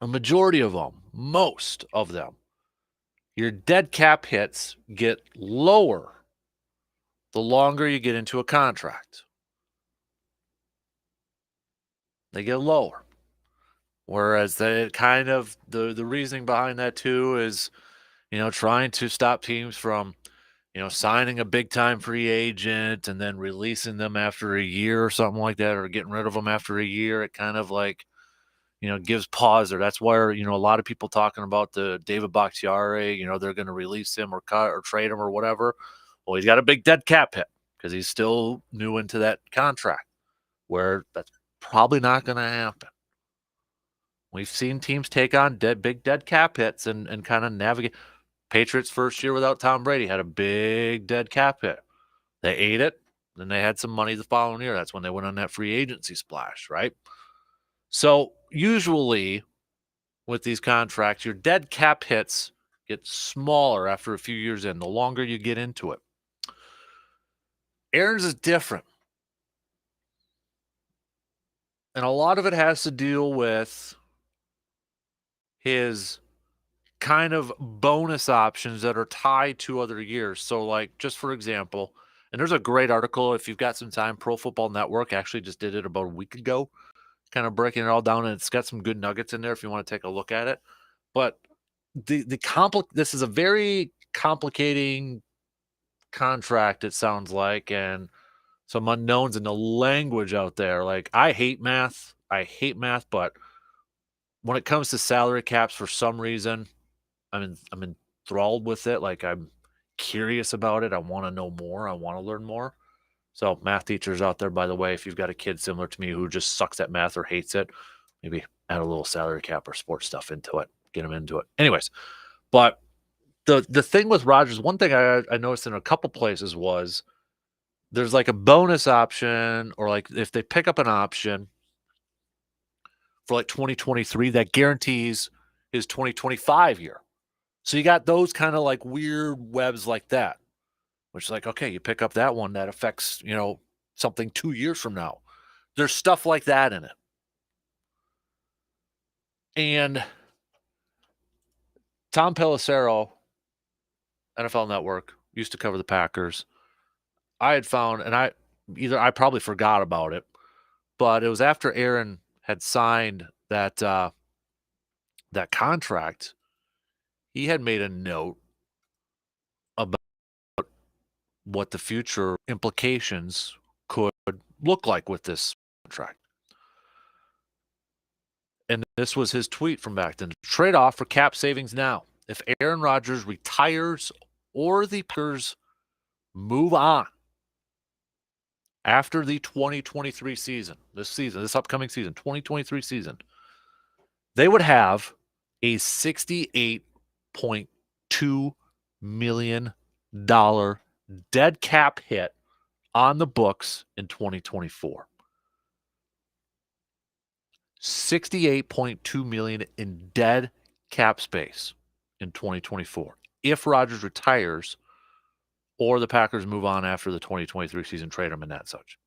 a majority of them, most of them, your dead cap hits get lower the longer you get into a contract. They get lower. Whereas the reasoning behind that too is, trying to stop teams from, signing a big time free agent and then releasing them after a year or something like that, or getting rid of them after a year. It kind of like, gives pause there. That's where, a lot of people talking about the David Bakhtiari, they're going to release him or cut or trade him or whatever. Well, he's got a big dead cap hit because he's still new into that contract where that's probably not going to happen. We've seen teams take on big dead cap hits and kind of navigate. Patriots first year without Tom Brady had a big dead cap hit. They ate it. Then they had some money the following year. That's when they went on that free agency splash, right? So usually with these contracts, your dead cap hits get smaller after a few years in, the longer you get into it. Aaron's is different. And a lot of it has to deal with his kind of bonus options that are tied to other years. So, like, just for example, and there's a great article, if you've got some time, Pro Football Network actually just did it about a week ago, kind of breaking it all down, and it's got some good nuggets in there if you want to take a look at it. But this is a very complicating contract, it sounds like, and some unknowns in the language out there. Like, I hate math, but when it comes to salary caps, for some reason, I'm enthralled with it. Like, I'm curious about it. I want to know more. I want to learn more. So, math teachers out there, by the way, if you've got a kid similar to me who just sucks at math or hates it, maybe add a little salary cap or sports stuff into it. Get them into it. Anyways, but the thing with Rodgers, one thing I noticed in a couple places was there's like a bonus option, or like if they pick up an option for like 2023 that guarantees his 2025 year. So you got those kind of like weird webs like that, which is like, okay, you pick up that one that affects, something 2 years from now. There's stuff like that in it. And Tom Pelissero, NFL Network, used to cover the Packers. I had found, and I probably forgot about it, but it was after Aaron had signed that that contract. He had made a note about what the future implications could look like with this contract. And this was his tweet from back then. Trade off for cap savings now. If Aaron Rodgers retires or the Packers move on after the 2023 season, this upcoming season, 2023 season, they would have a $68.2 million dead cap hit on the books in 2024. $68.2 million in dead cap space in 2024 if Rodgers retires or the Packers move on after the 2023 season, trade him and that such.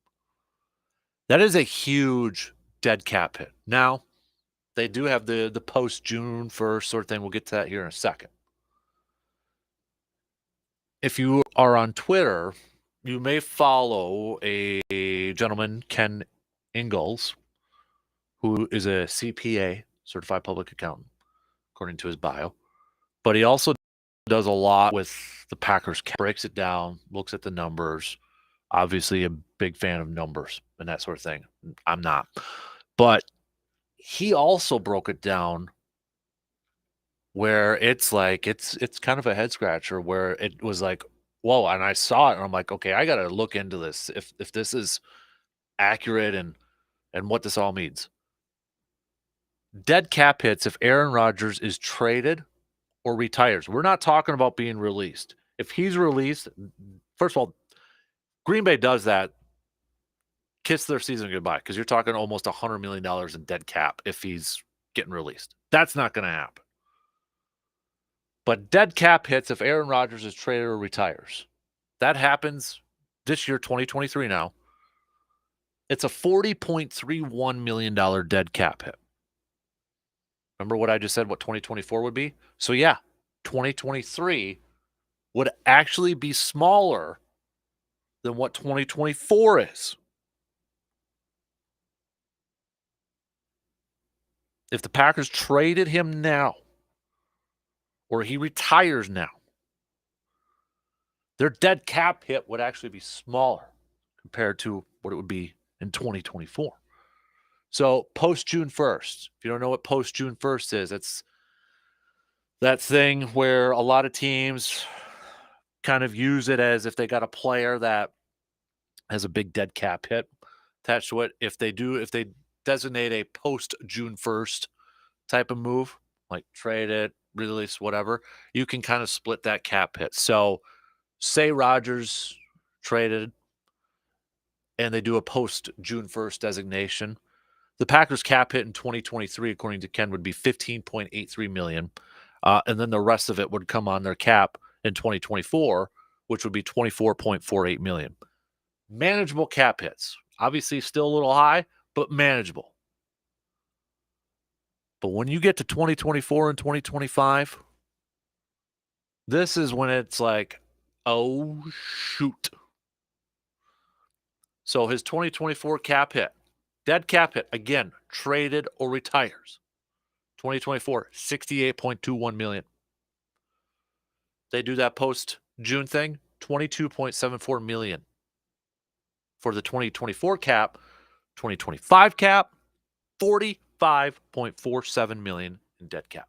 That is a huge dead cap hit. Now, they do have the post June 1st sort of thing. We'll get to that here in a second. If you are on Twitter, you may follow a gentleman, Ken Ingalls, who is a CPA, certified public accountant, according to his bio. But he also does a lot with the Packers, breaks it down, looks at the numbers. Obviously a big fan of numbers and that sort of thing. I'm not. But he also broke it down where it's like it's kind of a head scratcher where it was like, whoa, and I saw it and I'm like, okay, I got to look into this if this is accurate and what this all means. Dead cap hits if Aaron Rodgers is traded or retires. We're not talking about being released. If he's released, first of all, Green Bay does that, kiss their season goodbye, because you're talking almost $100 million in dead cap if he's getting released. That's not going to happen. But dead cap hits if Aaron Rodgers is traded or retires. That happens this year, 2023 now. It's a $40.31 million dead cap hit. Remember what I just said, what 2024 would be? So yeah, 2023 would actually be smaller than what 2024 is. If the Packers traded him now, or he retires now, their dead cap hit would actually be smaller compared to what it would be in 2024. So post June 1st, if you don't know what post June 1st is, it's that thing where a lot of teams kind of use it as if they got a player that has a big dead cap hit attached to it. If they designate a post June 1st type of move, like trade it, release, whatever, you can kind of split that cap hit. So say Rodgers traded and they do a post June 1st designation, the Packers cap hit in 2023, according to Ken, would be $15.83 million. And then the rest of it would come on their cap in 2024, which would be $24.48 million. Manageable cap hits. Obviously still a little high, but manageable. But when you get to 2024 and 2025, this is when it's like, oh, shoot. So his 2024 cap hit, dead cap hit, again, traded or retires. 2024, $68.21 million. They do that post-June thing, $22.74 million. For the 2024 cap, 2025 cap, $45.47 million in dead cap.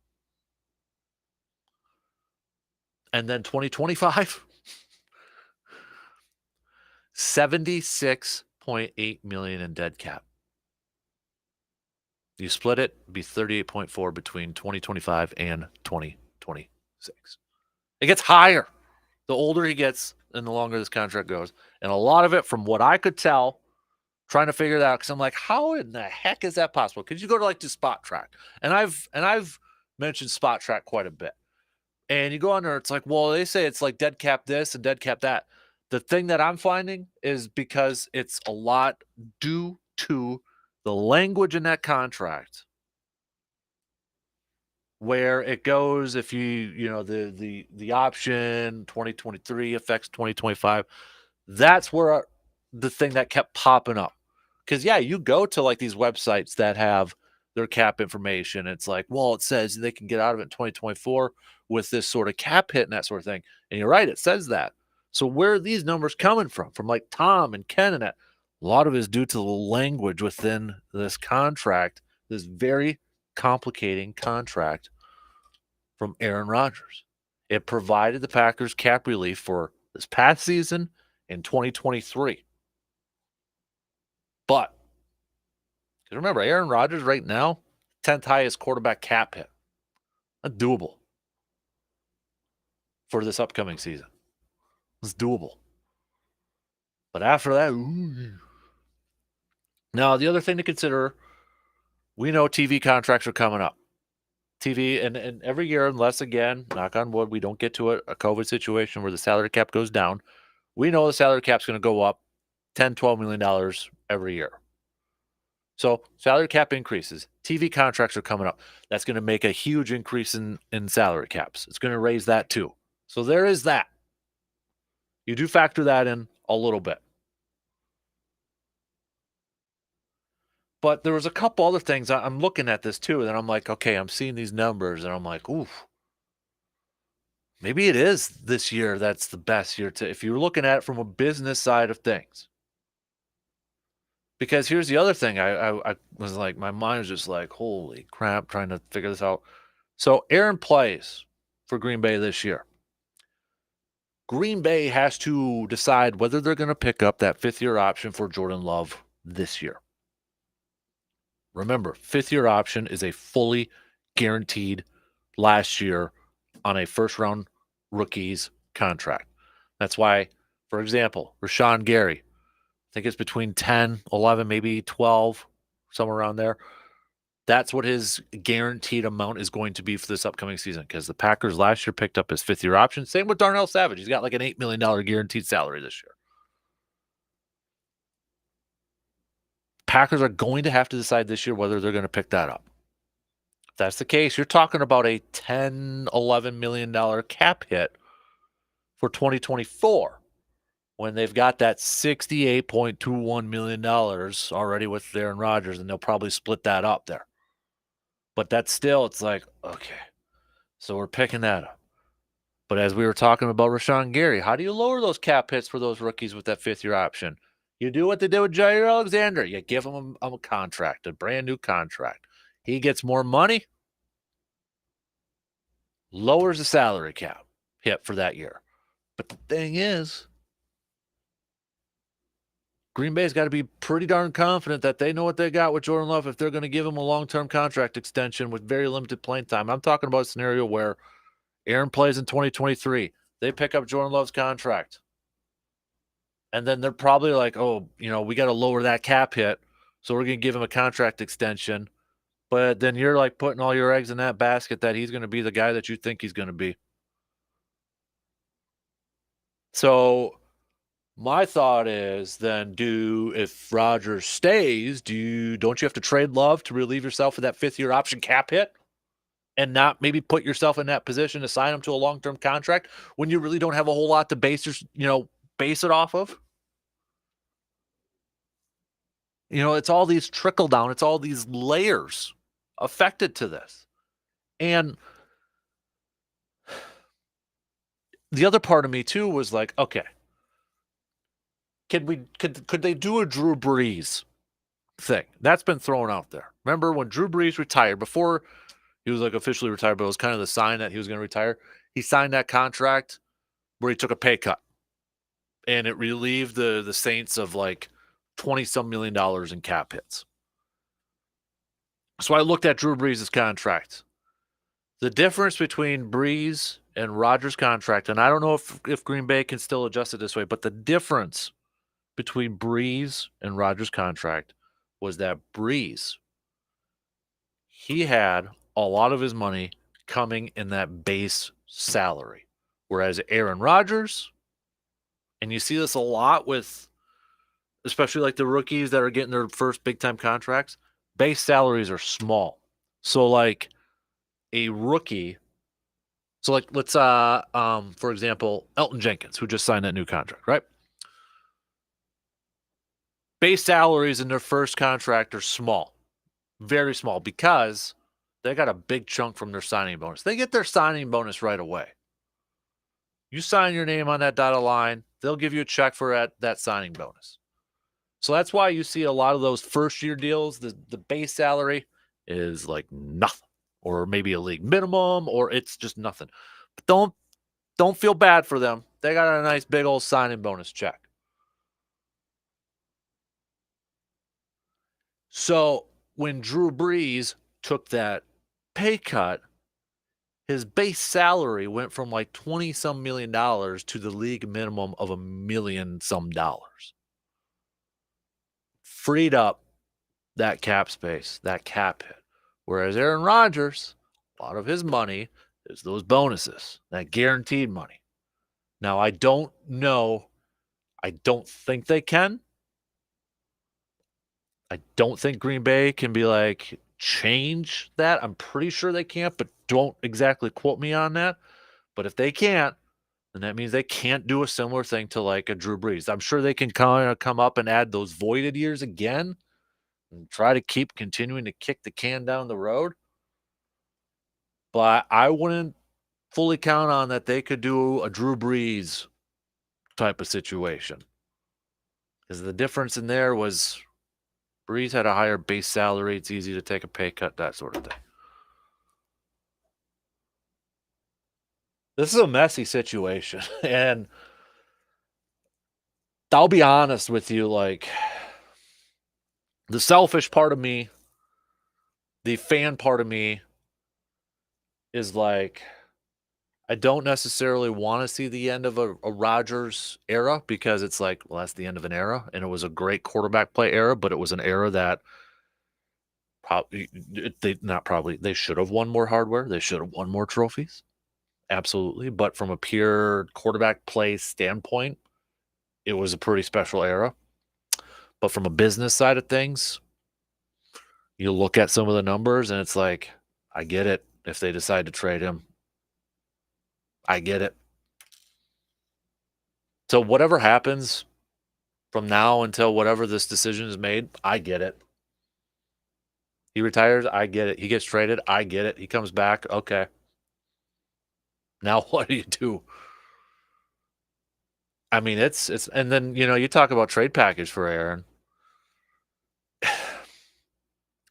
And then 2025, $76.8 million in dead cap. You split it, it'd be 38.4 between 2025 and 2026. It gets higher the older he gets and the longer this contract goes. And a lot of it, from what I could tell, trying to figure it out, because I'm like, how in the heck is that possible? Because you go to like the spot track, and I've mentions Spot Track quite a bit. And you go on there, it's like, well, they say it's like dead cap this and dead cap that. The thing that I'm finding is because it's a lot due to the language in that contract where it goes if the option 2023 affects 2025. That's where the thing that kept popping up. Because yeah, you go to like these websites that have their cap information. It's like, well, it says they can get out of it in 2024 with this sort of cap hit and that sort of thing. And you're right, it says that. So where are these numbers coming from? From like Tom and Ken and that. A lot of it is due to the language within this contract, this very complicating contract from Aaron Rodgers. It provided the Packers cap relief for this past season in 2023. But remember, Aaron Rodgers right now, 10th highest quarterback cap hit. Not doable for this upcoming season. It's doable. But after that, Now, the other thing to consider, we know TV contracts are coming up. TV, and every year, unless, again, knock on wood, we don't get to a COVID situation where the salary cap goes down, we know the salary cap's going to go up $10, $12 million every year. So salary cap increases. TV contracts are coming up. That's going to make a huge increase in salary caps. It's going to raise that too. So there is that. You do factor that in a little bit. But there was a couple other things. I'm looking at this too, and I'm like, okay, I'm seeing these numbers, and I'm like, oof. Maybe it is this year that's the best year if you're looking at it from a business side of things. Because here's the other thing. I was like, my mind was just like, holy crap, trying to figure this out. So Aaron plays for Green Bay this year. Green Bay has to decide whether they're going to pick up that fifth-year option for Jordan Love this year. Remember, fifth-year option is a fully guaranteed last year on a first-round rookie's contract. That's why, for example, Rashawn Gary, I think it's between 10, 11, maybe 12, somewhere around there. That's what his guaranteed amount is going to be for this upcoming season because the Packers last year picked up his fifth-year option. Same with Darnell Savage. He's got like an $8 million guaranteed salary this year. Packers are going to have to decide this year whether they're going to pick that up. If that's the case, you're talking about a $10, $11 million cap hit for 2024 when they've got that $68.21 million already with Aaron Rodgers, and they'll probably split that up there. But that's still, it's like, okay, so we're picking that up. But as we were talking about Rashawn Gary, how do you lower those cap hits for those rookies with that fifth-year option? You do what they did with Jair Alexander. You give him a contract, a brand new contract. He gets more money, lowers the salary cap hit for that year. But the thing is, Green Bay's got to be pretty darn confident that they know what they got with Jordan Love if they're going to give him a long-term contract extension with very limited playing time. I'm talking about a scenario where Aaron plays in 2023. They pick up Jordan Love's contract. And then they're probably like, oh, we got to lower that cap hit. So we're going to give him a contract extension. But then you're like putting all your eggs in that basket that he's going to be the guy that you think he's going to be. So my thought is then if Rodgers stays, don't you have to trade Love to relieve yourself of that fifth-year option cap hit and not maybe put yourself in that position to sign him to a long-term contract when you really don't have a whole lot to base it off of? It's all these trickle down, it's all these layers affected to this. And the other part of me too was like, okay, could they do a Drew Brees thing? That's been thrown out there. Remember when Drew Brees retired, before he was like officially retired, but it was kind of the sign that he was going to retire. He signed that contract where he took a pay cut. And it relieved the Saints of like $20-some million in cap hits. So I looked at Drew Brees' contract. The difference between Brees and Rodgers' contract, and I don't know if Green Bay can still adjust it this way, but the difference between Brees and Rodgers' contract was that Brees, he had a lot of his money coming in that base salary. Whereas Aaron Rodgers, and you see this a lot with especially like the rookies that are getting their first big time contracts, base salaries are small. So like a rookie, so like let's for example, Elton Jenkins, who just signed that new contract, right? Base salaries in their first contract are small, very small, because they got a big chunk from their signing bonus. They get their signing bonus right away. You sign your name on that dotted line, they'll give you a check for that signing bonus. So that's why you see a lot of those first year deals, the base salary is like nothing, or maybe a league minimum, or it's just nothing. But don't feel bad for them. They got a nice big old signing bonus check. So when Drew Brees took that pay cut, his base salary went from like 20 some million dollars to the league minimum of $1 million some dollars. Freed up that cap space, that cap hit. Whereas Aaron Rodgers, a lot of his money is those bonuses, that guaranteed money. Now, I don't know. I don't think they can. I don't think Green Bay can be like, change that. I'm pretty sure they can't, but don't exactly quote me on that. But if they can't, then that means they can't do a similar thing to like a Drew Brees. I'm sure they can kind of come up and add those voided years again and try to keep continuing to kick the can down the road. But I wouldn't fully count on that they could do a Drew Brees type of situation. Because the difference in there was Brees had a higher base salary. It's easy to take a pay cut, that sort of thing. This is a messy situation. And I'll be honest with you, like, the selfish part of me, the fan part of me is like, I don't necessarily want to see the end of a Rodgers era, because it's like, well, that's the end of an era. And it was a great quarterback play era, but it was an era that they should have won more hardware. They should have won more trophies. Absolutely. But from a pure quarterback play standpoint, it was a pretty special era. But from a business side of things, you look at some of the numbers and it's like, I get it. If they decide to trade him, I get it. So whatever happens from now until whatever this decision is made, I get it. He retires, I get it. He gets traded, I get it. He comes back, okay. Now what do you do? I mean, it's and then, you talk about trade package for Aaron.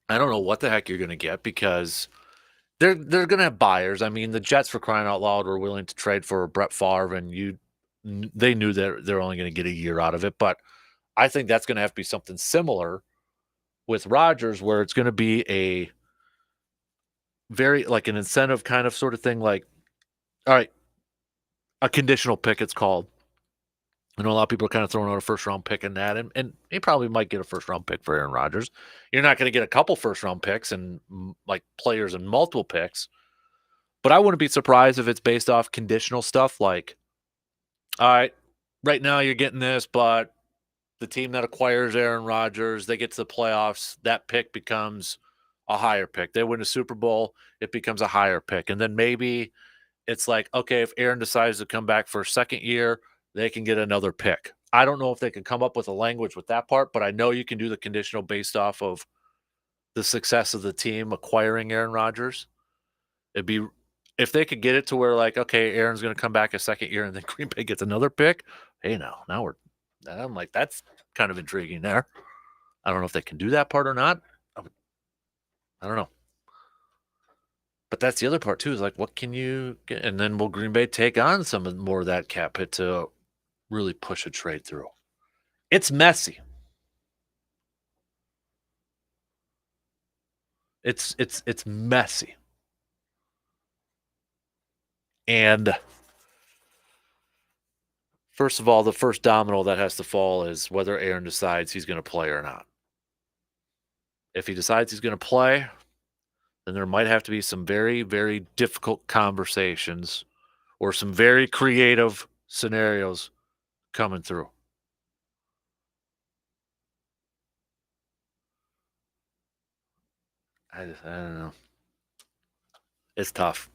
I don't know what the heck you're going to get, because they're going to have buyers. I mean, the Jets, for crying out loud, were willing to trade for Brett Favre, and they knew that they're only going to get a year out of it. But I think that's going to have to be something similar with Rodgers, where it's going to be a very like an incentive kind of sort of thing. Like, all right, a conditional pick, it's called. I know a lot of people are kind of throwing out a first-round pick in that, and he probably might get a first-round pick for Aaron Rodgers. You're not going to get a couple first-round picks and like players and multiple picks, but I wouldn't be surprised if it's based off conditional stuff. Like, all right, right now you're getting this, but the team that acquires Aaron Rodgers, they get to the playoffs, that pick becomes a higher pick. They win a Super Bowl, it becomes a higher pick, and then maybe it's like, okay, if Aaron decides to come back for a second year, they can get another pick. I don't know if they can come up with a language with that part, but I know you can do the conditional based off of the success of the team acquiring Aaron Rodgers. It'd be if they could get it to where, like, okay, Aaron's going to come back a second year and then Green Bay gets another pick. Hey, I'm like, that's kind of intriguing there. I don't know if they can do that part or not. I don't know. But that's the other part too, is like, what can you get? And then will Green Bay take on some more of that cap hit to really push a trade through? It's messy. It's messy. And first of all, the first domino that has to fall is whether Aaron decides he's going to play or not. If he decides he's going to play, then there might have to be some very, very difficult conversations or some very creative scenarios coming through. I don't know. It's tough.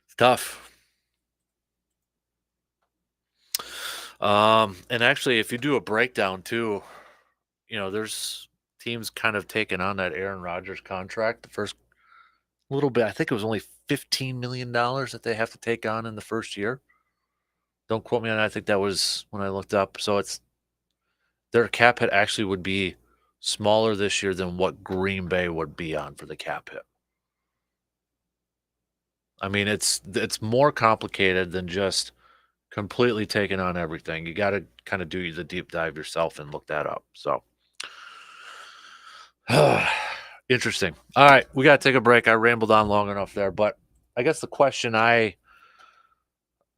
It's tough. And actually, if you do a breakdown too, there's teams kind of taking on that Aaron Rodgers contract. The first little bit, I think it was only $15 million that they have to take on in the first year. Don't quote me on that. I think that was when I looked up. So it's their cap hit actually would be smaller this year than what Green Bay would be on for the cap hit. I mean, it's more complicated than just completely taking on everything. You got to kind of do the deep dive yourself and look that up. So interesting. All right, we got to take a break. I rambled on long enough there, but I guess the question I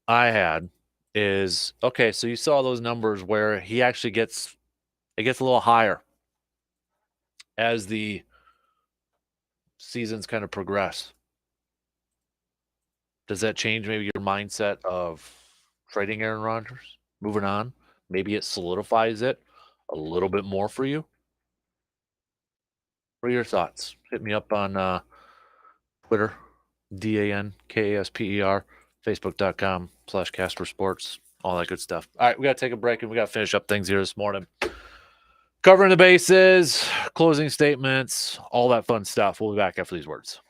had is okay. So you saw those numbers where he actually gets a little higher as the seasons kind of progress. Does that change maybe your mindset of trading Aaron Rodgers, moving on? Maybe it solidifies it a little bit more for you. What are your thoughts? Hit me up on Twitter, DANKASPER, Facebook.com/Casper Sports, all that good stuff. All right, we got to take a break and we got to finish up things here this morning. Covering the bases, closing statements, all that fun stuff. We'll be back after these words.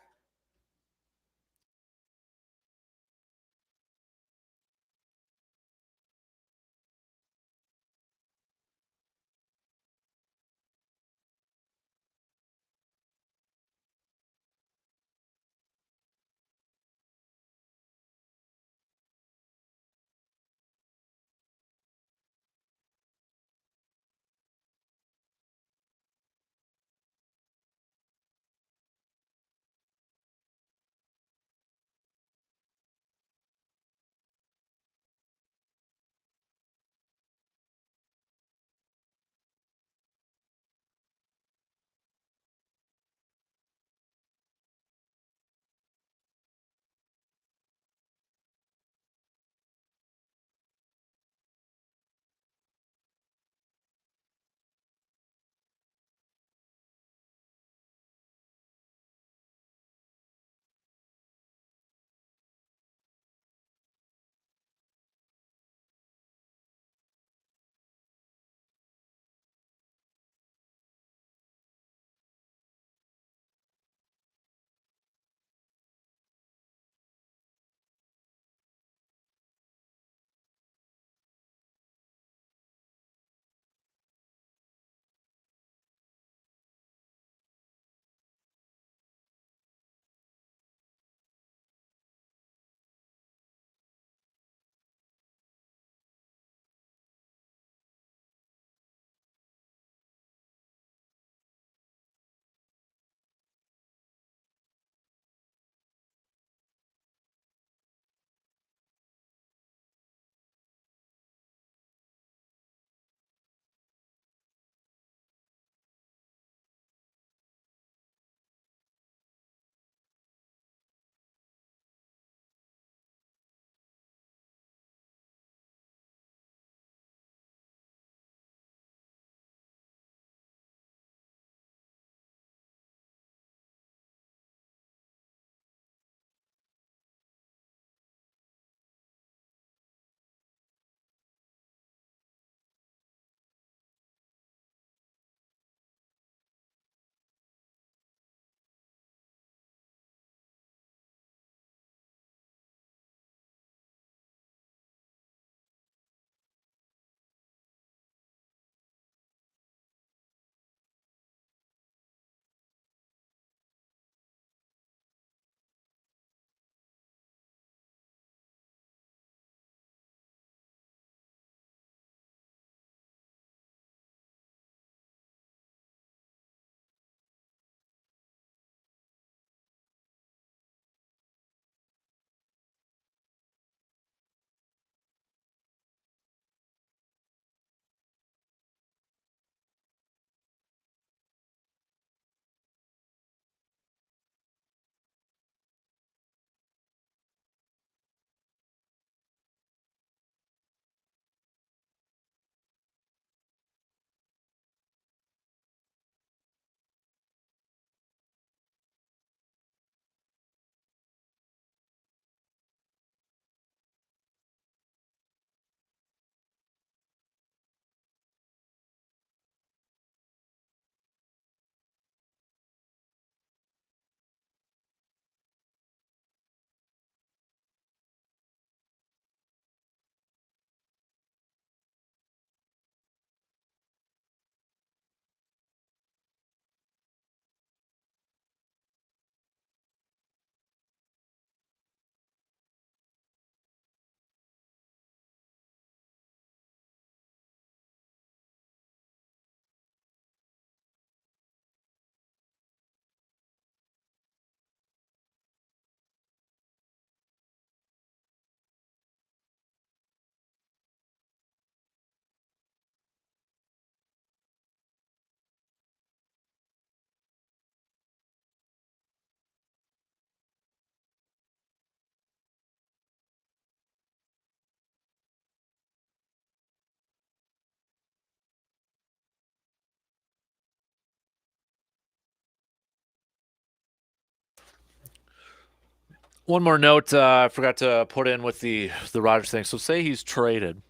One more note I forgot to put in with the Rodgers thing. So say he's traded,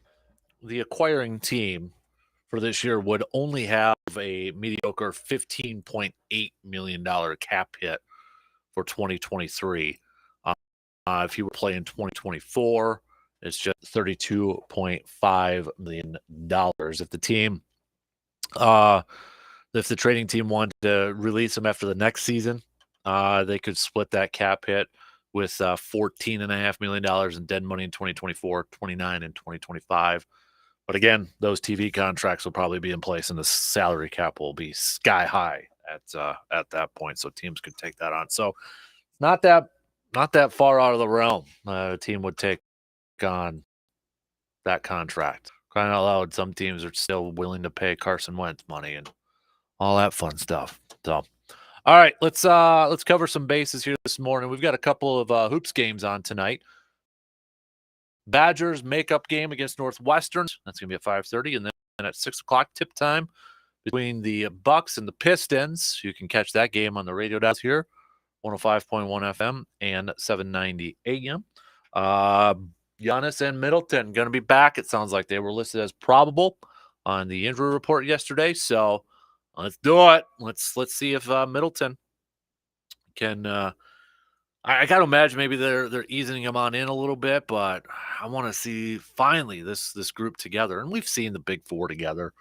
the acquiring team for this year would only have a mediocre $15.8 million cap hit for 2023. If he were playing 2024, it's just $32.5 million. If the team, if the trading team wanted to release him after the next season, they could split that cap hit with $14.5 million in dead money in 2024, 29 in 2025. But again, those TV contracts will probably be in place, and the salary cap will be sky high at that point. So teams could take that on. So not that far out of the realm. A team would take on that contract. Crying out loud, some teams are still willing to pay Carson Wentz money and all that fun stuff. So, all right, let's cover some bases here this morning. We've got a couple of hoops games on tonight. Badgers makeup game against Northwestern. That's going to be at 5:30, and then at 6 o'clock tip time between the Bucks and the Pistons. You can catch that game on the radio dials here, 105.1 FM and 790 AM. Giannis and Middleton going to be back. It sounds like they were listed as probable on the injury report yesterday. So let's do it. Let's see if Middleton can. I got to imagine maybe they're easing him on in a little bit, but I want to see finally this group together. And we've seen the big four together,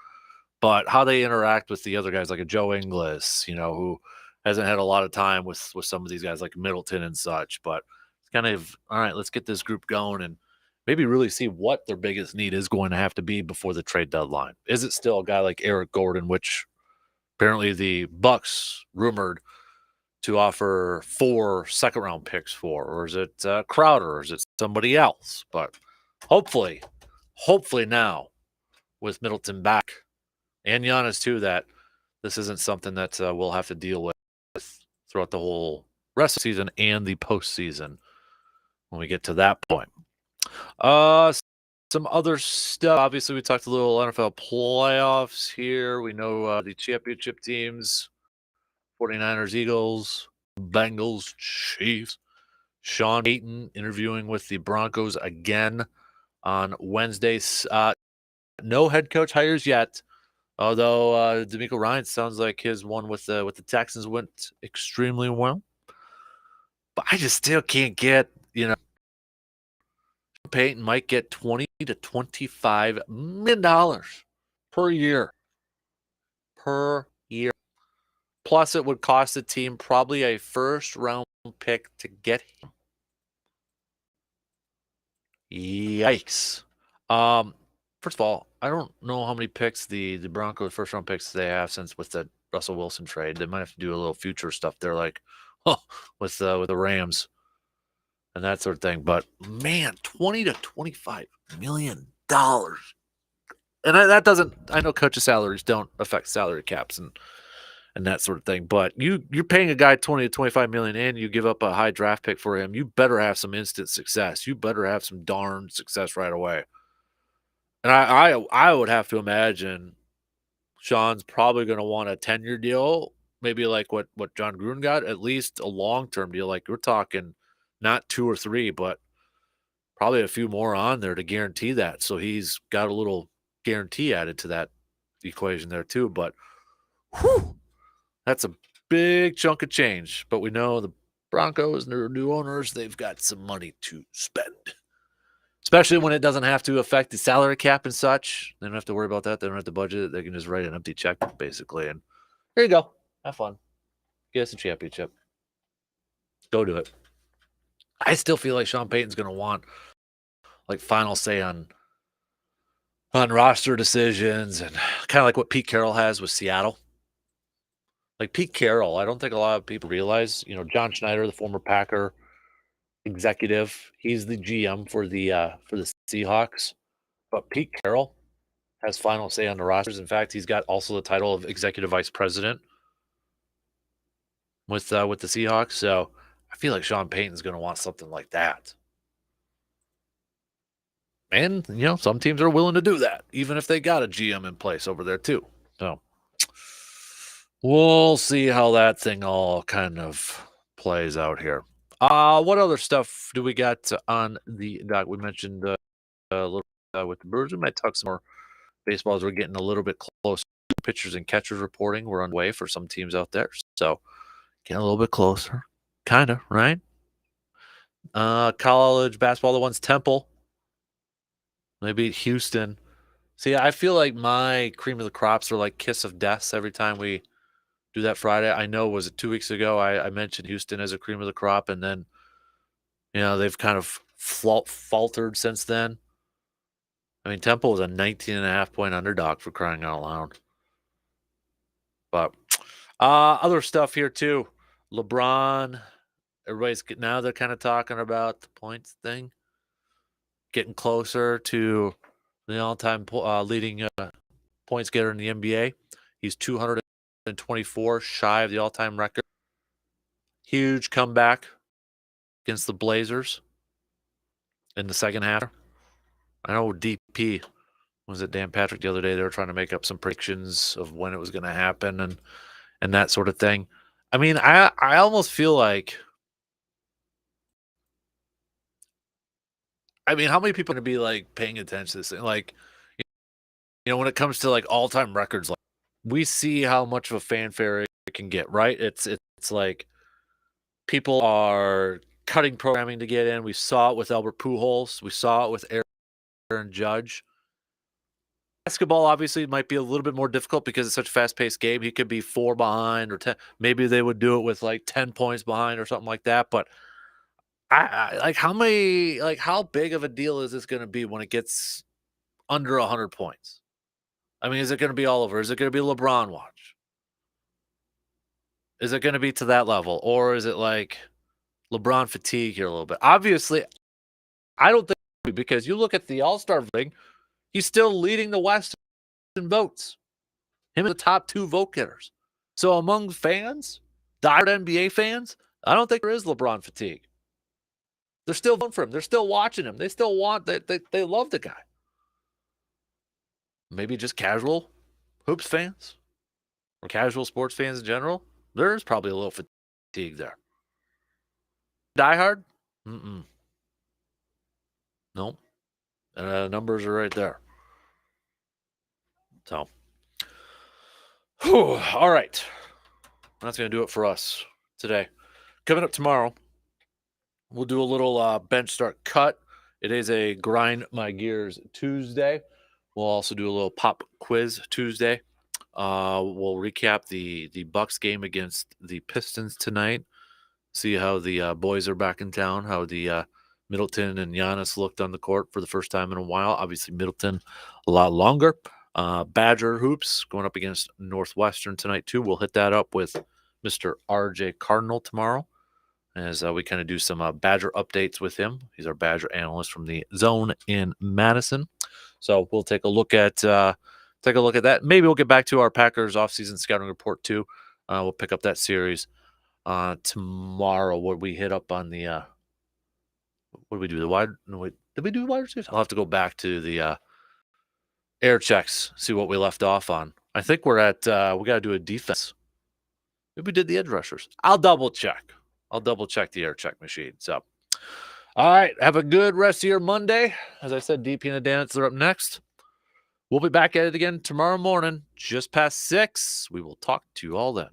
but how they interact with the other guys like a Joe Ingles, who hasn't had a lot of time with some of these guys like Middleton and such. But it's kind of all right. Let's get this group going and maybe really see what their biggest need is going to have to be before the trade deadline. Is it still a guy like Eric Gordon, which apparently the Bucks rumored to offer 4 second-round picks for, or is it Crowder, or is it somebody else? But hopefully now with Middleton back and Giannis too, that this isn't something that we'll have to deal with throughout the whole rest of the season and the postseason when we get to that point. Some other stuff. Obviously, we talked a little NFL playoffs here. We know the championship teams, 49ers, Eagles, Bengals, Chiefs. Sean Payton interviewing with the Broncos again on Wednesday. No head coach hires yet, although DeMeco Ryans sounds like his one with the Texans went extremely well. But I just still can't get, Payton might get $20 to $25 million per year. Plus, it would cost the team probably a first-round pick to get him. Yikes. First of all, I don't know how many picks the Broncos first-round picks they have since with the Russell Wilson trade. They might have to do a little future stuff there, like with the Rams and that sort of thing. But man, $20 to $25 million. And that doesn't. I know coaches' salaries don't affect salary caps and that sort of thing. But you're paying a guy $20 to $25 million and you give up a high draft pick for him. You better have some instant success. You better have some darn success right away. And I would have to imagine Sean's probably going to want a 10-year deal, maybe like what John Gruden got, at least a long-term deal. Like we're talking not 2 or 3, but probably a few more on there to guarantee that. So he's got a little guarantee added to that equation there too. But whew, that's a big chunk of change. But we know the Broncos and their new owners, they've got some money to spend. Especially when it doesn't have to affect the salary cap and such. They don't have to worry about that. They don't have to budget it. They can just write an empty check, basically. And here you go. Have fun. Get us a championship. Go do it. I still feel like Sean Payton's going to want like final say on roster decisions and kind of like what Pete Carroll has with Seattle. Like Pete Carroll, I don't think a lot of people realize, John Schneider, the former Packer executive, he's the GM for the Seahawks. But Pete Carroll has final say on the rosters. In fact, he's got also the title of executive vice president with the Seahawks. So I feel like Sean Payton's going to want something like that. And, some teams are willing to do that, even if they got a GM in place over there too. So we'll see how that thing all kind of plays out here. What other stuff do we got on the doc? We mentioned a little with the Brewers. We might talk some more baseball as we're getting a little bit closer. Pitchers and catchers reporting. We're on the way for some teams out there. So getting a little bit closer. Kind of, right? College basketball, the one's Temple. They beat Houston. See, I feel like my cream of the crops are like kiss of death every time we do that Friday. I know, was it 2 weeks ago? I mentioned Houston as a cream of the crop, and then they've kind of faltered since then. I mean, Temple was a 19.5-point underdog, for crying out loud. But other stuff here too. LeBron, now they're kind of talking about the points thing, getting closer to the all-time leading points getter in the NBA. He's 224 shy of the all-time record. Huge comeback against the Blazers in the second half. I know DP, was it Dan Patrick the other day, they were trying to make up some predictions of when it was going to happen and that sort of thing. I mean, I almost feel like, I mean, how many people are going to be like paying attention to this thing? Like, when it comes to like all-time records, like we see how much of a fanfare it can get, right? It's like people are cutting programming to get in. We saw it with Albert Pujols. We saw it with Aaron Judge. Basketball obviously might be a little bit more difficult because it's such a fast-paced game. He could be 4 behind or 10. Maybe they would do it with like 10 points behind or something like that. But I like how big of a deal is this going to be when it gets under 100 points? I mean, is it going to be all over? Is it going to be LeBron watch? Is it going to be to that level? Or is it like LeBron fatigue here a little bit? Obviously, I don't think, because you look at the All-Star thing, he's still leading the West in votes. Him and the top 2 vote getters. So among fans, diehard NBA fans, I don't think there is LeBron fatigue. They're still voting for him. They're still watching him. They still want they love the guy. Maybe just casual hoops fans or casual sports fans in general. There's probably a little fatigue there. Diehard? Nope. Numbers are right there. So, all right. That's going to do it for us today. Coming up tomorrow, we'll do a little bench start cut. It is a Grind My Gears Tuesday. We'll also do a little pop quiz Tuesday. We'll recap the Bucks game against the Pistons tonight. See how the boys are back in town, how the Middleton and Giannis looked on the court for the first time in a while. Obviously, Middleton a lot longer. Badger hoops going up against Northwestern tonight, too. We'll hit that up with Mr. RJ Cardinal tomorrow as we kind of do some Badger updates with him. He's our Badger analyst from the Zone in Madison. So we'll take a look at that. Maybe we'll get back to our Packers offseason scouting report, too. We'll pick up that series tomorrow, where we hit up on the what did we do? Did we do wide receivers? I'll have to go back to the air checks, see what we left off on. I think we're at we got to do a defense. Maybe we did the edge rushers. I'll double check the air check machine. So, all right, have a good rest of your Monday. As I said, DP and the Dance are up next. We'll be back at it again tomorrow morning, just past 6. We will talk to you all then.